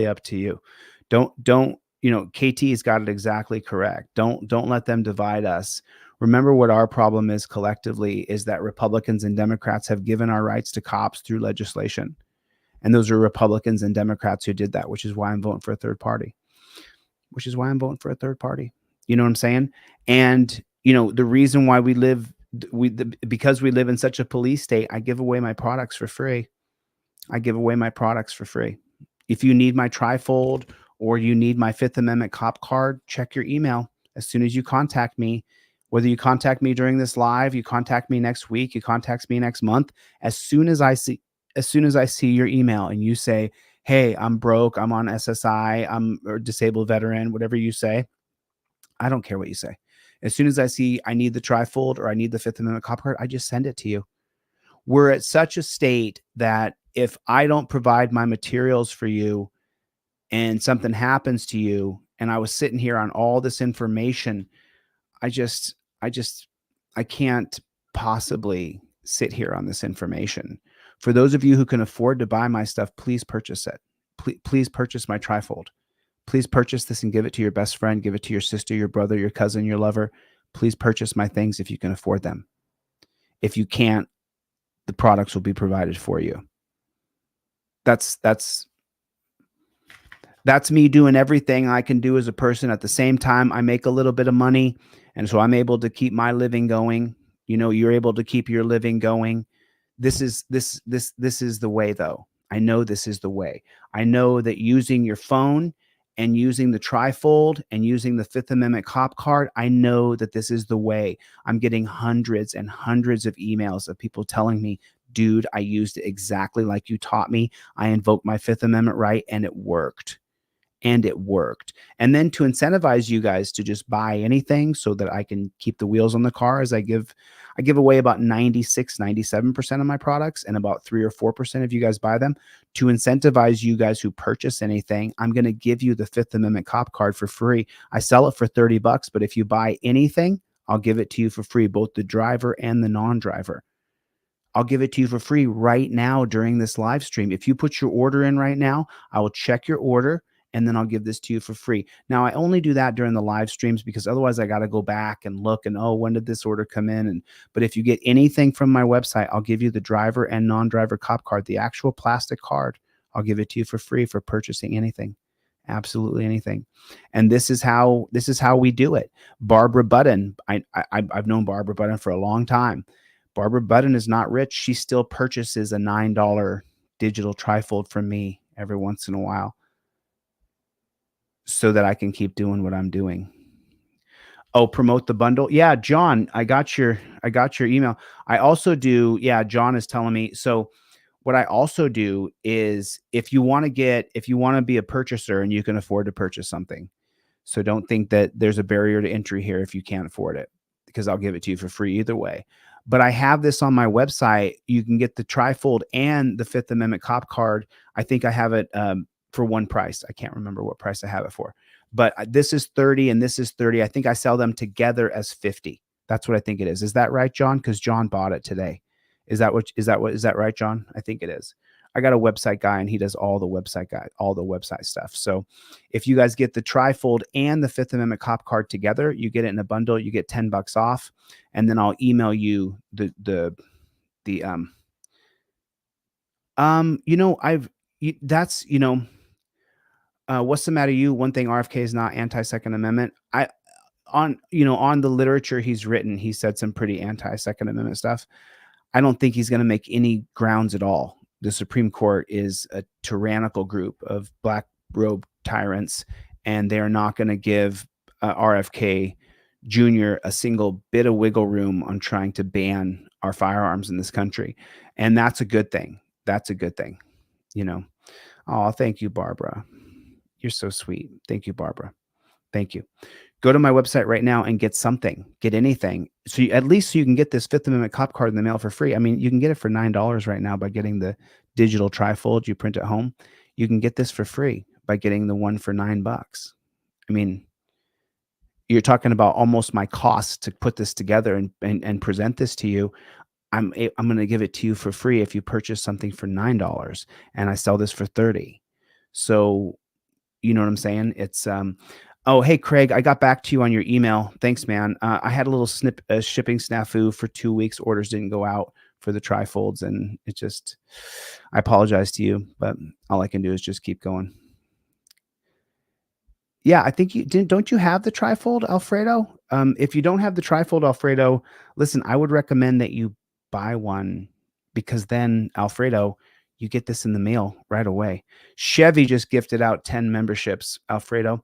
up to you. Don't, KT's got it exactly correct. Don't let them divide us. Remember what our problem is collectively is that Republicans and Democrats have given our rights to cops through legislation. And those are Republicans and Democrats who did that, which is why I'm voting for a third party. You know what I'm saying? And, the reason why because we live in such a police state, I give away my products for free. If you need my trifold or you need my Fifth Amendment cop card, check your email as soon as you contact me. Whether you contact me during this live, you contact me next week, you contact me next month, as soon as I see your email and you say, hey, I'm broke, I'm on SSI, I'm a disabled veteran, whatever you say, I don't care what you say. As soon as I see I need the trifold or I need the Fifth Amendment cop card, I just send it to you. We're at such a state that if I don't provide my materials for you and something happens to you, and I was sitting here on all this information, I can't possibly sit here on this information. For those of you who can afford to buy my stuff, please purchase it. Please purchase my trifold. Please purchase this and give it to your best friend, give it to your sister, your brother, your cousin, your lover. Please purchase my things if you can afford them. If you can't, the products will be provided for you. That's me doing everything I can do as a person. At the same time, I make a little bit of money, and so I'm able to keep my living going. You're able to keep your living going. This is the way, though. I know this is the way. I know that using your phone and using the trifold and using the Fifth Amendment cop card, I know that this is the way. I'm getting hundreds and hundreds of emails of people telling me, dude, I used it exactly like you taught me. I invoked my Fifth Amendment right, and it worked. And then to incentivize you guys to just buy anything so that I can keep the wheels on the car, as I give away about 96-97% of my products, and about 3 or 4% of you guys buy them. To incentivize you guys who purchase anything, I'm going to give you the Fifth Amendment cop card for free. I sell it for $30, but if you buy anything, I'll give it to you for free, both the driver and the non-driver. I'll give it to you for free right now during this live stream. If you put your order in right now, I will check your order, and then I'll give this to you for free. Now, I only do that during the live streams because otherwise I got to go back and look and, oh, when did this order come in? But if you get anything from my website, I'll give you the driver and non-driver cop card, the actual plastic card. I'll give it to you for free for purchasing anything. Absolutely anything. And this is how we do it. Barbara Button. I've known Barbara Button for a long time. Barbara Button is not rich. She still purchases a $9 digital trifold from me every once in a while so that I can keep doing what I'm doing. Oh, promote the bundle. Yeah, John, I got your email. I also do. Yeah, John is telling me. So what I also do is if you want to be a purchaser and you can afford to purchase something. So don't think that there's a barrier to entry here if you can't afford it, because I'll give it to you for free either way. But I have this on my website. You can get the trifold and the Fifth Amendment cop card. I think I have it for one price. I can't remember what price I have it for. But this is 30 and this is 30. I think I sell them together as 50. That's what I think it is. Is that right, John? Because John bought it today. Is that right, John? I think it is. I got a website guy and he does all the website stuff. So if you guys get the trifold and the Fifth Amendment cop card together, you get it in a bundle, you get $10 off. And then I'll email you what's the matter? One thing, RFK is not anti-Second Amendment. On the literature he's written, he said some pretty anti-Second Amendment stuff. I don't think he's going to make any grounds at all. The Supreme Court is a tyrannical group of black robe tyrants, and they're not going to give RFK Jr. a single bit of wiggle room on trying to ban our firearms in this country. And that's a good thing. That's a good thing. Oh, thank you, Barbara. You're so sweet. Thank you, Barbara. Thank you. Go to my website right now and get something, get anything. So at least you can get this Fifth Amendment cop card in the mail for free. I mean, you can get it for $9 right now by getting the digital trifold you print at home. You can get this for free by getting the one for $9. I mean, you're talking about almost my cost to put this together and present this to you. I'm going to give it to you for free if you purchase something for $9 and I sell this for $30. So, you know what I'm saying? It's, oh, hey, Craig, I got back to you on your email. Thanks, man. I had a little shipping snafu for 2 weeks. Orders didn't go out for the trifolds. And I apologize to you, but all I can do is just keep going. Yeah, I think don't you have the trifold, Alfredo? If you don't have the trifold, Alfredo, listen, I would recommend that you buy one, because then, Alfredo, you get this in the mail right away. Chevy just gifted out 10 memberships, Alfredo.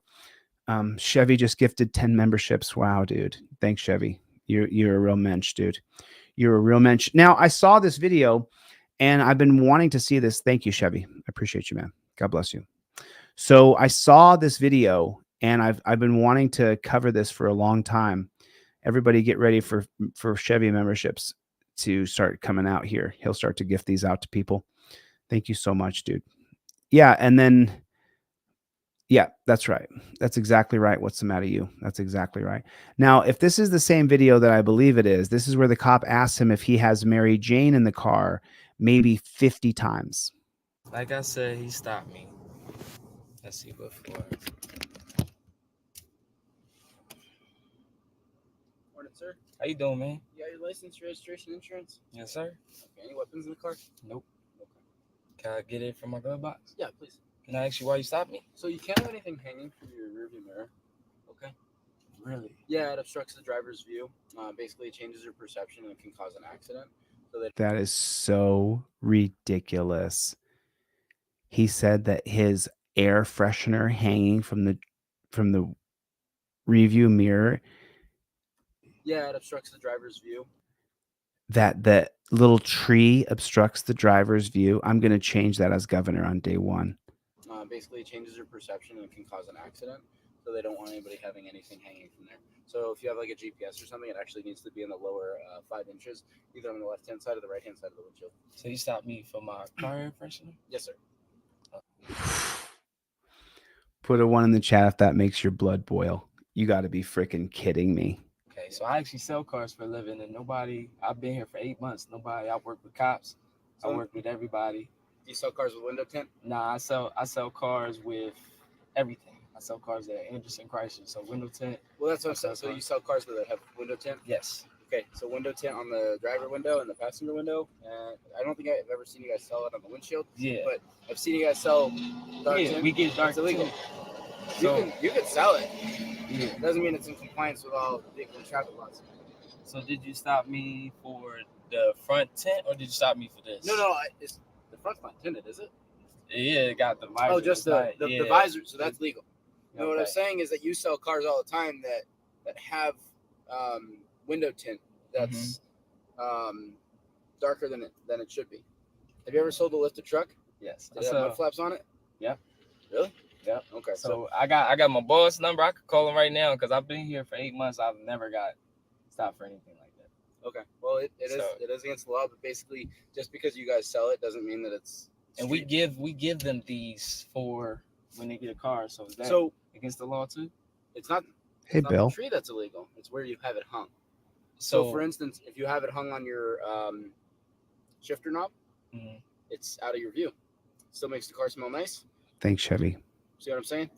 Chevy just gifted 10 memberships. Wow, dude. Thanks, Chevy. You're a real mensch, dude. You're a real mensch. Now, I saw this video and I've been wanting to see this. Thank you, Chevy. I appreciate you, man. God bless you. So I saw this video and I've been wanting to cover this for a long time. Everybody get ready for Chevy memberships to start coming out here. He'll start to gift these out to people. Thank you so much, dude. Yeah. And then, yeah, that's right. That's exactly right. What's the matter, you? That's exactly right. Now, if this is the same video that I believe it is, this is where the cop asks him if he has Mary Jane in the car maybe 50 times. Like I said, he stopped me. Let's see what for. Morning, sir. How you doing, man? You got your license, registration, insurance? Yes, sir. Okay. Any weapons in the car? Nope. Okay. Can I get it from my glove box? Yeah, please. Can I ask you why you stopped me? So you can't have anything hanging from your rearview mirror. Okay. Really? Yeah, it obstructs the driver's view. Basically, it changes your perception and it can cause an accident. So That is so ridiculous. He said that his air freshener hanging from the review mirror, yeah, it obstructs the driver's view. that the little tree obstructs the driver's view. I'm going to change that as governor on day one. Basically, it changes your perception and it can cause an accident. So they don't want anybody having anything hanging from there. So if you have like a GPS or something, it actually needs to be in the lower 5 inches, either on the left-hand side or the right-hand side of the windshield. So you stopped me for my car air freshener? Yes, sir. Put a 1 in the chat if that makes your blood boil. You got to be freaking kidding me. Okay, so I actually sell cars for a living, and I've been here for 8 months. I work with cops. I work with everybody. Do you sell cars with window tint? Nah, I sell cars with everything. I sell cars at Anderson Chrysler, so window tint. Well, that's what I'm saying. So you sell cars that have window tint? Yes. Okay, so window tint on the driver window and the passenger window. And I don't think I've ever seen you guys sell it on the windshield. Yeah. But I've seen you guys sell dark tint. We get dark. It's illegal. Tint. So you can sell it. Yeah. It doesn't mean it's in compliance with all vehicle and traffic laws. So did you stop me for the front tint, or did you stop me for this? No, it's the front's not tinted, is it? Yeah, it got the visor. Oh, just the visor. So that's legal. You know, what I'm Okay. saying is that you sell cars all the time that have window tint that's darker than it should be. Have you ever sold a lifted truck? Yes. Did it have mud flaps on it? Yeah. Really? Yeah. Okay. So I got my boss number. I could call him right now because I've been here for 8 months. I've never got stopped for anything like that. Okay. Well, it is against the law, but basically, just because you guys sell it doesn't mean that it's. And we give them these for when they get a car. So is that against the law too? It's not. Hey, it's not Bill. the tree that's illegal. It's where you have it hung. So So, for instance, if you have it hung on your shifter knob, Mhm. it's out of your view. Still makes the car smell nice. Thanks, Chevy. See what I'm saying?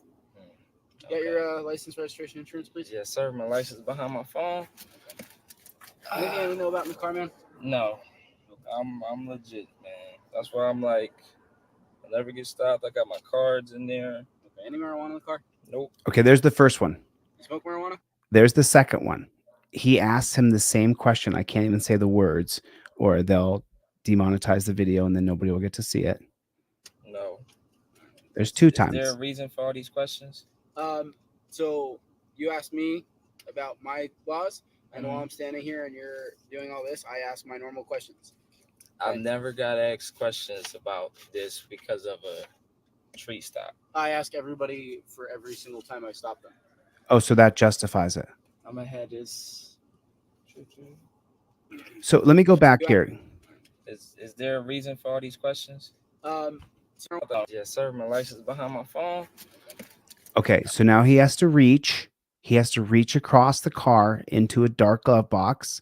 Get your license, registration, insurance, please. Yes, sir. My license behind my phone. Anything you know about in the car, man? No, I'm legit, man. That's why I'm like, I never get stopped. I got my cards in there. Okay. Any marijuana in the car? Nope. Okay, there's the first one. You smoke marijuana? There's the second one. He asked him the same question. I can't even say the words, or they'll demonetize the video and then nobody will get to see it. No. There's 2 Is times. there a reason for all these questions? So you asked me about my laws, and Mm-hmm. while I'm standing here and you're doing all this, I ask my normal questions. I've never got asked questions about this because of a tree stop. I ask everybody for every single time I stop them. Oh, so that justifies it. I'm gonna have this. So let me go back here. Is there a reason for all these questions? Yes, sir. My license behind my phone. Okay, so now he has to reach. He has to reach across the car into a dark glove box.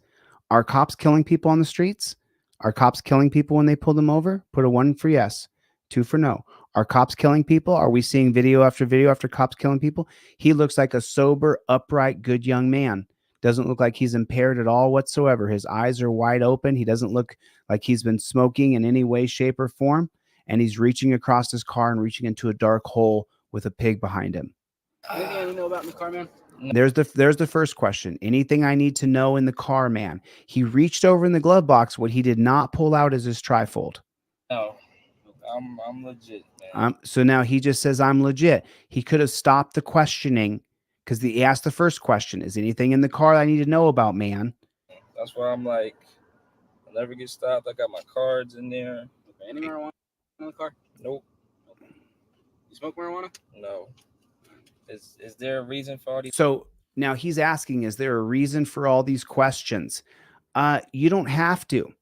Are cops killing people on the streets? Are cops killing people when they pull them over? Put a 1 for yes, 2 for no. Are cops killing people? Are we seeing video after cops killing people? He looks like a sober, upright, good young man. Doesn't look like he's impaired at all whatsoever. His eyes are wide open. He doesn't look like he's been smoking in any way, shape, or form. And he's reaching across his car and reaching into a dark hole with a pig behind him. Anything you know about in the car, man? There's the first question. Anything I need to know in the car, man? He reached over in the glove box. What he did not pull out is his trifold. No, I'm legit, man. So now he just says I'm legit. He could have stopped the questioning because he asked the first question: is anything in the car I need to know about, man? That's why I'm like, I never get stopped. I got my cards in there. Okay. Any marijuana in the car? Nope. Okay. You smoke marijuana? No. Is there a reason for all these? So now he's asking, is there a reason for all these questions? You don't have to.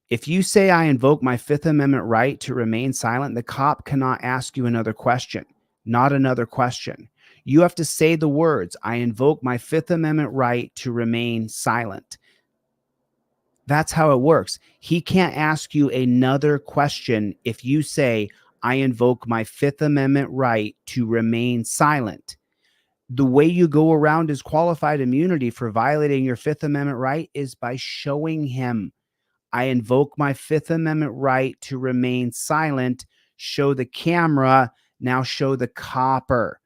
If you say I invoke my 5th Amendment right to remain silent, the cop cannot ask you another question, not another question. You have to say the words, I invoke my 5th Amendment right to remain silent. That's how it works. He can't ask you another question if you say, I invoke my 5th Amendment right to remain silent. The way you go around his qualified immunity for violating your 5th Amendment right is by showing him, I invoke my 5th Amendment right to remain silent. Show the camera. Now show the copper.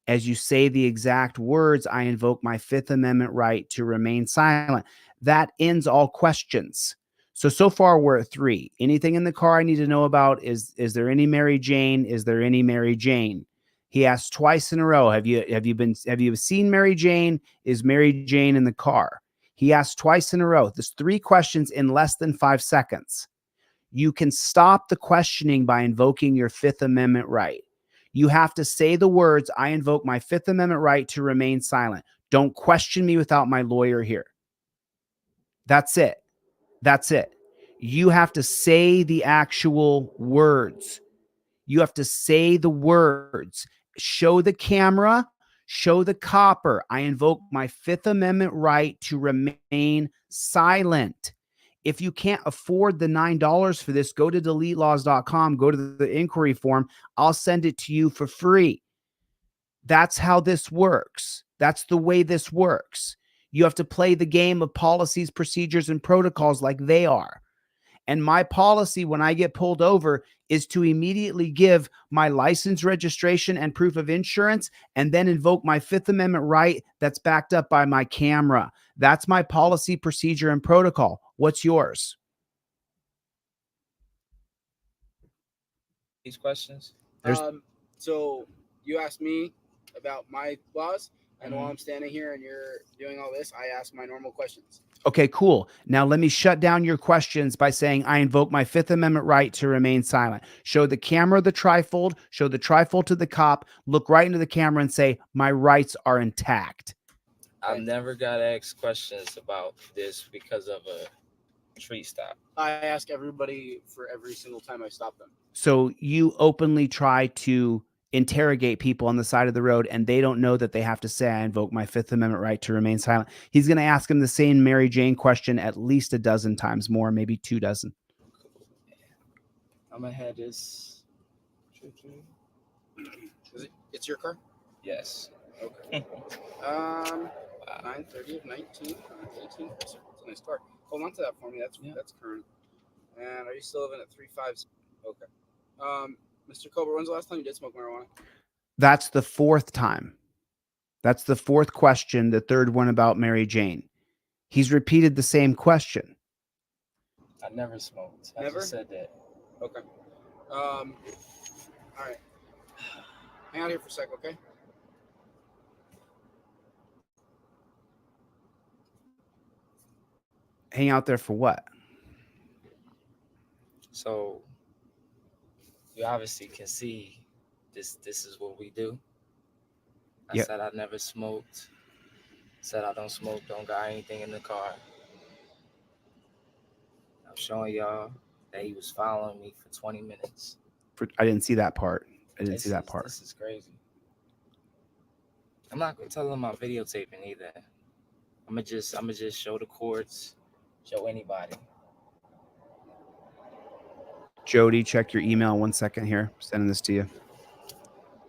As you say the exact words, I invoke my 5th Amendment right to remain silent. That ends all questions. So far we're at 3. Anything in the car I need to know about? Is there any Mary Jane? Is there any Mary Jane? He asked twice in a row. Have you seen Mary Jane? Is Mary Jane in the car? He asked twice in a row. There's 3 questions in less than 5 seconds. You can stop the questioning by invoking your 5th Amendment right. You have to say the words, I invoke my 5th Amendment right to remain silent. Don't question me without my lawyer here. That's it. That's it. You have to say the actual words. You have to say the words. Show the camera. Show the copper. I invoke my 5th Amendment right to remain silent. If you can't afford the $9 for this, go to deletelaws.com. Go to the inquiry form. I'll send it to you for free. That's how this works. That's the way this works. You have to play the game of policies, procedures, and protocols like they are. And my policy when I get pulled over is to immediately give my license, registration, and proof of insurance, and then invoke my 5th Amendment right that's backed up by my camera. That's my policy, procedure, and protocol. What's yours? these questions? So you asked me about my laws, and Mm-hmm. while I'm standing here and you're doing all this, I ask my normal questions. Okay, cool. Now let me shut down your questions by saying I invoke my Fifth Amendment right to remain silent. Show the camera the trifold, show the trifold to the cop, look right into the camera and say, my rights are intact. I've never got asked questions about this because of a street stop. I ask everybody for every single time I stop them. So you openly try to interrogate people on the side of the road and they don't know that they have to say, I invoke my Fifth Amendment right to remain silent. He's going to ask him the same Mary Jane question at least a dozen times more, maybe 2 dozen. I'm gonna have this. It's your car? Yes. Okay. 9/30 of 19, 18. It's a nice car. Hold on to that for me. That's current. And are you still living at 35? Okay. Mr. Cobra, when's the last time you did smoke marijuana? That's the 4th time. That's the 4th question, the 3rd one about Mary Jane. He's repeated the same question. I never smoked. I Never? just said that. Okay. All right. Hang out here for a sec, okay? Hang out there for what? So you obviously can see this is what we do. I Yep. said I never smoked. Said I don't smoke, don't got anything in the car. I'm showing y'all that he was following me for 20 minutes. I didn't see that part. This is crazy. I'm not gonna tell him I'm videotaping either. I'm gonna just show the courts, show anybody. Jody, check your email 1 second here. Sending this to you.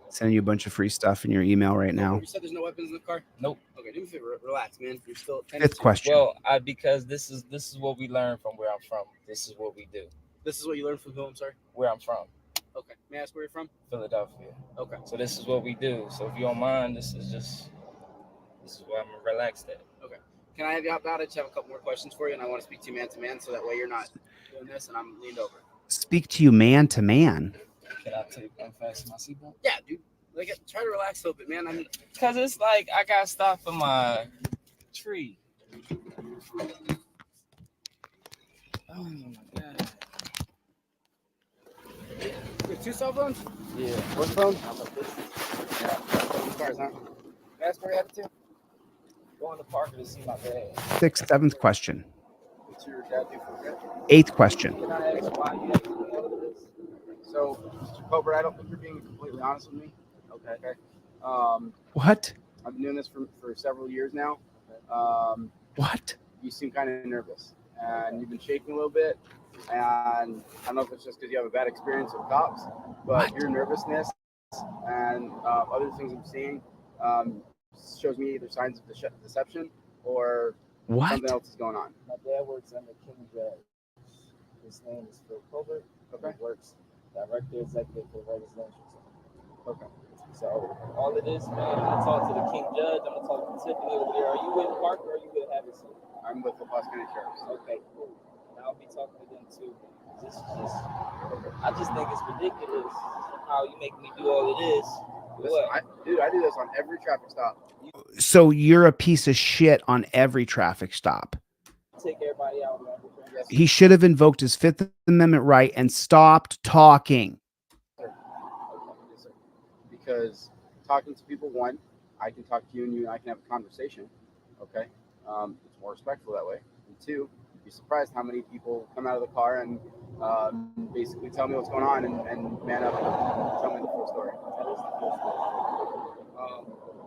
Sending you a bunch of free stuff in your email right now. You said there's no weapons in the car? Nope. Okay, do me a favor. Relax, man. You're still 5th question. Well, because this is what we learn from where I'm from. This is what we do. This is what you learned from who? I'm sorry. Where I'm from. Okay. May I ask where you're from? Philadelphia. Okay. So this is what we do. So if you don't mind, this is where I'm relaxed at. Okay. Can I have you out about it? Just have a couple more questions for you, and I want to speak to you man to man, so that way you're not doing this and I'm leaned over. Speak to you man to man. Can I take unfasten my seatbelt? Yeah, dude. Like, try to relax a little bit, man. I mean, cause it's like I got stopped for my tree. Oh my god. You have 2 cell phones? Yeah. One phone? I'm a business. Yeah. Cars, huh? May I ask where you headed to? Going to Parker to see my dad. 6th, 7th question. What's your dad do for work? 8th question. Can I ask why you have to do all of this? So, Mr. Cobra, I don't think you're being completely honest with me. Okay. What? I've been doing this for several years now. What? You seem kind of nervous, and you've been shaking a little bit. And I don't know if it's just because you have a bad experience with cops, but your nervousness and other things I'm seeing shows me either signs of deception or something else is going on. My dad works under King Judge. His name is Phil Colbert. Okay. He works director executive for residential. Okay. So all it is, man, I'm gonna talk to the King Judge. I'm gonna talk to Tiffany over there. Are you with Parker or are you with Havison? I'm with the Los County Sheriff's. Okay, cool. And I'll be talking to them too. This is just, I just think it's ridiculous how you make me do all of this. Listen, I do this on every traffic stop. So you're a piece of shit on every traffic stop. Take everybody out, man. Yes, He should have invoked his Fifth Amendment right and stopped talking. sir. Yes, sir. Because talking to people, one, I can talk to you and I can have a conversation. Okay. It's more respectful that way. And 2, you'd be surprised how many people come out of the car and basically tell me what's going on and man up and tell me the full story. That is the full story.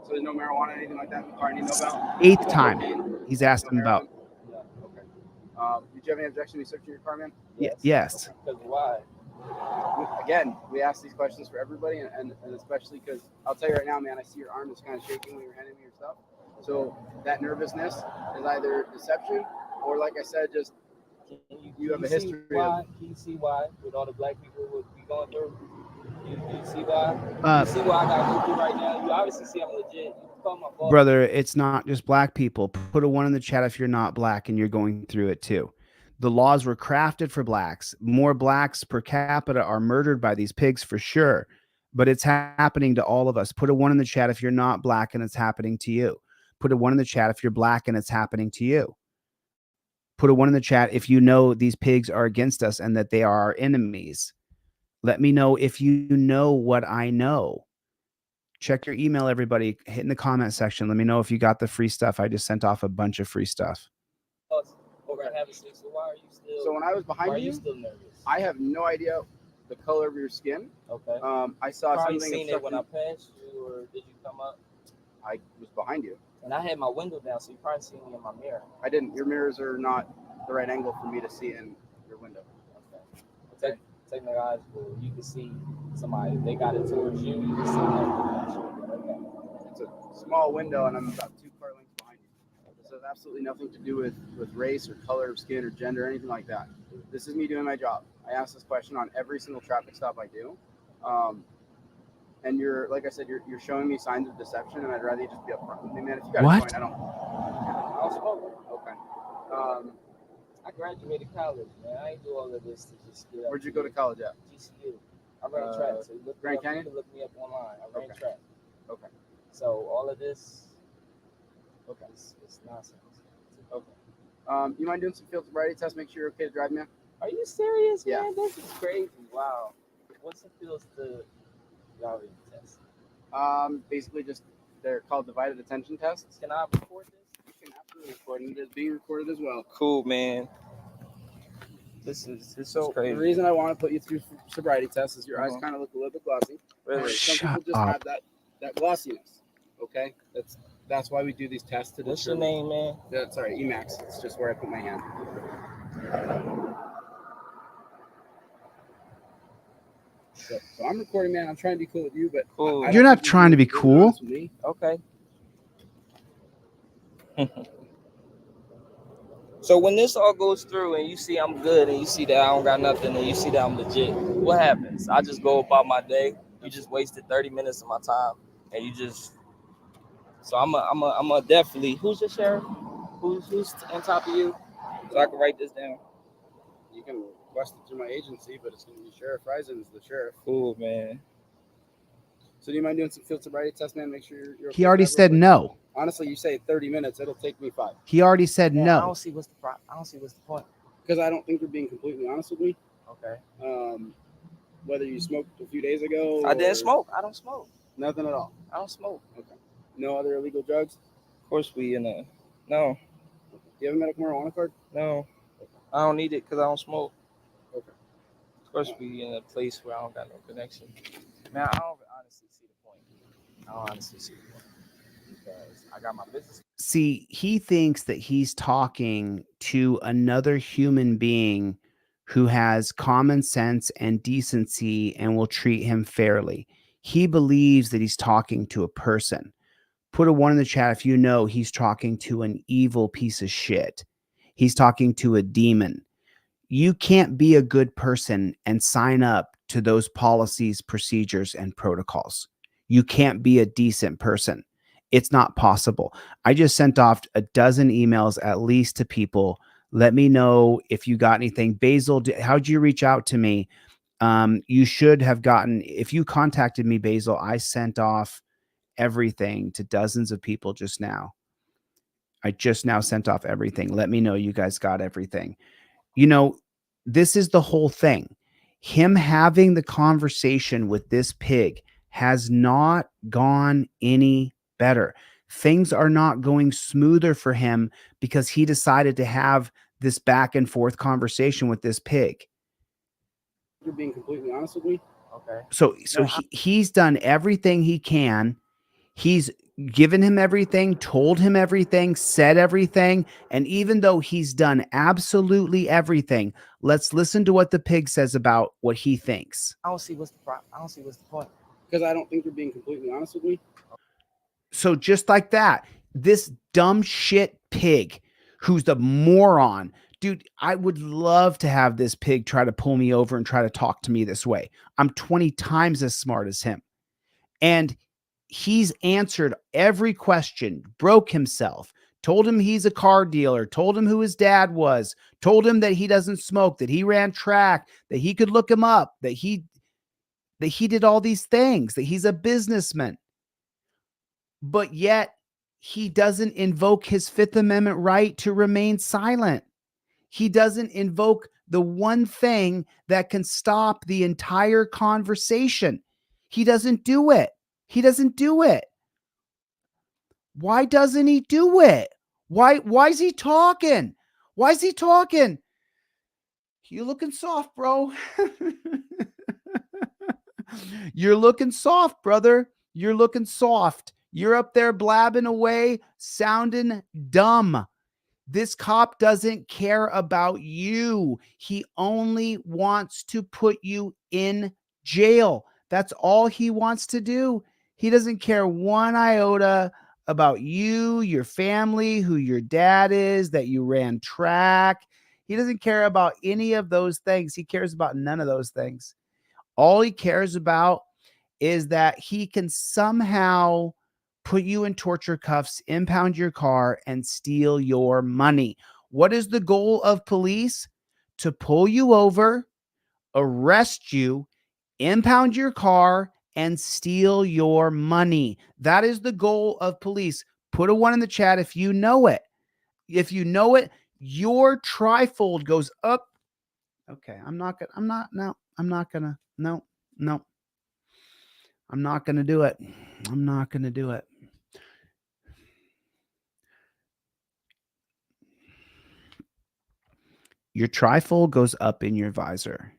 So there's no marijuana or anything like that in the car I need to know about? 8th time he's asked him about. Yeah, okay. Did you have any objection to me searching your car, man? Yes. Because why? Again, we ask these questions for everybody, and especially because I'll tell you right now, man, I see your arm is kind of shaking when you're handing me your stuff. So that nervousness is either deception or, like I said, just you have a history of. Can you see why with all the black people would be going through? You see why? You see why I got to go through right now? You obviously see I'm legit. You call my fault. Brother, it's not just black people. Put a 1 in the chat if you're not black and you're going through it too. The laws were crafted for blacks. More blacks per capita are murdered by these pigs for sure, but it's happening to all of us. Put a 1 in the chat if you're not black and it's happening to you. Put a 1 in the chat if you're black and it's happening to you. Put a 1 in the chat if you know these pigs are against us and that they are our enemies. Let me know if you know what I know. Check your email, everybody. Hit in the comment section. Let me know if you got the free stuff. I just sent off a bunch of free stuff. So when I was behind you, still nervous? I have no idea the color of your skin. Okay. I saw Probably something. seen it when I passed you, or did you come up? I was behind you. And I had my window down, so you probably seen me in my mirror. I didn't. Your mirrors are not the right angle for me to see in your window. Okay. Technological, you can see somebody. They got it towards you. You can see that. Okay. It's a small window, and I'm about 2 car lengths behind you. This has absolutely nothing to do with race or color of skin or gender or anything like that. This is me doing my job. I ask this question on every single traffic stop I do. And you're, like I said, you're showing me signs of deception, and I'd rather you just be upfront with me, man. If you got a joint, I don't. I'll smoke. Okay. I graduated college, man. I ain't do all of this to just get up. Where'd you go to college at? GCU. I ran track, so Grand Canyon? You can look me up online. I ran track. Okay. So all of this, it's nonsense. Okay. You mind doing some field sobriety tests? Make sure you're okay to drive, man. Are you serious, Yeah. man? This is crazy. Wow. What's the fields to sobriety test? Basically just they're called divided attention tests. Can I record this? You can absolutely record, and it is being recorded as well. Cool, man. This is crazy. The reason I want to put you through sobriety tests is your eyes kind of look a little bit glossy. Really? Some people just have that glossiness. Okay, that's why we do these tests to What's your name, man? Sorry, Emax. It's just where I put my hand. So I'm recording, man. I'm trying to be cool with you, but cool. You're not trying to be cool. Okay. So when this all goes through and you see I'm good and you see that I don't got nothing and you see that I'm legit, what happens? I just go about my day. You just wasted 30 minutes of my time and you just. So I'm a definitely. Who's your sheriff? Who's on top of you? So I can write this down. You can request it through my agency, but it's going to be Sheriff Risen's the sheriff. Cool, man. So do you mind doing some field sobriety test, man? Make sure you're okay. He already said no. Honestly, you say 30 minutes. It'll take me 5. He already said I no. don't see what's the point. Because I don't think you're being completely honest with me. Okay. Whether you smoked a few days ago. I didn't smoke. I don't smoke. Nothing at all. I don't smoke. Okay. No other illegal drugs? Of course we in a. No. Do you have a medical marijuana card? No. I don't need it because I don't smoke. Okay. Of course we in a place where I don't got no connection. Man, I don't honestly see the point. Because I got my business. See, he thinks that he's talking to another human being who has common sense and decency and will treat him fairly. He believes that he's talking to a person. Put a 1 in the chat if you know he's talking to an evil piece of shit. He's talking to a demon. You can't be a good person and sign up to those policies, procedures, and protocols. You can't be a decent person. It's not possible. I just sent off a dozen emails at least to people. Let me know if you got anything. Basil, how'd you reach out to me? You should have gotten, if you contacted me, Basil, I sent off everything to dozens of people just now. I just now sent off everything. Let me know you guys got everything. You know, this is the whole thing. Him having the conversation with this pig has not gone any better. Things are not going smoother for him because he decided to have this back and forth conversation with this pig. You're being completely honest with me. Okay. So he's done everything he can. He's given him everything, told him everything, said everything. And even though he's done absolutely everything, let's listen to what the pig says about what he thinks. I don't see what's the problem. I don't see what's the point. Because I don't think you're being completely honest with me. So just like that, this dumb shit pig who's the moron, dude, I would love to have this pig try to pull me over and try to talk to me this way. I'm 20 times as smart as him. And he's answered every question, broke himself, told him he's a car dealer, told him who his dad was, told him that he doesn't smoke, that he ran track, that he could look him up, that he did all these things, that he's a businessman. But yet he doesn't invoke his Fifth Amendment right to remain silent. He doesn't invoke the one thing that can stop the entire conversation. He doesn't do it. He doesn't do it. Why doesn't he do it? Why is he talking? Why is he talking? You're looking soft, bro. You're looking soft, brother. You're looking soft. You're up there blabbing away, sounding dumb. This cop doesn't care about you. He only wants to put you in jail. That's all he wants to do. He doesn't care one iota about you, your family, who your dad is, that you ran track. He doesn't care about any of those things. He cares about none of those things. All he cares about is that he can somehow put you in torture cuffs, impound your car, and steal your money. What is the goal of police? To pull you over, arrest you, impound your car, and steal your money. That is the goal of police. Put a 1 in the chat if you know it. If you know it, your trifold goes up. Okay, I'm not gonna do it. I'm not gonna do it. Your trifold goes up in your visor.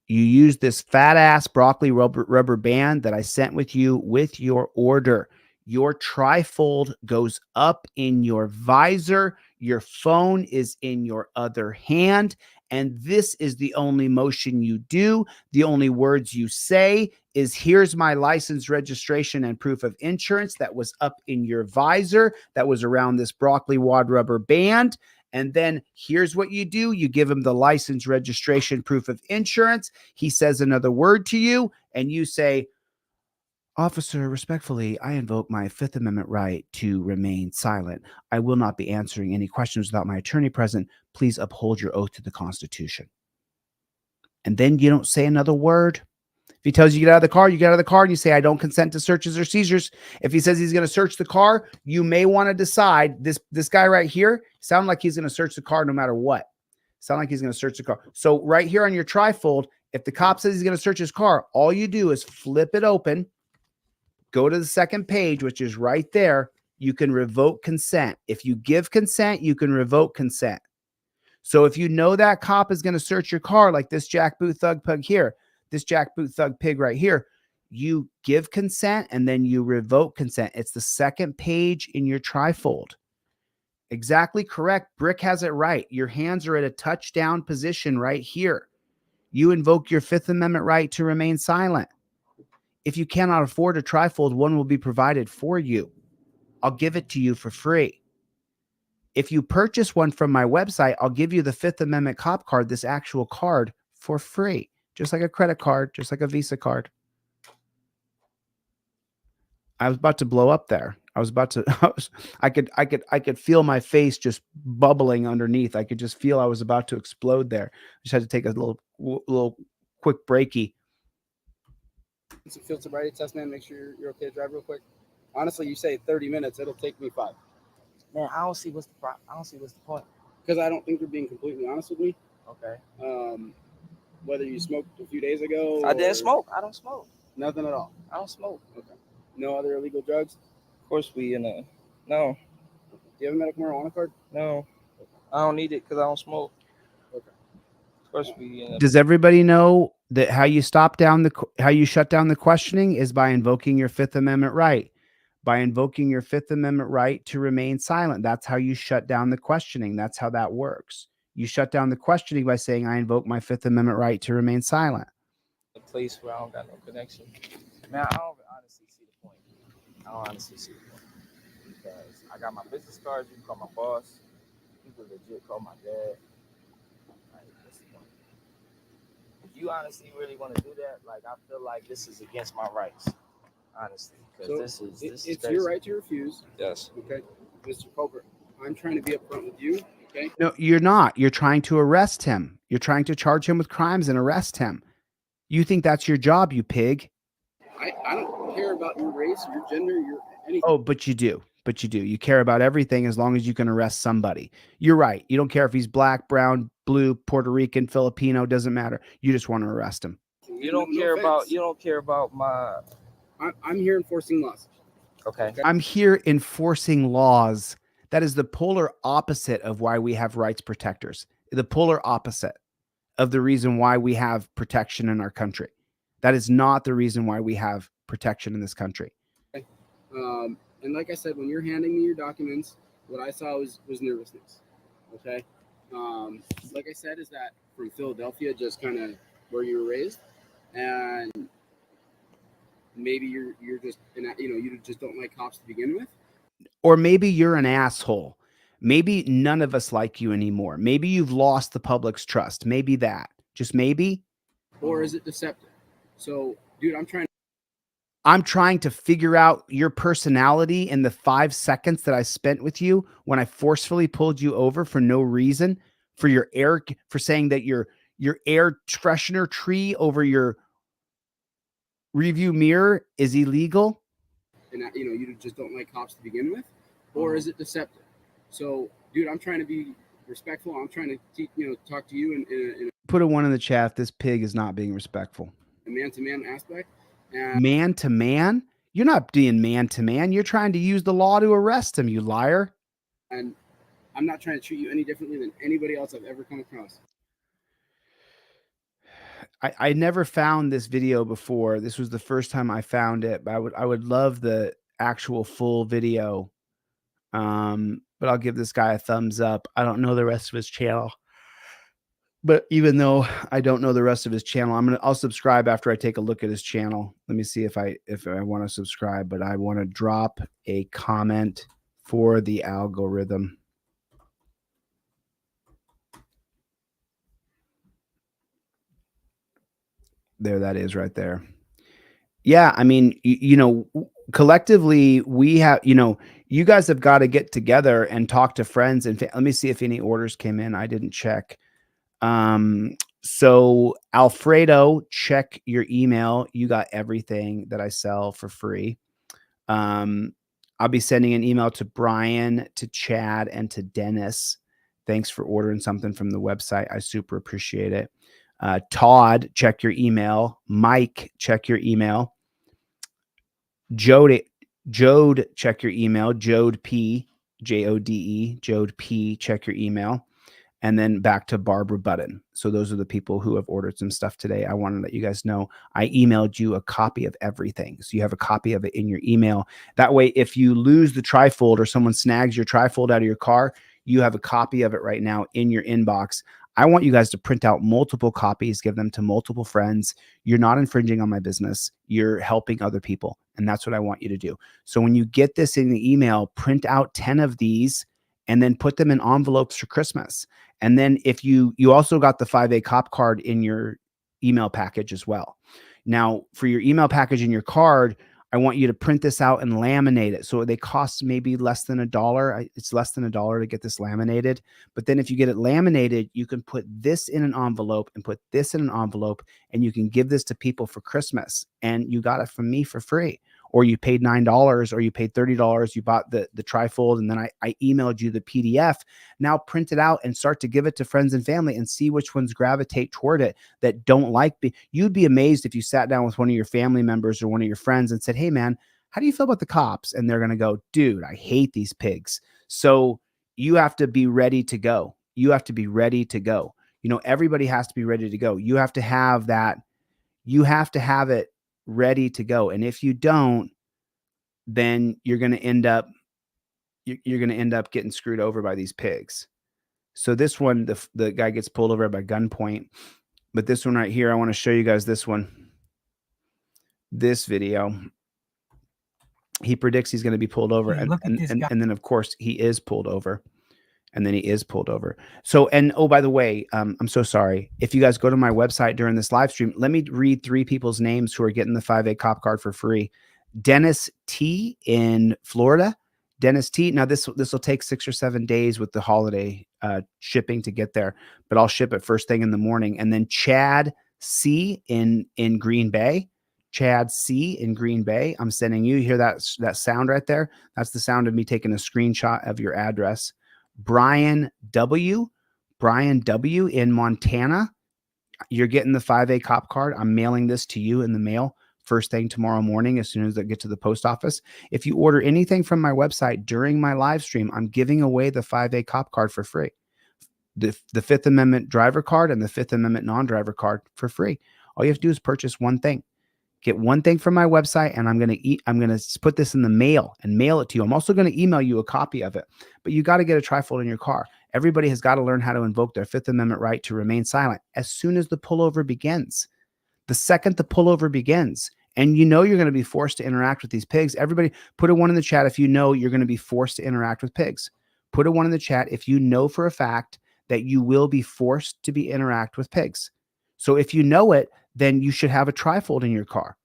You use this fat ass broccoli rubber band that I sent with you with your order. Your trifold goes up in your visor. Your phone is in your other hand. And this is the only motion you do. The only words you say is, here's my license, registration, and proof of insurance that was up in your visor, that was around this broccoli wad rubber band. And then here's what you do. You give him the license, registration, proof of insurance. He says another word to you, and you say, officer, respectfully, I invoke my Fifth Amendment right to remain silent. I will not be answering any questions without my attorney present. Please uphold your oath to the Constitution. And then you don't say another word. If he tells you to get out of the car, you get out of the car and you say, I don't consent to searches or seizures. If he says he's going to search the car, you may want to decide, this guy right here sound like he's going to search the car no matter what. Sound like he's going to search the car. So right here on your trifold, if the cop says he's going to search his car, all you do is flip it open, go to the second page, which is right there. You can revoke consent. If you give consent, you can revoke consent. So if you know that cop is going to search your car, like this jackboot thug pug here, this jackboot thug pig right here, you give consent and then you revoke consent. It's the second page in your trifold. Exactly correct. Brick has it right. Your hands are at a touchdown position right here. You invoke your Fifth Amendment right to remain silent. If you cannot afford a trifold, one will be provided for you. I'll give it to you for free. If you purchase one from my website, I'll give you the Fifth Amendment cop card, this actual card, for free. Just like a credit card, just like a Visa card. I was about to blow up there. I could feel my face just bubbling underneath. I could just feel I was about to explode there. I just had to take a little quick breaky. Some field sobriety test, man. Make sure you're okay to drive real quick. Honestly, you say 30 minutes. It'll take me 5. Man, I don't see what's the point. Because I don't think you're being completely honest with me. Okay. Whether you smoked a few days ago. I didn't smoke. I don't smoke. Nothing at all. I don't smoke. Okay. No other illegal drugs? Of course we in a no. Do you have a medical marijuana card? No. I don't need it because I don't smoke. Okay. Of course we in a Does everybody know that how you shut down the questioning is by invoking your Fifth Amendment right? By invoking your Fifth Amendment right to remain silent. That's how you shut down the questioning. That's how that works. You shut down the questioning by saying, I invoke my Fifth Amendment right to remain silent. a place where I don't got no connection. Man, I don't honestly see the point. I don't honestly see the point. Because I got my business cards, you can call my boss. You can legit call my dad. Like, what's the point? If you honestly really want to do that, like, I feel like this is against my rights. Honestly. Because So this is it's crazy. your right to refuse. Yes. Okay. Mr. Culver, I'm trying to be upfront with you. Okay. No, you're not. You're trying to arrest him. You're trying to charge him with crimes and arrest him. You think that's your job, you pig. I don't care about your race, your gender, your anything. Oh, but you do. But you do. You care about everything as long as you can arrest somebody. You're right. You don't care if he's black, brown, blue, Puerto Rican, Filipino, doesn't matter. You just want to arrest him. You don't care about my. I'm here enforcing laws. Okay. I'm here enforcing laws. That is the polar opposite of why we have rights protectors. The polar opposite of the reason why we have protection in our country. That is not the reason why we have protection in this country. Okay. And like I said, when you're handing me your documents, what I saw was nervousness. Okay. Like I said, is that from Philadelphia, just kind of where you were raised, and maybe you're just, you just don't like cops to begin with. Or maybe you're an asshole. Maybe none of us like you anymore. Maybe you've lost the public's trust. Maybe that. Just maybe. Or is it deceptive? So, dude, I'm trying to figure out your personality in the 5 seconds that I spent with you when I forcefully pulled you over for no reason, for your air, for saying that your air freshener tree over your review mirror is illegal. And you just don't like cops to begin with, or is it deceptive? So, dude, I'm trying to be respectful. I'm trying to talk to you in Put a 1 in the chat. This pig is not being respectful. a man-to-man aspect. And Man to man? You're not being man to man. You're trying to use the law to arrest him, you liar. And I'm not trying to treat you any differently than anybody else I've ever come across. I never found this video before. This was the first time I found it, but I would love the actual full video. But I'll give this guy a thumbs up. I don't know the rest of his channel. But even though I don't know the rest of his channel, I'll subscribe after I take a look at his channel. Let me see if I want to subscribe, but I want to drop a comment for the algorithm. There that is right there. Yeah, I mean, collectively we have, you guys have got to get together and talk to friends and let me see if any orders came in. I didn't check. So Alfredo, check your email. You got everything that I sell for free. I'll be sending an email to Brian, to Chad, and to Dennis. Thanks for ordering something from the website. I super appreciate it. Todd, check your email. Mike, check your email. Jode, check your email. Jode P, Jode, Jode P, check your email. And then back to Barbara Button. So those are the people who have ordered some stuff today. I want to let you guys know I emailed you a copy of everything. So you have a copy of it in your email. That way, if you lose the trifold or someone snags your trifold out of your car, you have a copy of it right now in your inbox. I want you guys to print out multiple copies, give them to multiple friends. You're not infringing on my business. You're helping other people. And that's what I want you to do. So when you get this in the email, print out 10 of these and then put them in envelopes for Christmas. And then if you also got the 5A cop card in your email package as well. Now for your email package in your card, I want you to print this out and laminate it. So they cost maybe less than $1. It's less than $1 to get this laminated. But then if you get it laminated, you can put this in an envelope and put this in an envelope, and you can give this to people for Christmas. And you got it from me for free. Or you paid $9 or you paid $30. You bought the trifold, and then I emailed you the PDF. Now print it out and start to give it to friends and family and see which ones gravitate toward it that don't like. You'd be amazed if you sat down with one of your family members or one of your friends and said, hey man, how do you feel about the cops? And they're going to go, dude, I hate these pigs. So you have to be ready to go. You have to be ready to go. Everybody has to be ready to go. You have to have that. You have to have it ready to go. And if you don't, then you're going to end up getting screwed over by these pigs. So this one, the guy gets pulled over by gunpoint, but this one right here, I want to show you guys this one, this video. He predicts he's going to be pulled over. And then of course he is pulled over. And then he is pulled over. So, and oh, by the way, I'm so sorry. If you guys go to my website during this live stream, let me read 3 people's names who are getting the 5A cop card for free. Dennis T in Florida, Dennis T. Now this will take 6 or 7 days with the holiday shipping to get there, but I'll ship it first thing in the morning. And then Chad C in Green Bay. Chad C in Green Bay. I'm sending you. Hear that sound right there? That's the sound of me taking a screenshot of your address. Brian W in Montana. You're getting the 5A cop card. I'm mailing this to you in the mail first thing tomorrow morning as soon as I get to the post office. If you order anything from my website during my live stream, I'm giving away the 5A cop card for free. The Fifth Amendment driver card and the Fifth Amendment non-driver card for free. All you have to do is purchase one thing. Get one thing from my website, and I'm going to put this in the mail and mail it to you. I'm also going to email you a copy of it, but you got to get a trifold in your car. Everybody has got to learn how to invoke their Fifth Amendment right to remain silent as soon as the pullover begins. The second the pullover begins, and you know you're going to be forced to interact with these pigs. Everybody put a 1 in the chat if you know you're going to be forced to interact with pigs. Put a 1 in the chat if you know for a fact that you will be forced to interact with pigs. So if you know it, then you should have a trifold in your car.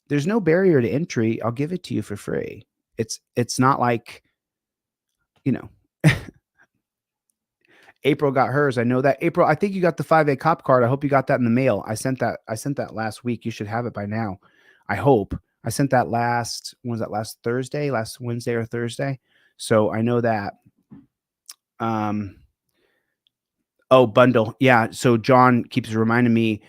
There's no barrier to entry. I'll give it to you for free. It's not like, you know, April got hers. I know that. April, I think you got the 5A cop card. I hope you got that in the mail. I sent that last week. You should have it by now. I hope. I sent that last Thursday, last Wednesday or Thursday. So I know that. Oh, bundle. Yeah. So John keeps reminding me,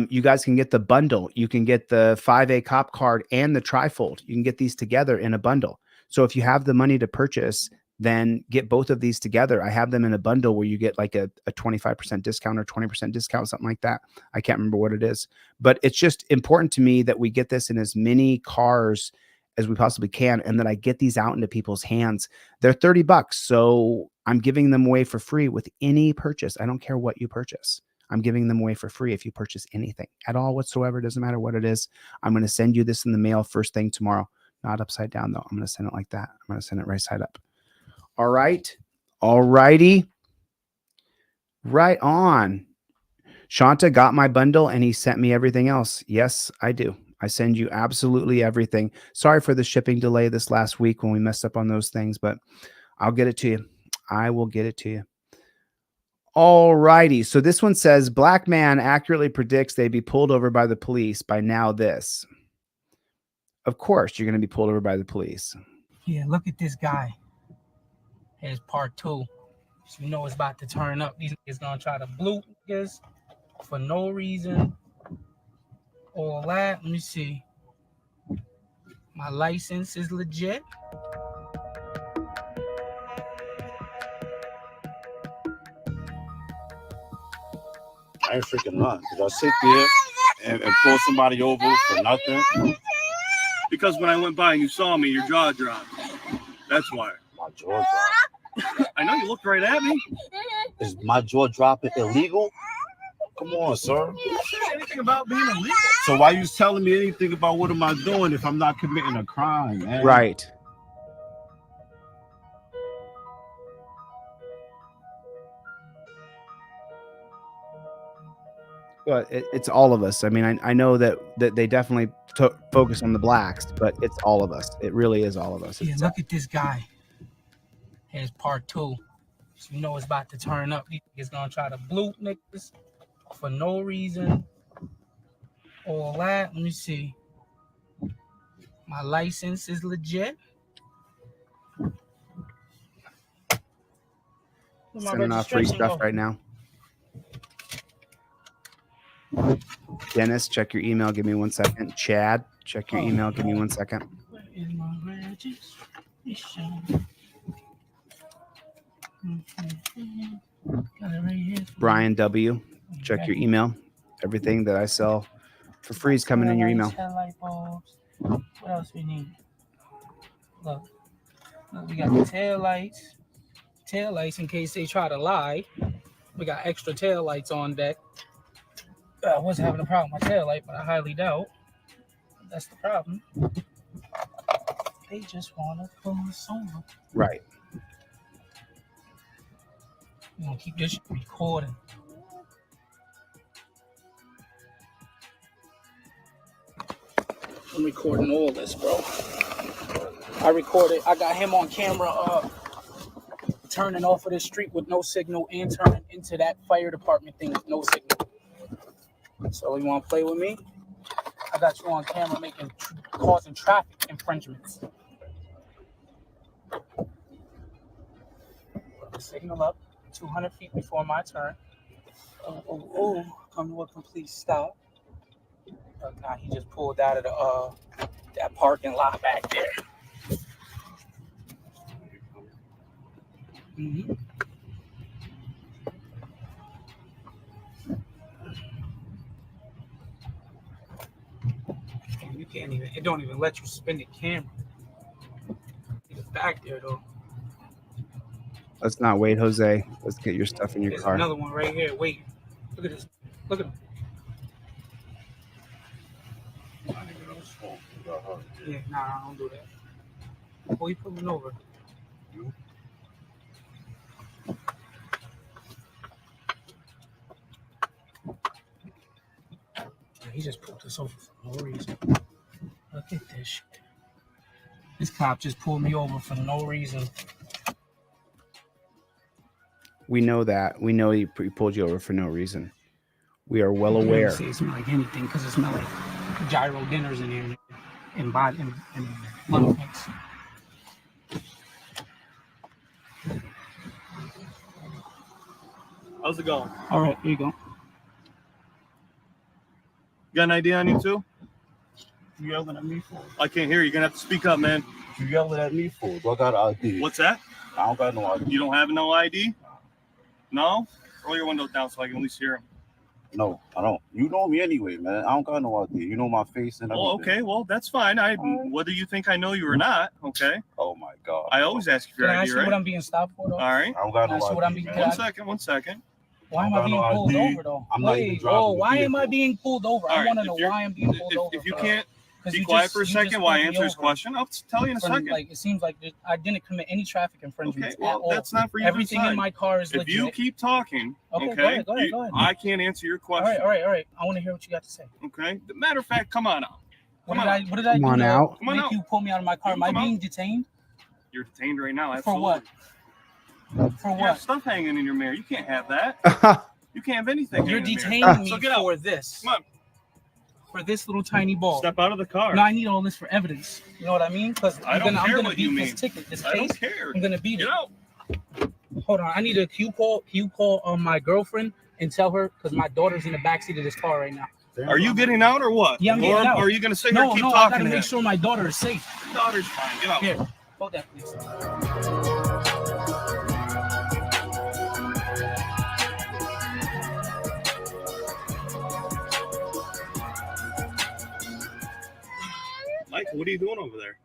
you guys can get the bundle. You can get the 5A cop card and the trifold. You can get these together in a bundle. So if you have the money to purchase, then get both of these together. I have them in a bundle where you get like a 25% discount or 20% discount, something like that. I can't remember what it is, but it's just important to me that we get this in as many cars as we possibly can, and that I get these out into people's hands. They're $30, so I'm giving them away for free with any purchase. I don't care what you purchase. I'm giving them away for free if you purchase anything at all whatsoever. Doesn't matter what it is. I'm going to send you this in the mail first thing tomorrow. Not upside down, though. I'm going to send it like that. I'm going to send it right side up. All right. All righty. Right on. Shanta got my bundle and he sent me everything else. Yes, I do. I send you absolutely everything. Sorry for the shipping delay this last week when we messed up on those things, but I'll get it to you. I will get it to you. All righty. So this one says, black man accurately predicts they'd be pulled over by the police by now this. Of course, you're going to be pulled over by the police. Yeah, look at this guy. Here's part 2. So you know it's about to turn up. These niggas gonna try to bloop niggas for no reason. All that. Let me see. My license is legit. I ain't freaking not. Did I sit there and pull somebody over for nothing? Because when I went by and you saw me, your jaw dropped. That's why. My jaw dropped. I know you looked right at me. Is my jaw dropping illegal? Come on, sir. Anything about being illegal? So why you telling me anything about what am I doing if I'm not committing a crime, man? Right. Well, it's all of us. I mean, I know that they definitely focus on the blacks, but it's all of us. It really is all of us. Yeah, look at this guy. Here's part 2. So you know it's about to turn up. These niggas gonna try to bloop niggas for no reason. All that. Let me see. My license is legit. Sending off free stuff right now. Dennis, check your email. Give me 1 second. Chad, check your email. Give me 1 second. Where is my registration? Got it right here. Brian W, check your email. Everything that I sell for free is coming in your email. Headlight bulbs. What else we need? Look, we got the tail lights. Tail lights in case they try to lie. We got extra tail lights on deck. I wasn't having a problem with my tail light, but I highly doubt that's the problem. They just want to pull us over. Right. We're going to keep this recording. I'm recording all this, bro. I recorded. I got him on camera turning off of the street with no signal and turning into that fire department thing with no signal. So you want to play with me? I got you on camera causing traffic infringements. Put the signal up 200 feet before my turn. Oh, come to a complete stop. Now he just pulled out of the that parking lot back there. Mm-hmm. You can't even. It don't even let you spin the camera. It's back there though. Let's not wait, Jose. Let's get your stuff in your There's car. another one right here. Wait. Look at this. Look at him. Yeah, nah, don't do that. Boy, you pulling over. He just pulled us over for no reason. Look at this shit. This cop just pulled me over for no reason. We know that. We know he pulled you over for no reason. We are well aware. Say it smells like anything because it smells like gyro dinners in here and body and blood mix. How's it going? All right, here you go. You got an ID on you too? You yelling at me for? I can't hear you. You're gonna have to speak up, man. You yelling at me for? Do I got an ID? What's that? I don't got no ID. You don't have no ID? No? Roll your windows down so I can at least hear him. No, I don't. You know me anyway, man. I don't got no ID. You know my face and everything. Oh, okay. Well, that's fine. Whether you think I know you or not, okay? Oh my God. I always ask you for Can I ID, ask you right? what I'm being stopped for, though? All right. I don't got Can I no ask you what I'm ID. being? One second. Why am I being pulled over, though? I'm not even driving. Oh, why am I being pulled over? All I right, want to know if you're- why I'm being pulled over. If you can't be you quiet just- for a you second just while I pulled me answer his over. question, I'll tell you in a second. Like it seems like I didn't commit any traffic infringements Okay, well, at all. that's not for you to Everything in decide. my car is If legit. you keep talking, Okay, go ahead, go ahead. I can't answer your all question. right. I want to hear what you got to say. Okay. Matter of fact, come on out. What did I Come do on to out. Come on make out. you pull me out of my car? Am I Come being out. detained? You're detained right now. For Absolutely. what? For You have what? stuff hanging in your mirror. You can't have that. You can't have anything. You're hanging in the detaining mirror. me So get out. for this. Come on. For this little tiny ball. Step out of the car. No, I need all this for evidence. You know what I mean? Because I don't I'm care gonna what you beat mean. this ticket, this I case. don't care. I'm gonna beat Get it. out. Hold on. I need a Q call my girlfriend and tell her because my daughter's in the backseat of this car right now. Are you getting out or what? Yeah, I'm or getting out. are you going to sit here No, and keep I talking gotta to make him? sure my daughter is safe. Your daughter's fine. Get out. Here, hold that, please. Michael, what are you doing over there?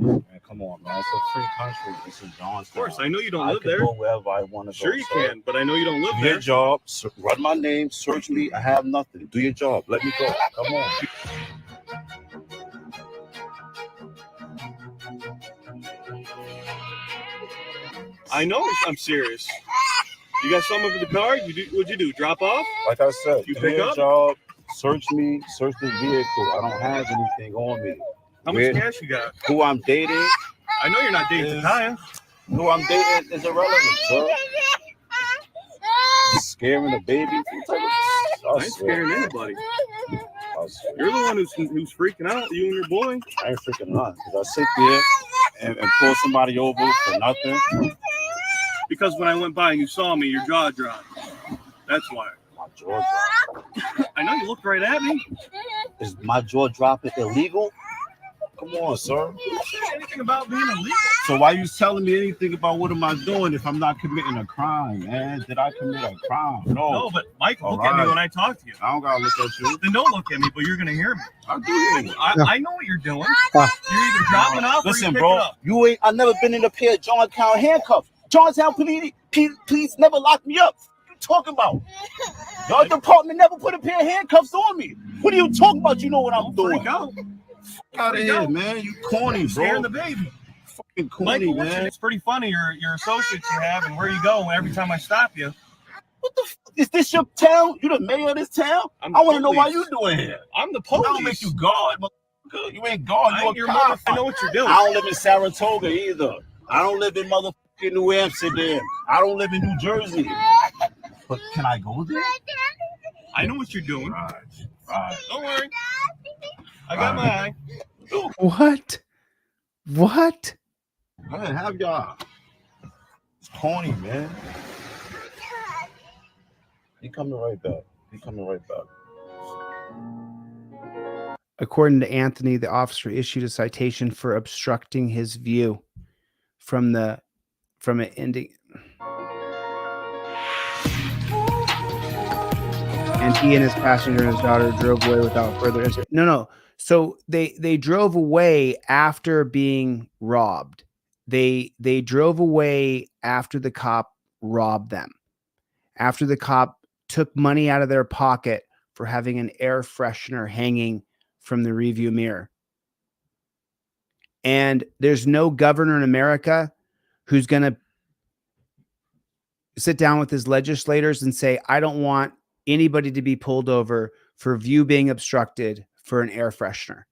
Man, come on, man. It's a free country. This is Johnstown. Of course, I know you don't live can there. go wherever I want to Sure go. you sir. can, but I know you don't live Do there. your job. Run my name. Search me. I have nothing. Do your job. Let me go. Come on. I know I'm serious. You got something over the car? What'd you do? Drop off? Like I said, You do pick your up? job. Search me. Search the vehicle. I don't have anything on me. How much cash you got? Who I'm dating? I know you're not dating Takaya. Who I'm dating is irrelevant, sir. Scaring a baby? I ain't scaring anybody. You're the one who's freaking out. You and your boy. I ain't freaking out because I sit there and pull somebody over for nothing. Because when I went by and you saw me, your jaw dropped. That's why. My jaw dropped. I know you looked right at me. Is my jaw dropping illegal? Come on, sir. You didn't say anything about being illegal. So why you telling me anything about what am I doing if I'm not committing a crime, man? Did I commit a crime? No, but Michael, look All at me right. when I talk to you. I don't gotta look at you. Then don't look at me, but you're gonna hear me. I do hear you. I know what you're doing. You're either dropping off or Listen, you're picking bro, up. you ain't. I never been in a pair of Johnstown handcuffs. Johnstown police never locked me up. What you talking about? Your department never put a pair of handcuffs on me. What are you talking about? You know what I'm doing? Freak out. Out of here, man. You corny, bro. Scaring the baby. Fucking corny, Michael, man. it's pretty funny your associates you have and where you go every time I stop you. What the fuck? Is this your town? You the mayor of this town? I want to know why you doing here. I'm the I police. don't make you guard, but Good. You ain't gone. I You ain't a your cop. mother. I know what you're doing. I don't live in Saratoga either. I don't live in motherfucking New Amsterdam. I don't live in New Jersey. But can I go there? I know what you're doing. Right. Don't worry. I got my eye. What? What? Go ahead, have y'all. It's corny, man. He coming right back. He coming right back. According to Anthony, the officer issued a citation for obstructing his view from an ending. And he and his passenger and his daughter drove away without further incident. No. So they drove away after being robbed. They drove away after the cop robbed them. After the cop took money out of their pocket for having an air freshener hanging from the rearview mirror. And there's no governor in America who's going to sit down with his legislators and say, I don't want anybody to be pulled over for view being obstructed for an air freshener.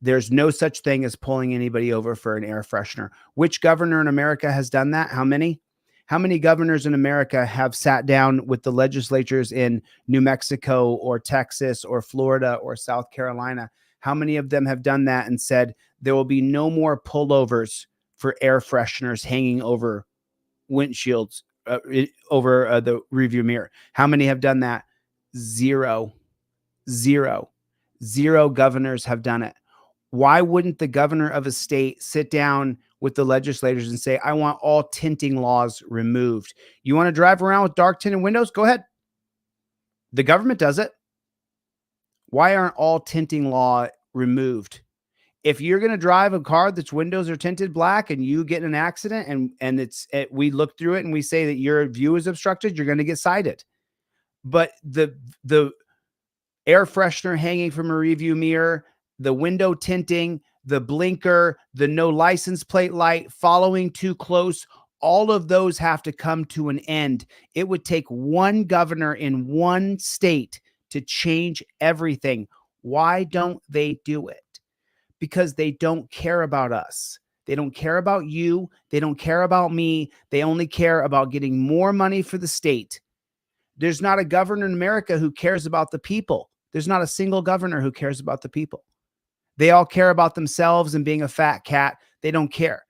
There's no such thing as pulling anybody over for an air freshener. Which governor in America has done that? How many? How many governors in America have sat down with the legislatures in New Mexico or Texas or Florida or South Carolina? How many of them have done that and said there will be no more pullovers for air fresheners hanging over windshields, over the rearview mirror? How many have done that? Zero governors have done it. Why wouldn't the governor of a state sit down with the legislators and say, I want all tinting laws removed? You want to drive around with dark tinted windows? Go ahead. The government does it. Why aren't all tinting law removed? If you're going to drive a car that's windows are tinted black and you get in an accident and we look through it and we say that your view is obstructed, you're going to get cited. But the air freshener hanging from a rearview mirror, the window tinting, the blinker, the no license plate light, following too close, all of those have to come to an end. It would take one governor in one state to change everything. Why don't they do it? Because they don't care about us. They don't care about you. They don't care about me. They only care about getting more money for the state. There's not a governor in America who cares about the people. There's not a single governor who cares about the people. They all care about themselves and being a fat cat. They don't care.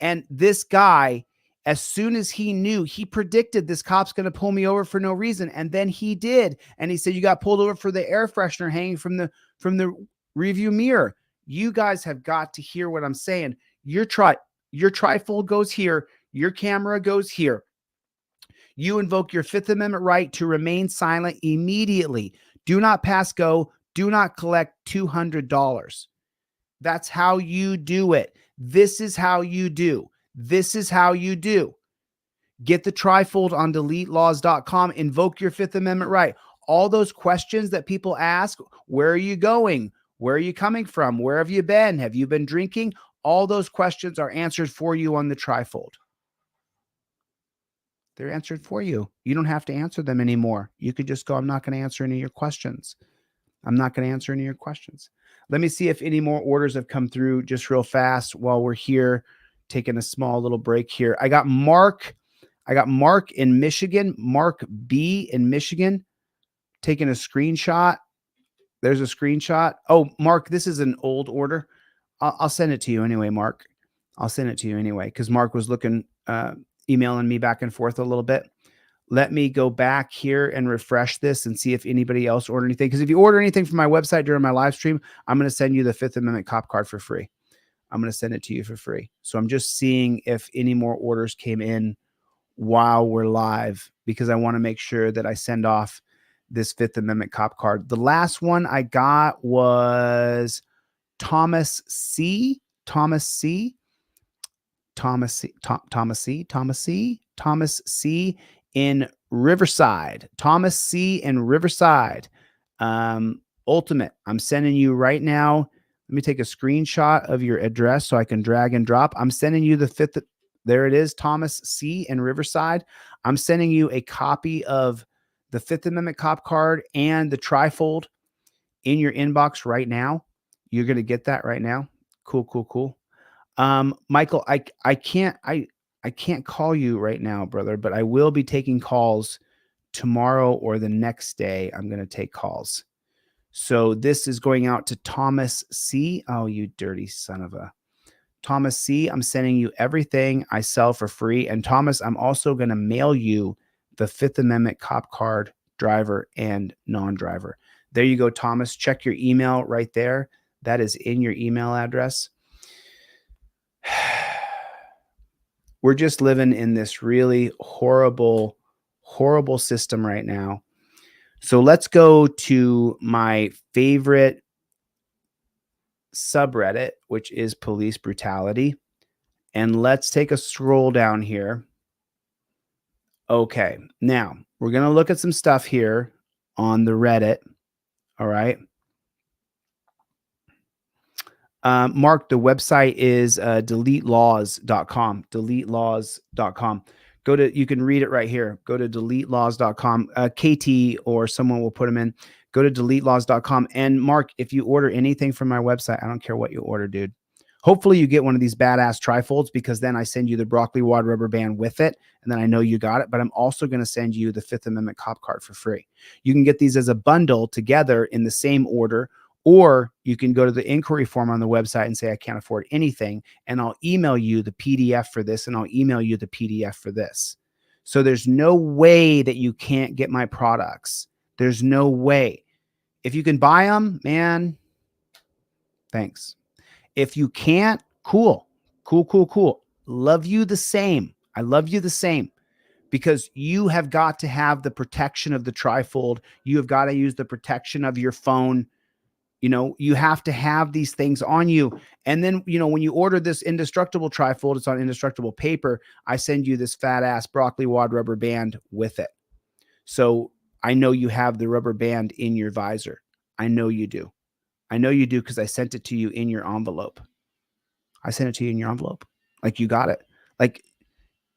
And this guy, as soon as he knew, he predicted this cop's going to pull me over for no reason. And then he did. And he said, you got pulled over for the air freshener hanging from the rearview mirror. You guys have got to hear what I'm saying. Your trifold goes here. Your camera goes here. You invoke your Fifth Amendment right to remain silent immediately. Do not pass go. Do not collect $200. That's how you do it. This is how you do. This is how you do. Get the trifold on deletelaws.com. Invoke your Fifth Amendment right. All those questions that people ask, where are you going? Where are you coming from? Where have you been? Have you been drinking? All those questions are answered for you on the trifold. They're answered for you. You don't have to answer them anymore. You could just go, I'm not going to answer any of your questions. I'm not going to answer any of your questions. Let me see if any more orders have come through just real fast while we're here, taking a small little break here. I got Mark in Michigan, Mark B in Michigan, taking a screenshot. There's a screenshot. Oh, Mark, this is an old order. I'll send it to you anyway, Mark. I'll send it to you anyway, because Mark was emailing me back and forth a little bit. Let me go back here and refresh this and see if anybody else ordered anything. Because if you order anything from my website during my live stream, I'm going to send you the Fifth Amendment cop card for free. I'm going to send it to you for free. So I'm just seeing if any more orders came in while we're live, because I want to make sure that I send off this Fifth Amendment cop card. The last one I got was Thomas C. In Riverside. Thomas C. in Riverside. Ultimate. I'm sending you right now. Let me take a screenshot of your address so I can drag and drop. I'm sending you the fifth. There it is. Thomas C. in Riverside. I'm sending you a copy of the Fifth Amendment cop card and the trifold in your inbox right now. You're going to get that right now. Cool. Michael, I can't call you right now, brother, but I will be taking calls tomorrow or the next day. I'm going to take calls. So this is going out to Thomas C. Oh, you dirty son of a Thomas C. I'm sending you everything I sell for free. And Thomas, I'm also going to mail you the Fifth Amendment cop card, driver and non-driver. There you go, Thomas. Check your email right there. That is in your email address. We're just living in this really horrible system right now. So let's go to my favorite subreddit, which is police brutality. And let's take a scroll down here. Okay, now we're going to look at some stuff here on the Reddit. All right. Mark, the website is deletelaws.com. Deletelaws.com. You can read it right here. Go to deletelaws.com. KT or someone will put them in. Go to deletelaws.com. And Mark, if you order anything from my website, I don't care what you order, dude. Hopefully you get one of these badass trifolds, because then I send you the broccoli wad rubber band with it. And then I know you got it, but I'm also going to send you the Fifth Amendment cop card for free. You can get these as a bundle together in the same order, or you can go to the inquiry form on the website and say, I can't afford anything. And I'll email you the PDF for this, and I'll email you the PDF for this. So there's no way that you can't get my products. There's no way. If you can buy them, man, thanks. If you can't, cool. Love you the same. I love you the same, because you have got to have the protection of the trifold. You have got to use the protection of your phone. You know, you have to have these things on you. And then, you know, when you order this indestructible trifold, it's on indestructible paper. I send you this fat ass broccoli wad rubber band with it. So I know you have the rubber band in your visor. I know you do. I know you do, because I sent it to you in your envelope. I sent it to you in your envelope. Like, you got it. Like,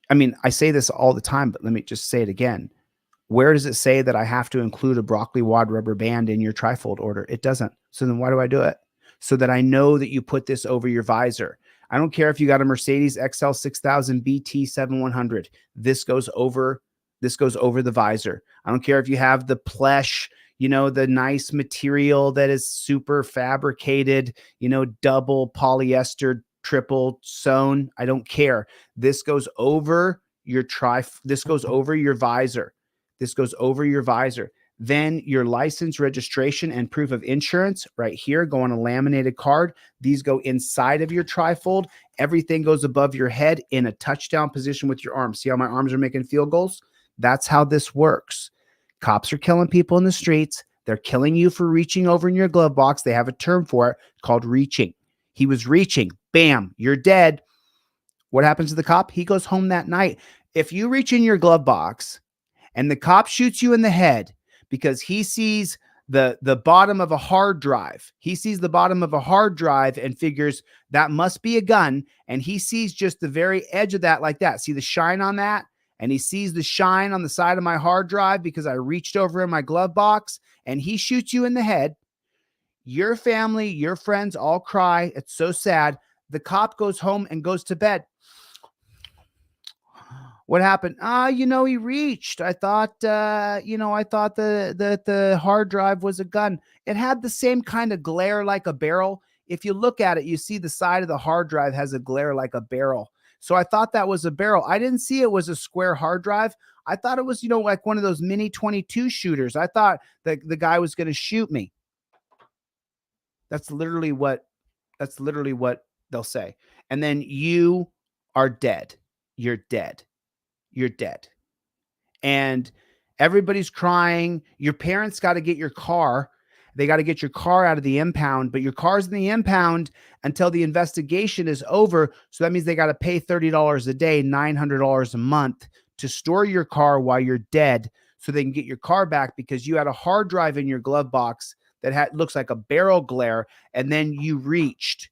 I mean, I say this all the time, but let me just say it again. Where does it say that I have to include a broccoli wad rubber band in your trifold order? It doesn't. So then why do I do it? So that I know that you put this over your visor. I don't care if you got a Mercedes XL 6000 BT 7100. This goes over the visor. I don't care if you have the plush, you know, the nice material that is super fabricated, you know, double polyester, triple sewn. I don't care. This goes over your this goes over your visor. This goes over your visor. Then your license, registration, and proof of insurance right here go on a laminated card. These go inside of your trifold. Everything goes above your head in a touchdown position with your arms. See how my arms are making field goals? That's how this works. Cops are killing people in the streets. They're killing you for reaching over in your glove box. They have a term for it called reaching. He was reaching. Bam, you're dead. What happens to the cop? He goes home that night. If you reach in your glove box and the cop shoots you in the head because he sees the bottom of a hard drive, he sees the bottom of a hard drive and figures that must be a gun, and he sees just the very edge of that like that. See the shine on that? And he sees the shine on the side of my hard drive because I reached over in my glove box, and he shoots you in the head. Your family, your friends all cry. It's so sad. The cop goes home and goes to bed. What happened? You know, he reached. I thought, I thought the hard drive was a gun. It had the same kind of glare like a barrel. If you look at it, you see the side of the hard drive has a glare like a barrel. So I thought that was a barrel. I didn't see it was a square hard drive. I thought it was, like one of those mini 22 shooters. I thought that the guy was going to shoot me. That's literally what they'll say. And then you are dead. You're dead. You're dead. And everybody's crying. Your parents got to get your car. They got to get your car out of the impound, but your car's in the impound until the investigation is over. So that means they got to pay $30 a day, $900 a month to store your car while you're dead so they can get your car back because you had a hard drive in your glove box that looks like a barrel glare. And then you reached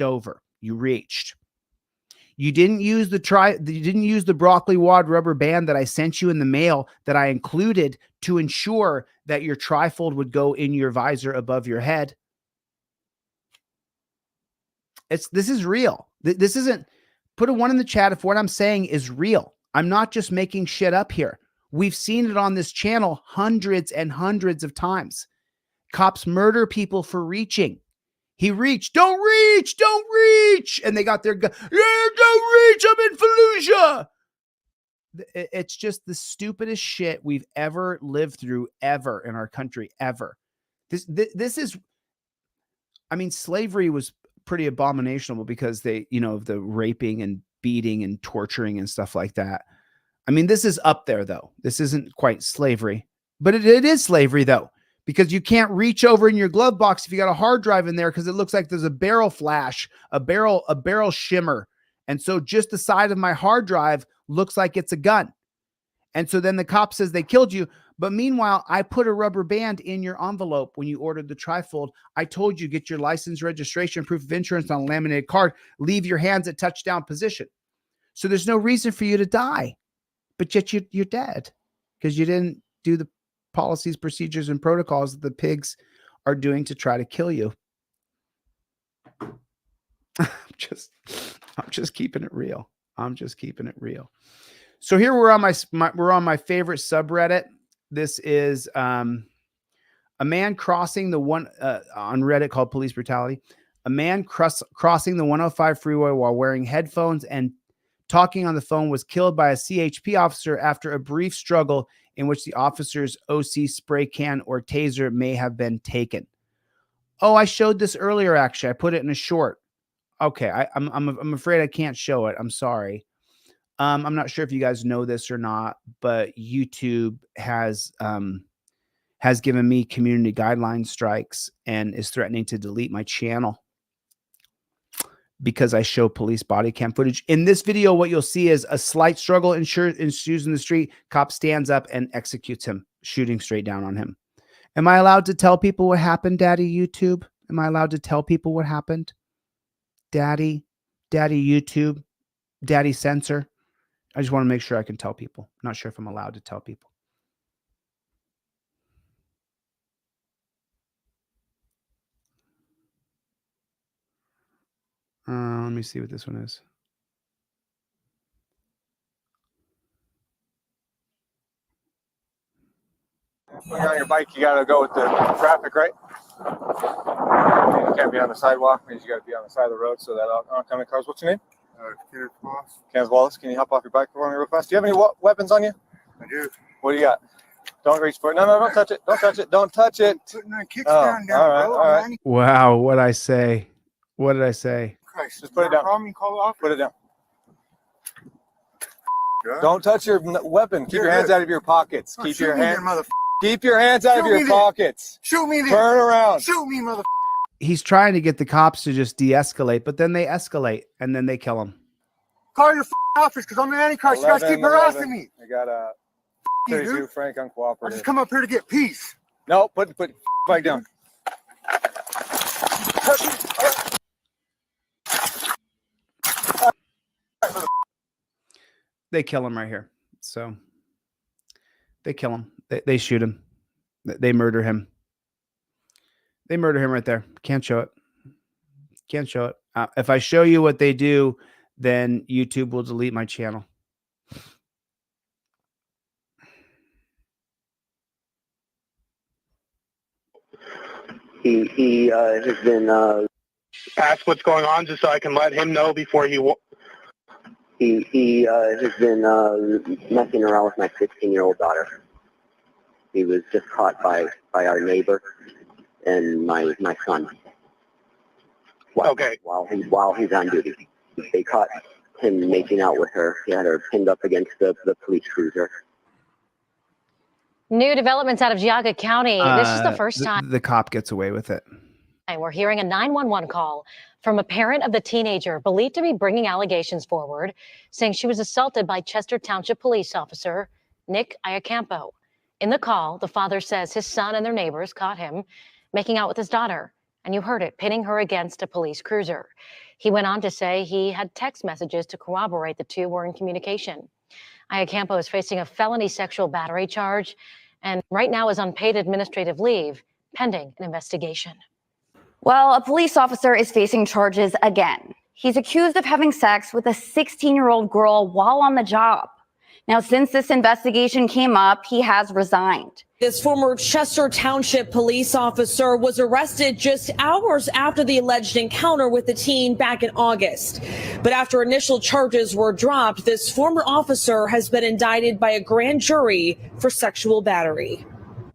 over. You didn't use the broccoli wad rubber band that I sent you in the mail that I included to ensure that your trifold would go in your visor above your head. This is real. This isn't, put a 1 in the chat if what I'm saying is real. I'm not just making shit up here. We've seen it on this channel hundreds and hundreds of times. Cops murder people for reaching. He reached, don't reach, don't reach. And they got their gun. Yeah, don't reach, I'm in Fallujah. It's just the stupidest shit we've ever lived through, ever in our country, ever. This is, I mean, slavery was pretty abominable because they, you know, the raping and beating and torturing and stuff like that. I mean, this is up there though. This isn't quite slavery, but it is slavery though, because you can't reach over in your glove box if you got a hard drive in there because it looks like there's a barrel flash, a barrel shimmer. And so just the side of my hard drive looks like it's a gun. And so then the cop says they killed you. But meanwhile, I put a rubber band in your envelope when you ordered the trifold. I told you, get your license, registration, proof of insurance on a laminated card, leave your hands at touchdown position. So there's no reason for you to die, but yet you're dead because you didn't do the policies, procedures, and protocols that the pigs are doing to try to kill you. I'm just keeping it real. I'm just keeping it real. So here we're on my favorite subreddit. This is a man crossing the one on Reddit called Police Brutality. A man crossing the 105 freeway while wearing headphones and talking on the phone was killed by a CHP officer after a brief struggle in which the officer's OC spray can or taser may have been taken. Oh, I showed this earlier. Actually, I put it in a short. Okay, I'm afraid I can't show it. I'm sorry. I'm not sure if you guys know this or not, but YouTube has given me community guideline strikes and is threatening to delete my channel because I show police body cam footage. In this video, what you'll see is a slight struggle ensues in the street. Cop stands up and executes him, shooting straight down on him. Am I allowed to tell people what happened, Daddy YouTube? Am I allowed to tell people what happened? Daddy YouTube, Daddy Censor. I just want to make sure I can tell people. I'm not sure if I'm allowed to tell people. Let me see what this one is. When you're on your bike, you gotta go with the traffic, right? You can't be on the sidewalk. Means you gotta be on the side of the road so that oncoming cars. What's your name? Kenneth Wallace. Kenneth Wallace. Can you hop off your bike for me real fast? Do you have any weapons on you? I do. What do you got? Don't reach for it. No, don't touch it. Don't touch it. Don't touch it. Putting my kickstand down. All right. Wow, what'd I say? What did I say? Christ, just put it down. Put it down. Don't touch your weapon. Keep your hands out of your pockets. Keep your hands. Keep your hands out of your pockets. Shoot me. Turn around. Shoot me, mother. He's trying to get the cops to just de-escalate, but then they escalate and then they kill him. Call your office because I'm an anti-Christ. You guys keep harassing me. I got a 32 Frank uncooperative. I just come up here to get peace. No, put bike down. They kill him right here. So they kill him. They shoot him. They murder him. They murder him right there. Can't show it. Can't show it. If I show you what they do, then YouTube will delete my channel. He has been ask what's going on just so I can let him know before he has been messing around with my 15-year-old daughter. He was just caught by our neighbor and my son. While he's on duty, they caught him making out with her. He had her pinned up against the police cruiser. New developments out of Geauga County. This is the first time the cop gets away with it. we're hearing a 911 call from a parent of the teenager believed to be bringing allegations forward, saying she was assaulted by Chester Township police officer Nick Iacampo. In the call, the father says his son and their neighbors caught him making out with his daughter, and you heard it, pinning her against a police cruiser. He went on to say he had text messages to corroborate the two were in communication. Iacampo is facing a felony sexual battery charge and right now is on paid administrative leave pending an investigation. Well, a police officer is facing charges again. He's accused of having sex with a 16-year-old girl while on the job. Now, since this investigation came up, he has resigned. This former Chester Township police officer was arrested just hours after the alleged encounter with the teen back in August. But after initial charges were dropped, this former officer has been indicted by a grand jury for sexual battery.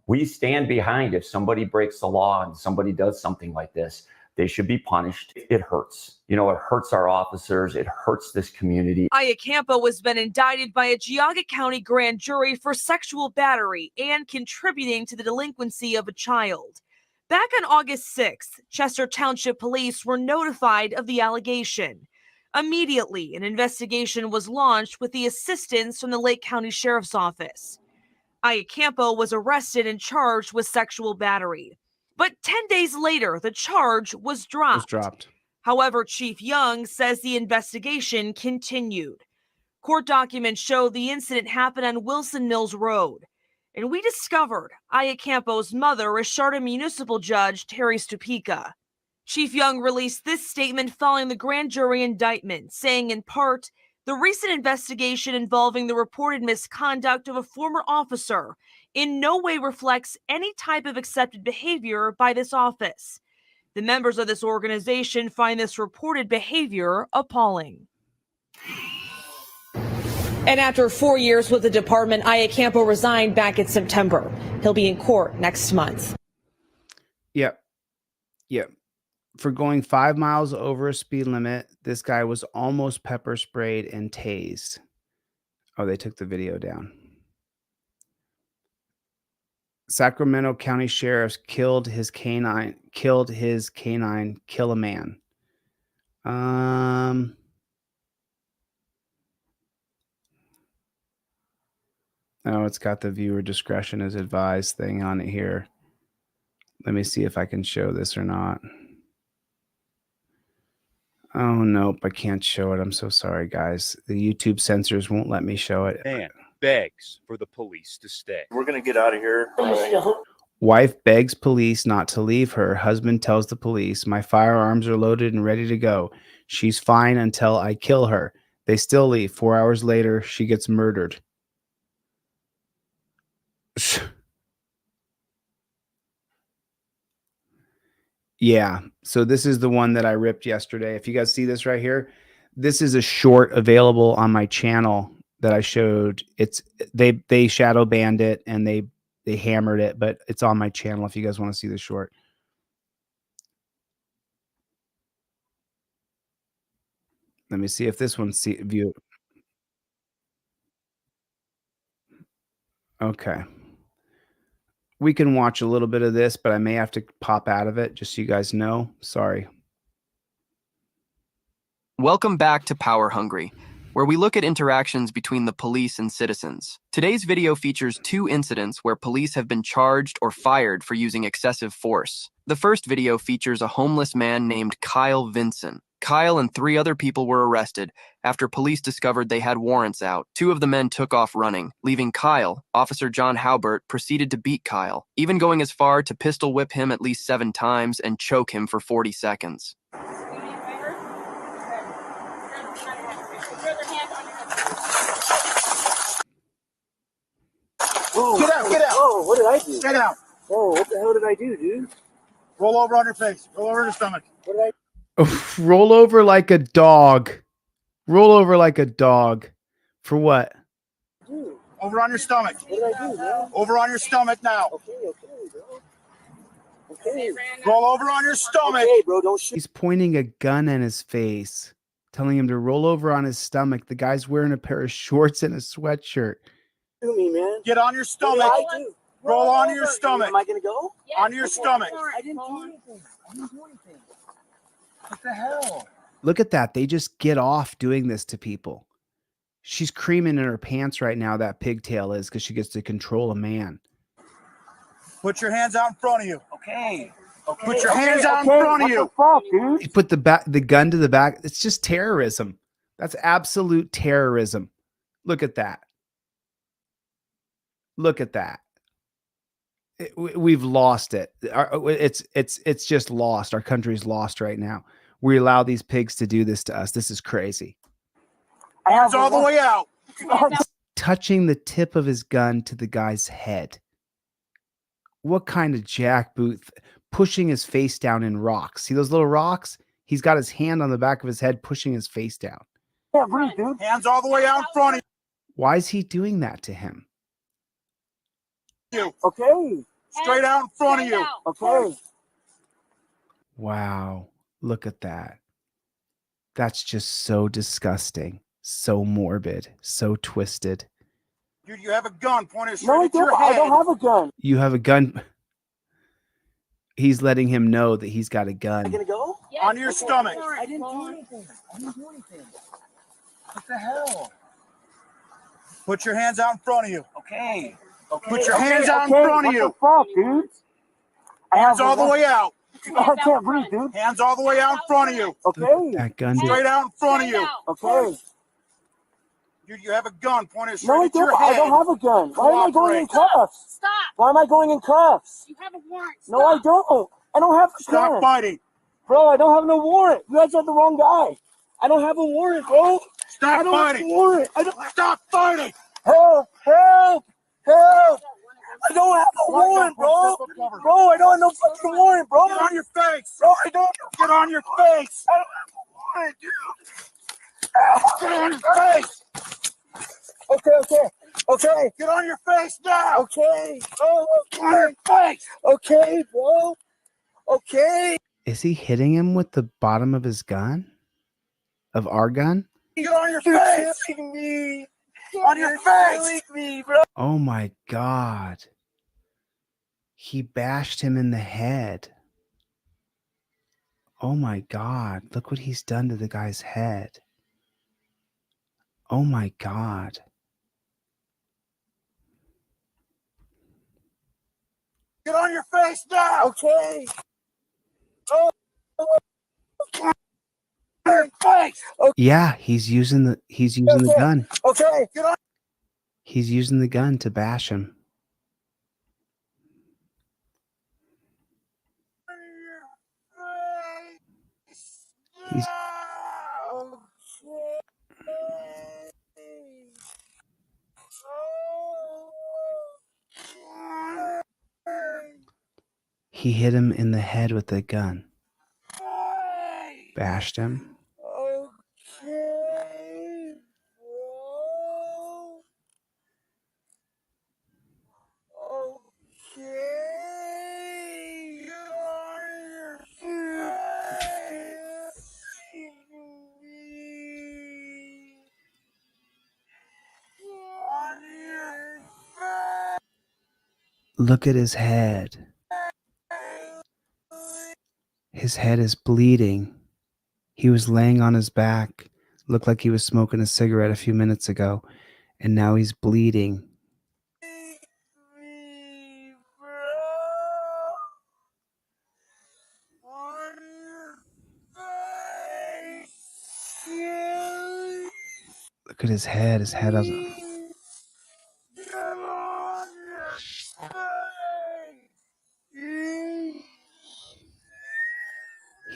We stand behind if somebody breaks the law and somebody does something like this, they should be punished. It hurts. You know, it hurts our officers. It hurts this community. Iacampo has been indicted by a Geauga County grand jury for sexual battery and contributing to the delinquency of a child. Back on August 6th, Chester Township Police were notified of the allegation. Immediately, an investigation was launched with the assistance from the Lake County Sheriff's Office. Iacampo was arrested and charged with sexual battery. But 10 days later, the charge was dropped. However, Chief Young says the investigation continued. Court documents show the incident happened on Wilson Mills Road. And we discovered Iacampo's mother is Charter Municipal Judge Terry Stupica. Chief Young released this statement following the grand jury indictment, saying in part, the recent investigation involving the reported misconduct of a former officer in no way reflects any type of accepted behavior by this office. The members of this organization find this reported behavior appalling. And after 4 years with the department, Iacampo resigned back in September. He'll be in court next month. Yep. For going 5 miles over a speed limit, this guy was almost pepper sprayed and tased. Oh, they took the video down. Sacramento County Sheriff's kill a man. Oh, it's got the viewer discretion is advised thing on it here. Let me see if I can show this or not. Oh, nope, I can't show it. I'm so sorry, guys. The YouTube censors won't let me show it. Man begs for the police to stay. We're going to get out of here. Wife begs police not to leave her. Husband tells the police, my firearms are loaded and ready to go. She's fine until I kill her. They still leave. 4 hours later, she gets murdered. Yeah, so this is the one that I ripped yesterday. If you guys see this right here, this is a short available on my channel that I showed. It's they shadow banned it and they hammered it, but it's on my channel if you guys want to see the short. Let me see if this one's view. Okay. We can watch a little bit of this, but I may have to pop out of it just so you guys know. Sorry. Welcome back to Power Hungry, where we look at interactions between the police and citizens. Today's video features 2 incidents where police have been charged or fired for using excessive force. The first video features a homeless man named Kyle Vinson. Kyle and 3 other people were arrested after police discovered they had warrants out. 2 of the men took off running, leaving Kyle. Officer John Halbert proceeded to beat Kyle, even going as far to pistol whip him at least 7 times and choke him for 40 seconds. Whoa, get out, get out. Whoa, what did I do? Get out. Whoa, what the hell did I do, dude? Roll over on your face. Roll over on your stomach. What did I do? Roll over like a dog. Roll over like a dog. For what? Dude, over on your stomach. What did I do, bro? Over on your stomach now. Okay, bro. Okay. Roll over on your stomach. Okay, bro, don't shoot. He's pointing a gun at his face, telling him to roll over on his stomach. The guy's wearing a pair of shorts and a sweatshirt. Do me, man. Get on your stomach. Roll on your stomach. Am I gonna go? Yes, on your stomach. I didn't do anything. What the hell? Look at that. They just get off doing this to people. She's creaming in her pants right now, that pigtail is, because she gets to control a man. Put your hands out in front of you. Okay. Put your hands out in front of you. What the fuck, dude? You put the gun to the back. It's just terrorism. That's absolute terrorism. Look at that. Look at that. We've lost it. It's just lost. Our country's lost right now. We allow these pigs to do this to us. This is crazy. Hands all the way out. Touching the tip of his gun to the guy's head. What kind of jackboot? Pushing his face down in rocks. See those little rocks? He's got his hand on the back of his head, pushing his face down. Can't breathe, dude. Hands all the way out in front of Why is he doing that to him? you. Okay. Straight out in front of you. Okay. Wow. Look at that. That's just so disgusting. So morbid. So twisted. Dude, you have a gun pointed straight at your head. I don't have a gun. You have a gun. He's letting him know that he's got a gun. Gonna go? Yes, on your stomach. I didn't do anything. I didn't do anything. What the hell? Put your hands out in front of you. Okay. Put your hands out in front of you. What the fuck, dude? Hands all the way out. I can't breathe, dude. Hands all the way out in front of you. Okay. That gun. Straight out in front of you. Okay. Dude, you have a gun pointed straight at your head. I don't have a gun. Why am I going in cuffs? Stop. Why am I going in cuffs? You have a warrant. Stop. No, I don't. I don't have a gun. Stop fighting. Bro, I don't have no warrant. You guys have the wrong guy. I don't have a warrant, bro. Stop fighting. Warrant. I don't. Stop fighting. Help! Help! Help! I don't have a warrant, bro. Bro, I don't have no fucking warrant, bro. Get on your face. Bro, I don't. Get on your face. I don't have a warrant, dude. Get on your face. Okay. Get on your face now. Okay. Oh, get on your face. Okay, bro. Okay. Is he hitting him with the bottom of his gun? Of our gun? Get on your face. Me. On your face. Me, bro. Oh my God. He bashed him in the head. Oh my God. Look what he's done to the guy's head. Oh my God. Get on your face now. Okay. Oh. Face. Okay. Yeah, he's using the gun. Okay. Get on. He's using the gun to bash him. He's He hit him in the head with the gun. Bashed him. Okay, bro. Okay. Look at his head. His head is bleeding. He was laying on his back. Looked like he was smoking a cigarette a few minutes ago. And now he's bleeding. Look at his head. His head doesn't.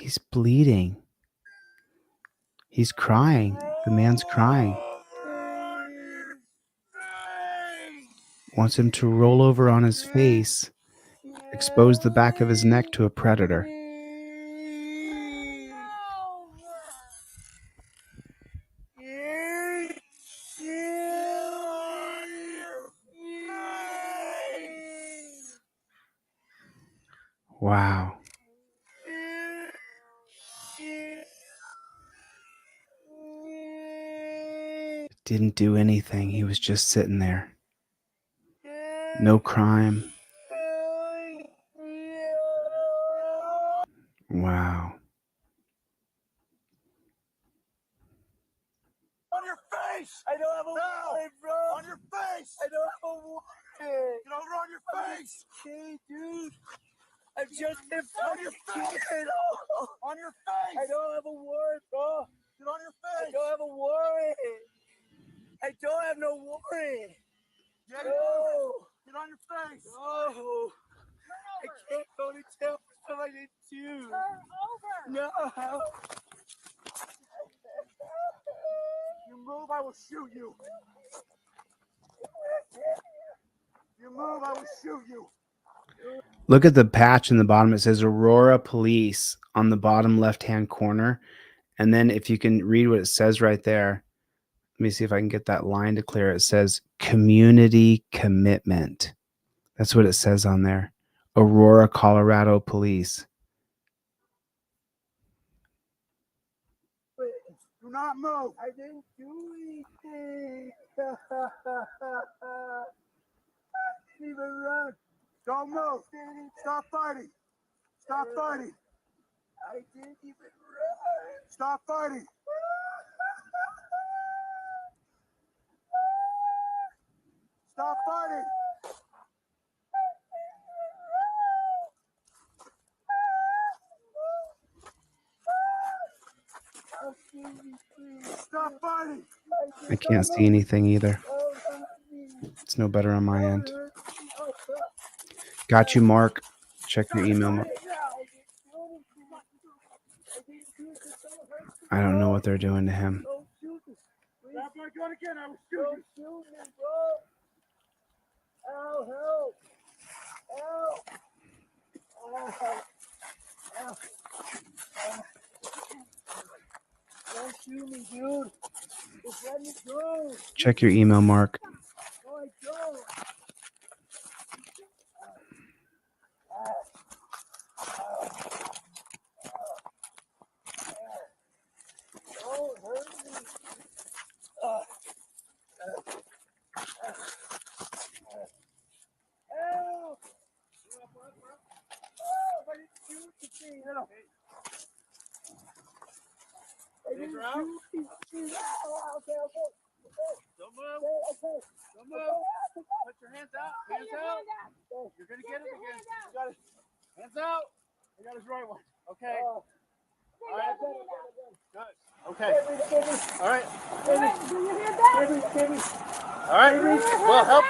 He's bleeding. He's crying. The man's crying. Wants him to roll over on his face, expose the back of his neck to a predator. Wow. Didn't do anything. He was just sitting there. No crime. Wow. On your face! I don't have a warrant, bro. On your face! I don't have a warrant. Get over on your face! Okay, dude. I'm just in front of your face. On your face! I don't have a warrant, bro. Get on your face! I don't have a warrant. I don't have no warrant. No. Get on your face. No. me tell for somebody to. No. You move, I will shoot you. You move, I will shoot you. Look at the patch in the bottom. It says Aurora Police on the bottom left-hand corner. And then if you can read what it says right there, let me see if I can get that line to clear. It says community commitment. That's what it says on there. Aurora, Colorado Police. Do not move. I didn't do anything. I didn't even run. Don't move. Stop fighting. Stop fighting. I didn't even run. Stop fighting. Stop fighting. Stop fighting. I can't see anything either. It's no better on my end. Got you, Mark. Check your email, Mark. I don't know what they're doing to him. Grab my gun again. I will shoot you. Ow, help. Help. Don't shoot me, dude. Just let me go. Check your email, Mark. No, I don't. Don't hurt me. Help. I didn't shoot the thing. I didn't shoot the thing. Okay. Don't move. Okay. Don't move. Put your hands out. Hands out. You're going to get it again. You got it. Hands out. I got his right one. Okay. All right. Good. Okay. All right. All right. Well, help.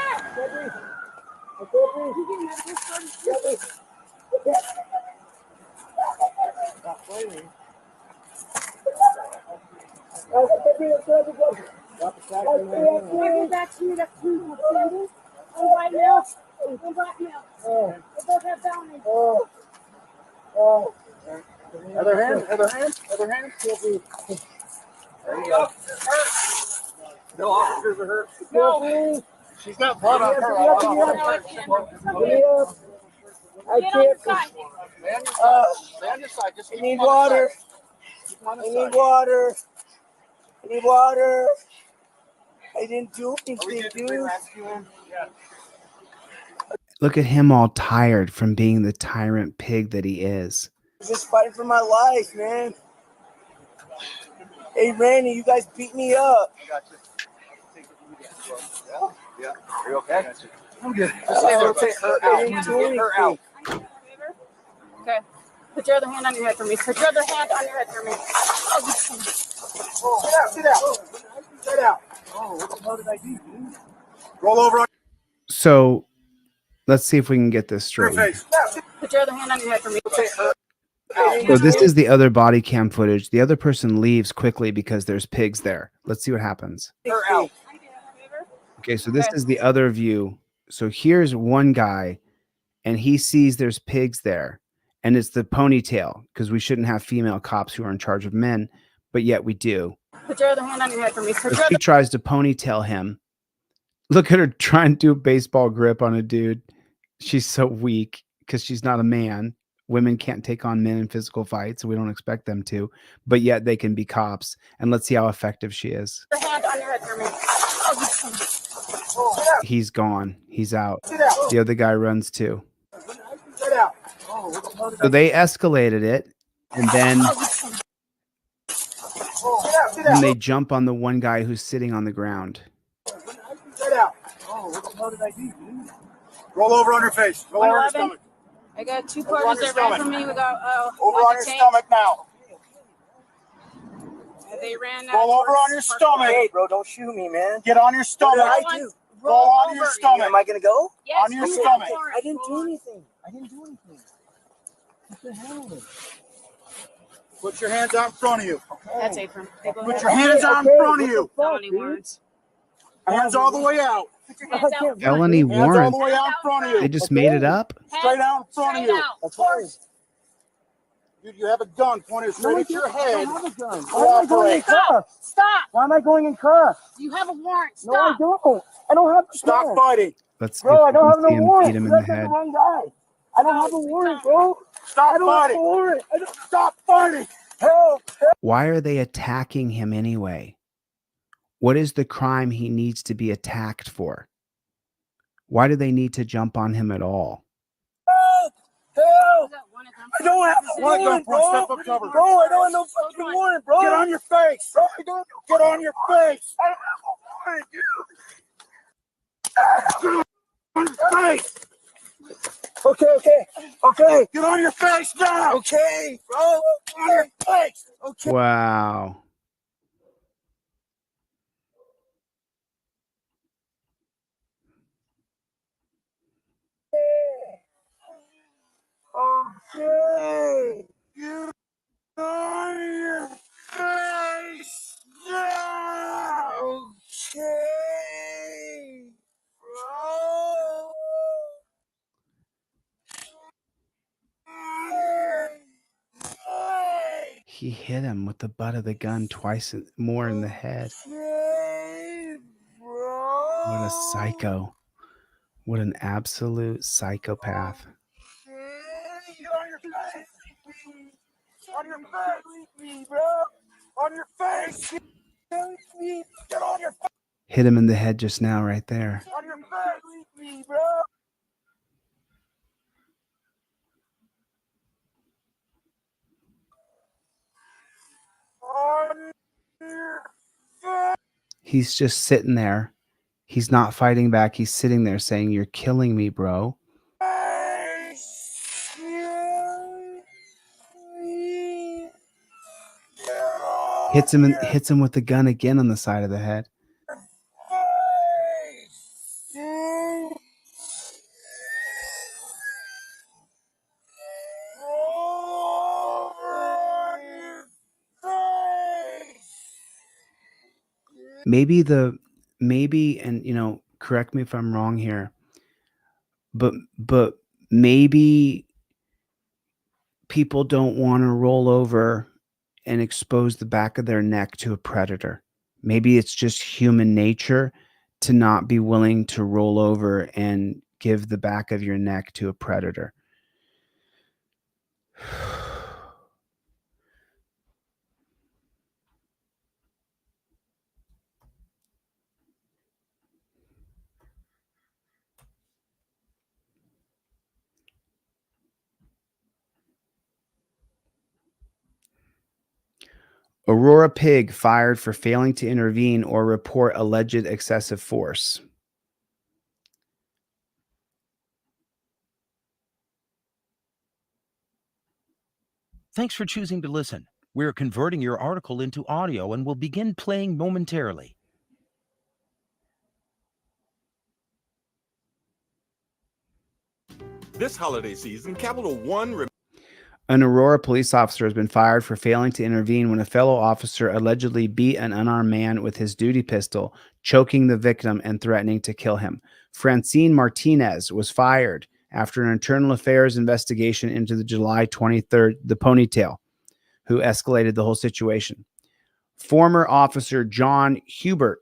Stop playing. Other hand. There you go. No officers are hurt. No. She's got blood on her. I can't. Man, your side. Just need water. I need water. I didn't do anything, dude. Look at him all tired from being the tyrant pig that he is. I'm just fighting for my life, man. Hey, Randy, you guys beat me up. Yeah. Are you okay? I'm good. Just say her out. Get her out. Okay. Put your other hand on your head for me. Put your other hand on your head for me. Sit out. Oh, what the hell did I do, dude? Roll over. So let's see if we can get this straight. Put your other hand on your head for me. So this is the other body cam footage. The other person leaves quickly because there's pigs there. Let's see what happens. Her out. Okay, so this is the other view. So here's one guy, and he sees there's pigs there, and it's the ponytail, because we shouldn't have female cops who are in charge of men, but yet we do. Put your other hand on your head for me. So she tries to ponytail him. Look at her trying to do a baseball grip on a dude. She's so weak because she's not a man. Women can't take on men in physical fights. We don't expect them to, but yet they can be cops. And let's see how effective she is. Your hand on your head for me. He's gone. He's out. The other guy runs too. So they escalated it, and then they jump on the one guy who's sitting on the ground. Roll over on her face. Roll over on her stomach. I got two partners that ran from me. We got over on her stomach now. They ran. Roll over on your stomach. Hey, bro, don't shoot me, man. Get on your stomach. I do. Roll on your stomach. Am I gonna go? Yes, on your stomach. I didn't do anything. What the hell? Put your hands out in front of you. That's Abram. Hey, go Put ahead. your hands out in front of you. Felony warrants. Hands all the way out. Put your hands out. Felony Hands all warrant. the way out in front of you. They just made it up. Straight out in front of you. Straight out. You have a gun pointed straight at your head. I don't have a gun. Why am I going in cuffs? Stop. Why am I going in cuffs? You have a warrant. No, I Stop. don't. I don't have. Stop fighting. Let's see Bro, I if we don't can have see no him warrant. beat him in You're the asking head. the wrong guy. I don't have a warrant, bro. Stop fighting. Have a warrant. I don't. Stop fighting. Help. Why are they attacking him anyway? What is the crime he needs to be attacked for? Why do they need to jump on him at all? Help. Help. I don't have a warrant, bro. Step up cover. Bro, I don't have no fucking warrant, bro. Get on your face. Bro, I don't. Get on your face. I don't have a warrant, dude. Get on your face. Okay. Get on your face now. Okay, bro. Get on your face. Okay. Wow. Okay. Get on your face now. Okay, bro. He hit him with the butt of the gun twice more in the head. What a psycho. What an absolute psychopath. Get on your face. On your face, bro. On your face. Get on your face. Hit him in the head just now, right there. On your face, bro. On your face. He's just sitting there. He's not fighting back. He's sitting there saying, "You're killing me, bro." Hits him with the gun again on the side of the head. Maybe, and correct me if I'm wrong here, but maybe people don't want to roll over and expose the back of their neck to a predator. Maybe it's just human nature to not be willing to roll over and give the back of your neck to a predator. Aurora Pig fired for failing to intervene or report alleged excessive force. Thanks for choosing to listen. We're converting your article into audio and will begin playing momentarily. This holiday season, Capital One... An Aurora police officer has been fired for failing to intervene when a fellow officer allegedly beat an unarmed man with his duty pistol, choking the victim and threatening to kill him. Francine Martinez was fired after an internal affairs investigation into the July 23rd, the ponytail, who escalated the whole situation. Former officer John Hubert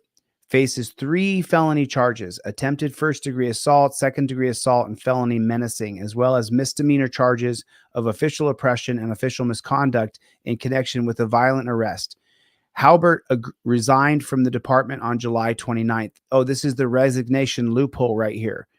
faces 3 felony charges: attempted first-degree assault, second-degree assault, and felony menacing, as well as misdemeanor charges of official oppression and official misconduct in connection with a violent arrest. Halbert resigned from the department on July 29th. Oh, this is the resignation loophole right here.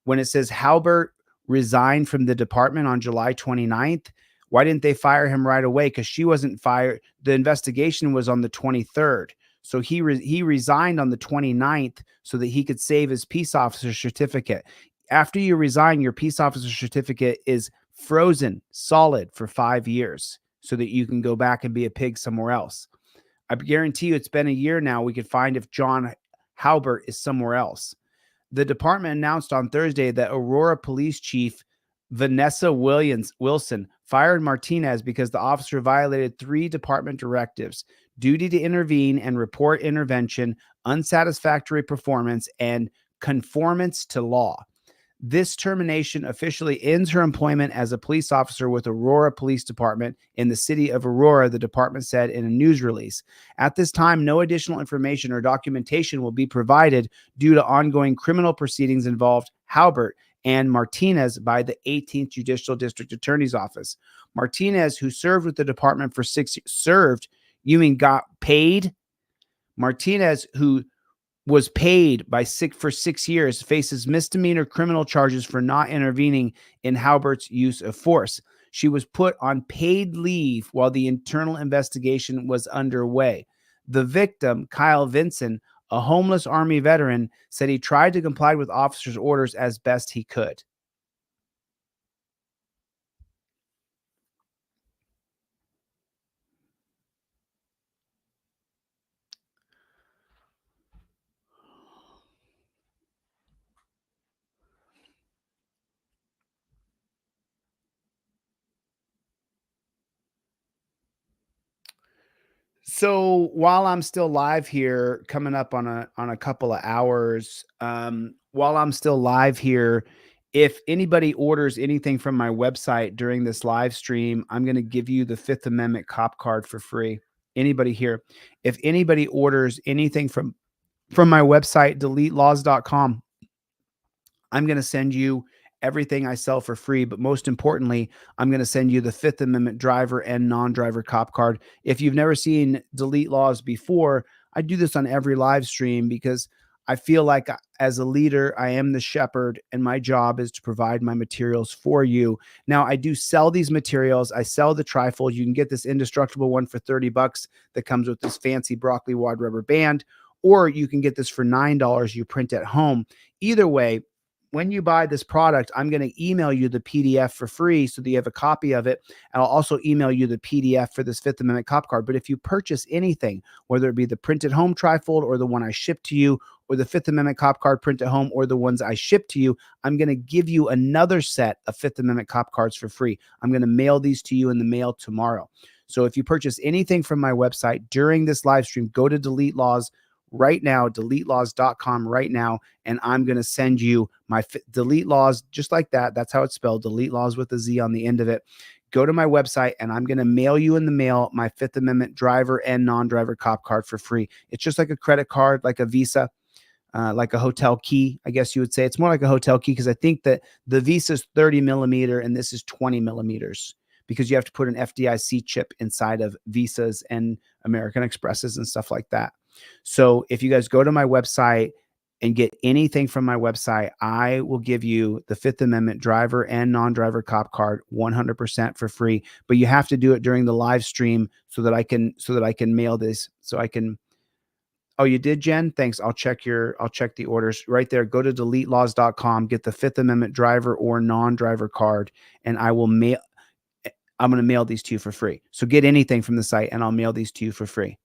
When it says Halbert resigned from the department on July 29th, why didn't they fire him right away? Because she wasn't fired. The investigation was on the 23rd. So he resigned on the 29th so that he could save his peace officer certificate. After you resign, your peace officer certificate is frozen solid for 5 years so that you can go back and be a pig somewhere else. I guarantee you it's been a year now. We could find if John Halbert is somewhere else. The department announced on Thursday that Aurora Police Chief Vanessa Wilson fired Martinez because the officer violated 3 department directives: duty to intervene and report intervention, unsatisfactory performance, and conformance to law. This termination officially ends her employment as a police officer with Aurora Police Department in the city of Aurora, the department said in a news release. At this time, no additional information or documentation will be provided due to ongoing criminal proceedings involved Halbert and Martinez by the 18th Judicial District Attorney's Office. Martinez, who served with the department for 6 years, served, you mean got paid? Martinez, who was paid for 6 years, faces misdemeanor criminal charges for not intervening in Halbert's use of force. She was put on paid leave while the internal investigation was underway. The victim, Kyle Vinson, a homeless Army veteran, said he tried to comply with officers' orders as best he could. So while I'm still live here, coming up on a couple of hours, while I'm still live here, if anybody orders anything from my website during this live stream, I'm going to give you the 5th Amendment cop card for free. Anybody here, if anybody orders anything from my website, deletelaws.com, I'm going to send you everything I sell for free, but most importantly, I'm going to send you the 5th Amendment driver and non-driver cop card. If you've never seen Delete Laws before, I do this on every live stream because I feel like as a leader, I am the shepherd and my job is to provide my materials for you. Now, I do sell these materials. I sell the trifold. You can get this indestructible one for $30 that comes with this fancy broccoli wad rubber band, or you can get this for $9 you print at home. Either way, when you buy this product, I'm going to email you the PDF for free so that you have a copy of it. And I'll also email you the PDF for this 5th Amendment cop card. But if you purchase anything, whether it be the printed home trifold or the one I ship to you, or the 5th Amendment cop card print at home, or the ones I ship to you, I'm going to give you another set of 5th Amendment cop cards for free. I'm going to mail these to you in the mail tomorrow. So if you purchase anything from my website during this live stream, go to Delete Laws right now, deletelaws.com right now, and I'm going to send you my Delete Laws just like that. That's how it's spelled, Delete Laws with a Z on the end of it. Go to my website and I'm going to mail you in the mail my 5th Amendment driver and non-driver cop card for free. It's just like a credit card, like a Visa, like a hotel key, I guess you would say. It's more like a hotel key because I think that the Visa is 30 millimeter and this is 20 millimeters because you have to put an FDIC chip inside of Visas and American Expresses and stuff like that. So if you guys go to my website and get anything from my website, I will give you the 5th Amendment driver and non-driver cop card 100% for free. But you have to do it during the live stream so that I can mail this. So I can. Oh, you did, Jen? Thanks. I'll check the orders right there. Go to deletelaws.com, get the 5th Amendment driver or non-driver card, and I'm going to mail these to you for free. So get anything from the site and I'll mail these to you for free.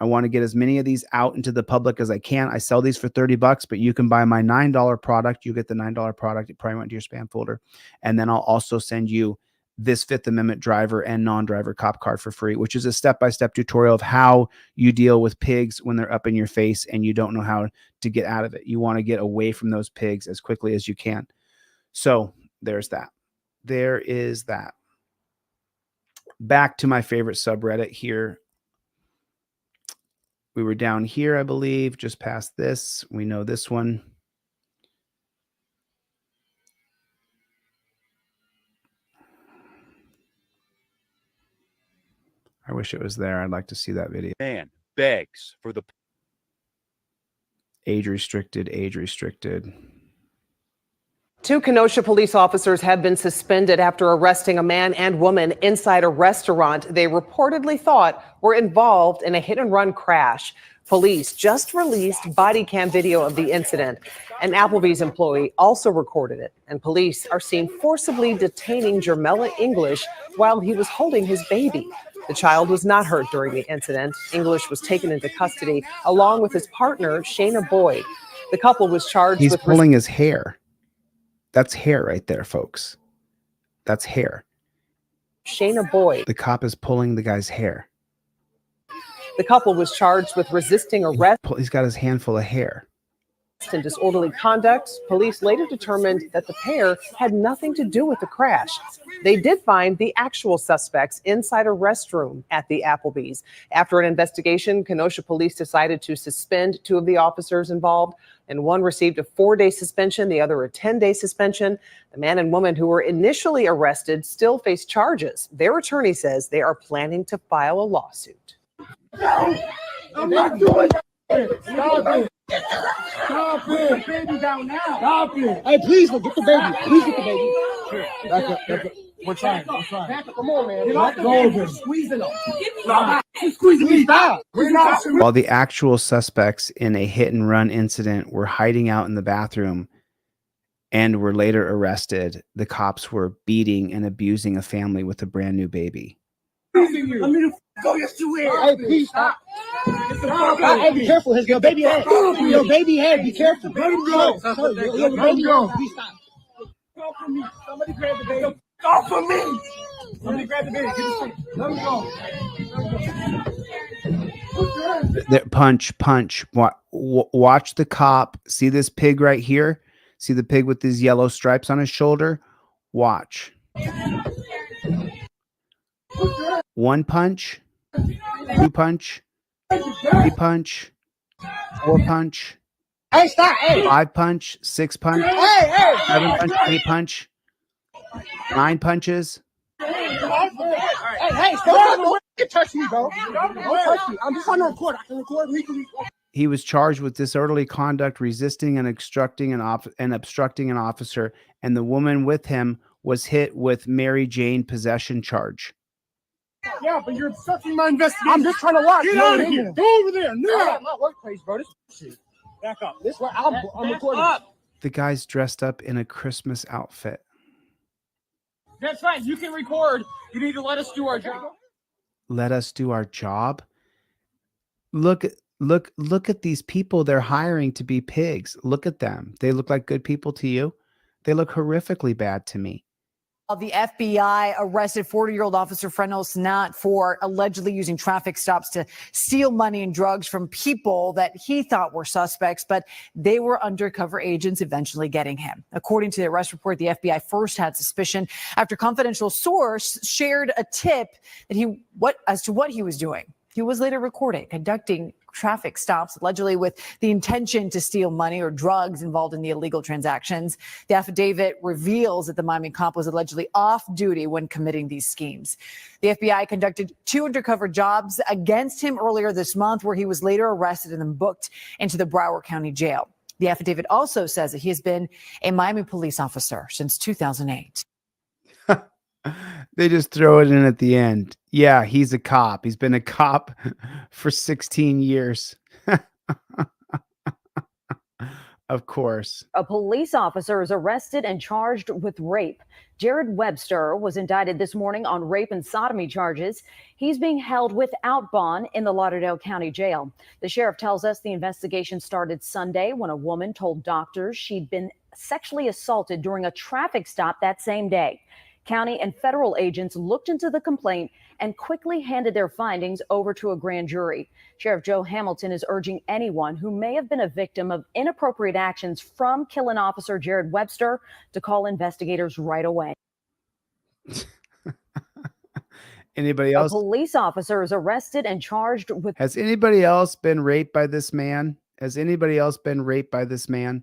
I want to get as many of these out into the public as I can. I sell these for $30, but you can buy my $9 product. You get the $9 product. It probably went to your spam folder. And then I'll also send you this 5th Amendment driver and non-driver cop card for free, which is a step-by-step tutorial of how you deal with pigs when they're up in your face and you don't know how to get out of it. You want to get away from those pigs as quickly as you can. So there's that. There is that. Back to my favorite subreddit here. We were down here, I believe, just past this. We know this one. I wish it was there. I'd like to see that video. Man begs for the age restricted. 2 Kenosha police officers have been suspended after arresting a man and woman inside a restaurant they reportedly thought were involved in a hit-and-run crash. Police just released body cam video of the incident. An Applebee's employee also recorded it, and police are seen forcibly detaining Jermella English while he was holding his baby. The child was not hurt during the incident. English was taken into custody along with his partner, Shayna Boyd. The couple was charged with... He's pulling his hair. That's hair right there, folks. That's hair. Shayna Boyd. The cop is pulling the guy's hair. The couple was charged with resisting arrest. He's got his handful of hair. And disorderly conduct. Police later determined that the pair had nothing to do with the crash. They did find the actual suspects inside a restroom at the Applebee's. After an investigation, Kenosha police decided to suspend 2 of the officers involved, and one received a 4-day suspension, the other a 10-day suspension. The man and woman who were initially arrested still face charges. Their attorney says they are planning to file a lawsuit. I'm not doing it. Stop it. Stop it. Baby down now. Stop it. Hey, please get the baby. Please get the baby. Sure. Back up. Back up. We're trying. We're trying. Back up. Come on, man. You're not going. Squeezing them. Stop. You're squeezing me. Stop. We're not. While the actual suspects in a hit and run incident were hiding out in the bathroom and were later arrested, the cops were beating and abusing a family with a brand new baby. I'm gonna go. Yes, you will. Hey, please stop. Hey, be careful. Your baby head. Your baby head. Be careful. Let him go. Let him go. Please stop. Go for me. Somebody grab the baby. Go for me. Somebody grab the baby. Get his feet. Let him go. Punch. Watch the cop. See this pig right here? See the pig with these yellow stripes on his shoulder? Watch. 1 punch, 2 punch, 3 punch, 4 punch, Hey, stop. Hey. 5 punch, 6 punch, Hey. 7 punch, 8 punch, 9 punches. Hey, stop. You can touch me, bro. Don't touch me. I'm just trying to record. I can record legally. He was charged with disorderly conduct, resisting and obstructing an officer, and the woman with him was hit with Mary Jane possession charge. Yeah, but you're obstructing my investigation. I'm just trying to watch. Get out of here. Go over there. No. My workplace, bro. This shit. Back up. This way. I'm recording. The guy's dressed up in a Christmas outfit. That's right. You can record. You need to let us do our job. Let us do our job. Look at these people they're hiring to be pigs. Look at them. They look like good people to you. They look horrifically bad to me. The FBI arrested 40-year-old Officer Frenel Snat for allegedly using traffic stops to steal money and drugs from people that he thought were suspects, but they were undercover agents eventually getting him. According to the arrest report, the FBI first had suspicion after a confidential source shared a tip that as to what he was doing. He was later recorded conducting traffic stops, allegedly with the intention to steal money or drugs involved in the illegal transactions. The affidavit reveals that the Miami cop was allegedly off duty when committing these schemes. The FBI conducted 2 undercover jobs against him earlier this month, where he was later arrested and then booked into the Broward County Jail. The affidavit also says that he has been a Miami police officer since 2008. They just throw it in at the end. Yeah, he's a cop. He's been a cop for 16 years. Of course. A police officer is arrested and charged with rape. Jared Webster was indicted this morning on rape and sodomy charges. He's being held without bond in the Lauderdale County Jail. The sheriff tells us the investigation started Sunday when a woman told doctors she'd been sexually assaulted during a traffic stop that same day. County and federal agents looked into the complaint and quickly handed their findings over to a grand jury. Sheriff Joe Hamilton is urging anyone who may have been a victim of inappropriate actions from killing officer Jared Webster to call investigators right away. Anybody else? A police officer is arrested and charged with... Has anybody else been raped by this man? Has anybody else been raped by this man?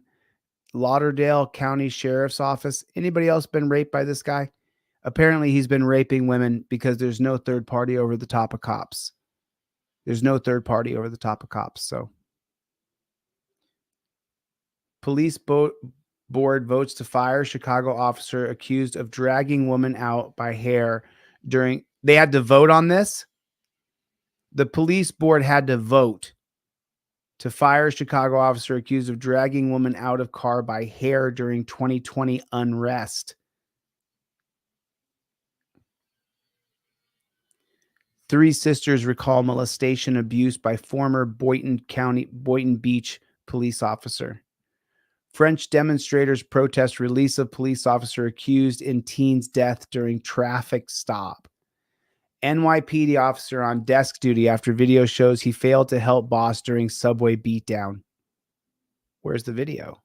Lauderdale County Sheriff's Office. Anybody else been raped by this guy? Apparently he's been raping women because there's no third party over the top of cops. There's no third party over the top of cops. So police board votes to fire Chicago officer accused of dragging woman out by hair during... They had to vote on this. The police board had to vote to fire Chicago officer accused of dragging woman out of car by hair during 2020 unrest. 3 sisters recall molestation abuse by former Boynton Beach police officer. French demonstrators protest release of police officer accused in teen's death during traffic stop. NYPD officer on desk duty after video shows he failed to help boss during subway beatdown. Where's the video?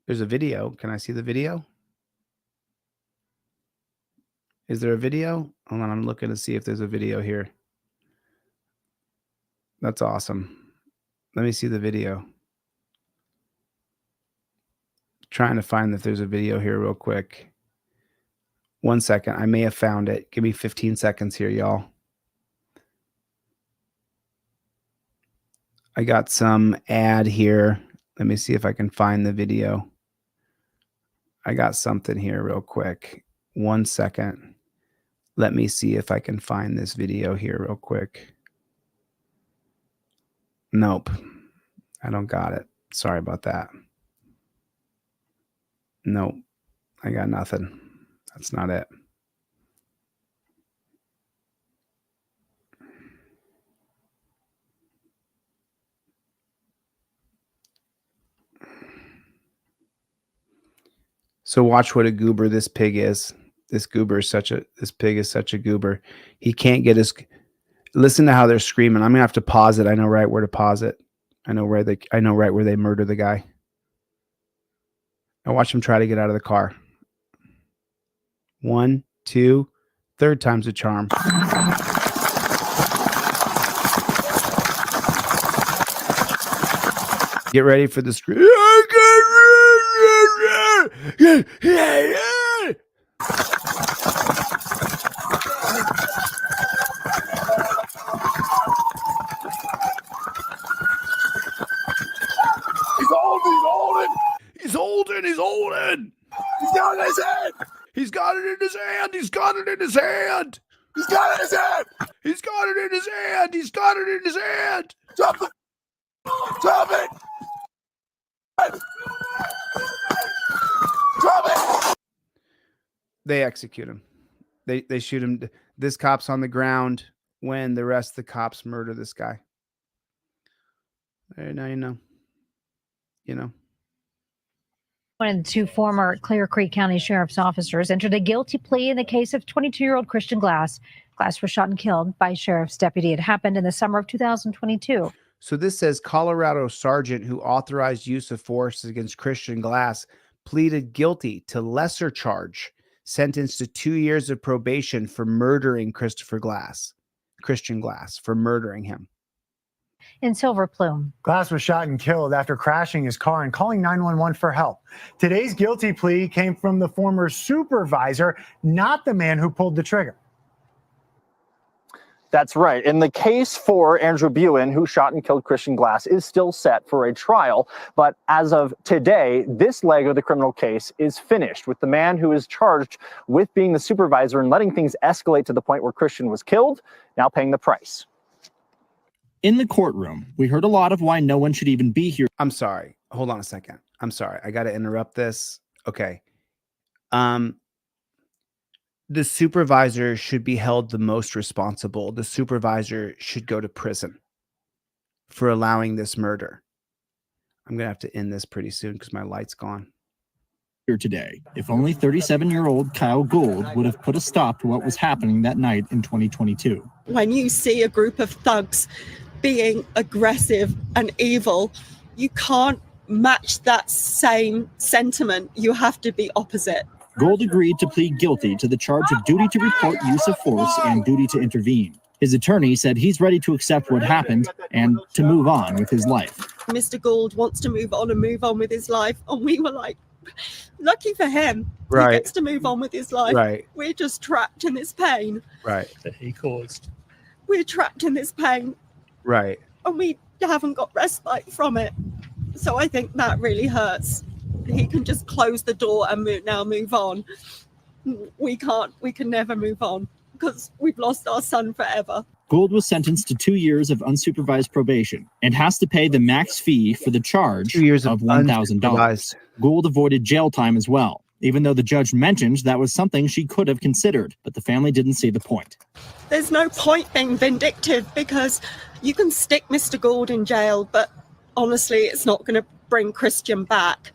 There's a video. Can I see the video? Is there a video? Hold on, I'm looking to see if there's a video here. That's awesome. Let me see the video. Trying to find if there's a video here real quick. 1 second. I may have found it. Give me 15 seconds here, y'all. I got some ad here. Let me see if I can find the video. I got something here real quick. 1 second. Let me see if I can find this video here real quick. Nope. I don't got it. Sorry about that. Nope. I got nothing. That's not it. So watch what a goober this pig is. This pig is such a goober. He can't get his. Listen to how they're screaming. I'm gonna have to pause it. I know right where to pause it. I know right where they murder the guy. I watch him try to get out of the car. 1, 2, third time's a charm. Get ready for the scream. He's holding. He's got it in his hand. He's got it in his hand. He's got it in his hand. He's got it in his hand. He's got it in his hand. He's got it in his hand. Drop it. Drop it. Drop it. They execute him. They shoot him. This cop's on the ground when the rest of the cops murder this guy. Now you know. You know. One of the two former Clear Creek County Sheriff's officers entered a guilty plea in the case of 22-year-old Christian Glass. Glass was shot and killed by a sheriff's deputy. It happened in the summer of 2022. So this says Colorado sergeant who authorized use of force against Christian Glass pleaded guilty to lesser charge, sentenced to 2 years of probation for murdering Christian Glass, for murdering him. In Silver Plume, Glass was shot and killed after crashing his car and calling 911 for help. Today's guilty plea came from the former supervisor, not the man who pulled the trigger. That's right. And the case for Andrew Buin, who shot and killed Christian Glass, is still set for a trial. But as of today, this leg of the criminal case is finished, with the man who is charged with being the supervisor and letting things escalate to the point where Christian was killed, now paying the price. In the courtroom, we heard a lot of why no one should even be here. I'm sorry. Hold on a second. I'm sorry. I got to interrupt this. Okay. The supervisor should be held the most responsible. The supervisor should go to prison for allowing this murder. I'm going to have to end this pretty soon because my light's gone. Here today, if only 37-year-old Kyle Gould would have put a stop to what was happening that night in 2022. When you see a group of thugs being aggressive and evil, you can't match that same sentiment. You have to be opposite. Gould agreed to plead guilty to the charge of duty to report use of force and duty to intervene. His attorney said he's ready to accept what happened and to move on with his life. Mr. Gould wants to move on with his life, and we were like, lucky for him, right. He gets to move on with his life. Right. We're just trapped in this pain. Right. That he caused. We're trapped in this pain. Right. And we haven't got respite from it. So I think that really hurts. He can just close the door and move on. We can't. We can never move on because we've lost our son forever. Gould was sentenced to 2 years of unsupervised probation and has to pay the max fee for the charge 2 years of $1,000. Gould avoided jail time as well, even though the judge mentioned that was something she could have considered, but the family didn't see the point. There's no point being vindictive because you can stick Mr. Gould in jail, but honestly, it's not going to bring Christian back.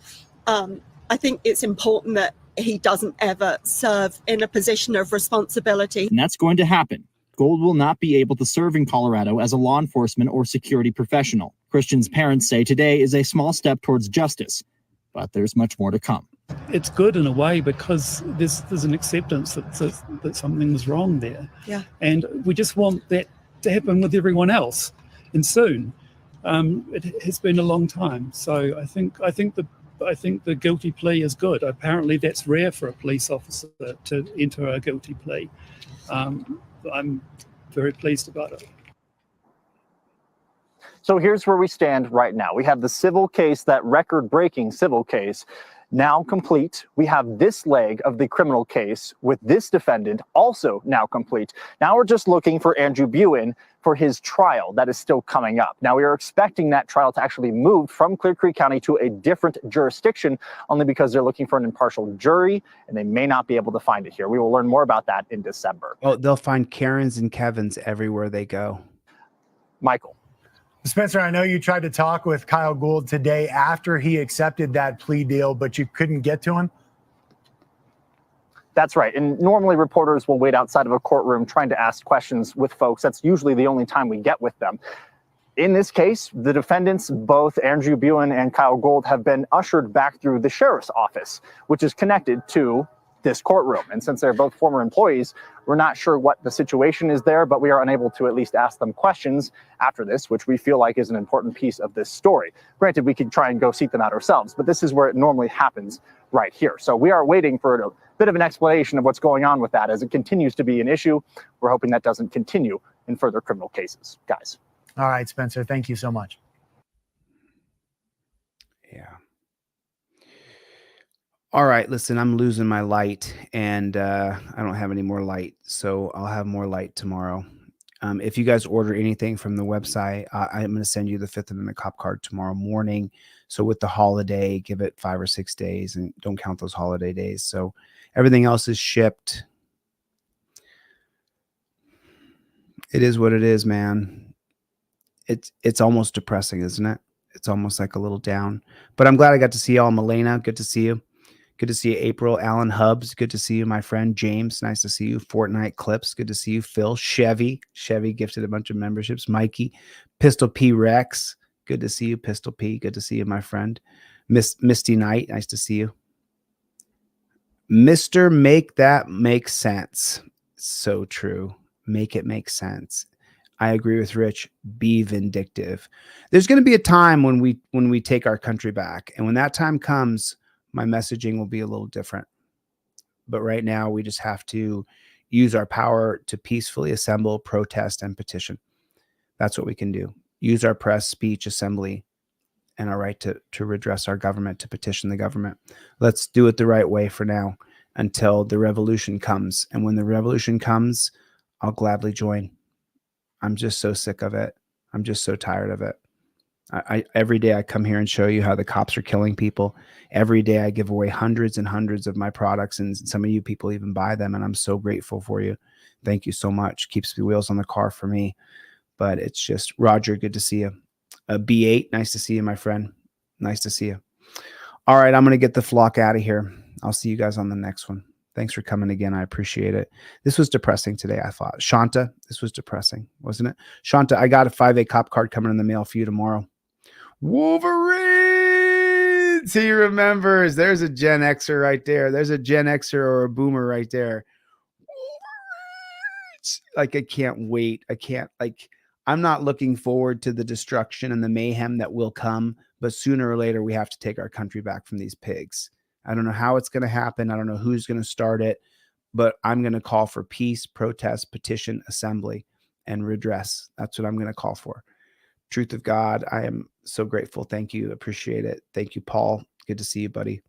I think it's important that he doesn't ever serve in a position of responsibility. And that's going to happen. Gold will not be able to serve in Colorado as a law enforcement or security professional. Christian's parents say today is a small step towards justice, but there's much more to come. It's good in a way because there's an acceptance that something was wrong there. Yeah. And we just want that to happen with everyone else, and soon. It has been a long time, so I think the guilty plea is good. Apparently, that's rare for a police officer to enter a guilty plea. I'm very pleased about it. So here's where we stand right now. We have the civil case, that record-breaking civil case, now complete. We have this leg of the criminal case with this defendant also now complete. Now we're just looking for Andrew Buin for his trial that is still coming up. Now we are expecting that trial to actually move from Clear Creek County to a different jurisdiction, only because they're looking for an impartial jury and they may not be able to find it here. We will learn more about that in December. Oh, they'll find Karens and Kevins everywhere they go. Michael. Spencer, I know you tried to talk with Kyle Gould today after he accepted that plea deal, but you couldn't get to him? That's right. And normally reporters will wait outside of a courtroom trying to ask questions with folks. That's usually the only time we get with them. In this case, the defendants, both Andrew Buin and Kyle Gould, have been ushered back through the sheriff's office, which is connected to this courtroom. And since they're both former employees, we're not sure what the situation is there, but we are unable to at least ask them questions after this, which we feel like is an important piece of this story. Granted, we could try and go seek them out ourselves, but this is where it normally happens right here. So we are waiting for a bit of an explanation of what's going on with that as it continues to be an issue. We're hoping that doesn't continue in further criminal cases, guys. All right, Spencer, thank you so much. Yeah. All right, listen, I'm losing my light, and I don't have any more light, so I'll have more light tomorrow. If you guys order anything from the website, I'm going to send you the Fifth Amendment cop card tomorrow morning. So with the holiday, give it 5 or 6 days, and don't count those holiday days. So everything else is shipped. It is what it is, man. It's almost depressing, isn't it? It's almost like a little down. But I'm glad I got to see y'all. Milena, good to see you. Good to see you, April. Alan Hubbs, good to see you, my friend. James, nice to see you. Fortnite Clips, good to see you. Phil, Chevy gifted a bunch of memberships. Mikey, Pistol P Rex, good to see you. Pistol P, good to see you, my friend. Misty Knight, nice to see you. Mr. Make That Make Sense. So true. Make it make sense. I agree with Rich. Be vindictive. There's going to be a time when we take our country back, and when that time comes, my messaging will be a little different. But right now, we just have to use our power to peacefully assemble, protest, and petition. That's what we can do. Use our press, speech, assembly, and our right to redress our government, to petition the government. Let's do it the right way for now until the revolution comes. And when the revolution comes, I'll gladly join. I'm just so sick of it. I'm just so tired of it. Every day I come here and show you how the cops are killing people. Every day I give away hundreds and hundreds of my products, and some of you people even buy them, and I'm so grateful for you. Thank you so much. Keeps the wheels on the car for me. But it's just, Roger, good to see you. B8, nice to see you, my friend. Nice to see you. All right, I'm going to get the flock out of here. I'll see you guys on the next one. Thanks for coming again. I appreciate it. This was depressing today, I thought. Shanta, this was depressing, wasn't it? Shanta, I got a 5A cop card coming in the mail for you tomorrow. Wolverines! He remembers. There's a Gen Xer right there. There's a Gen Xer or a boomer right there. Wolverines! Like, I can't wait. I'm not looking forward to the destruction and the mayhem that will come, but sooner or later we have to take our country back from these pigs. I don't know how it's going to happen. I don't know who's going to start it, but I'm going to call for peace, protest, petition, assembly, and redress. That's what I'm going to call for. Truth of God, I am so grateful. Thank you. Appreciate it. Thank you, Paul. Good to see you, buddy.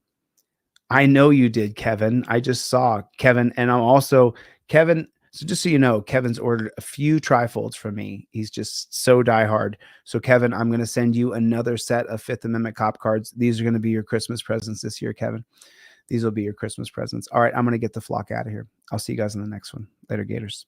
I know you did, Kevin. I just saw Kevin. And I'm also, Kevin, so just so you know, Kevin's ordered a few trifolds from me. He's just so diehard. So Kevin, I'm going to send you another set of Fifth Amendment cop cards. These are going to be your Christmas presents this year, Kevin. These will be your Christmas presents. All right, I'm going to get the flock out of here. I'll see you guys in the next one. Later, Gators.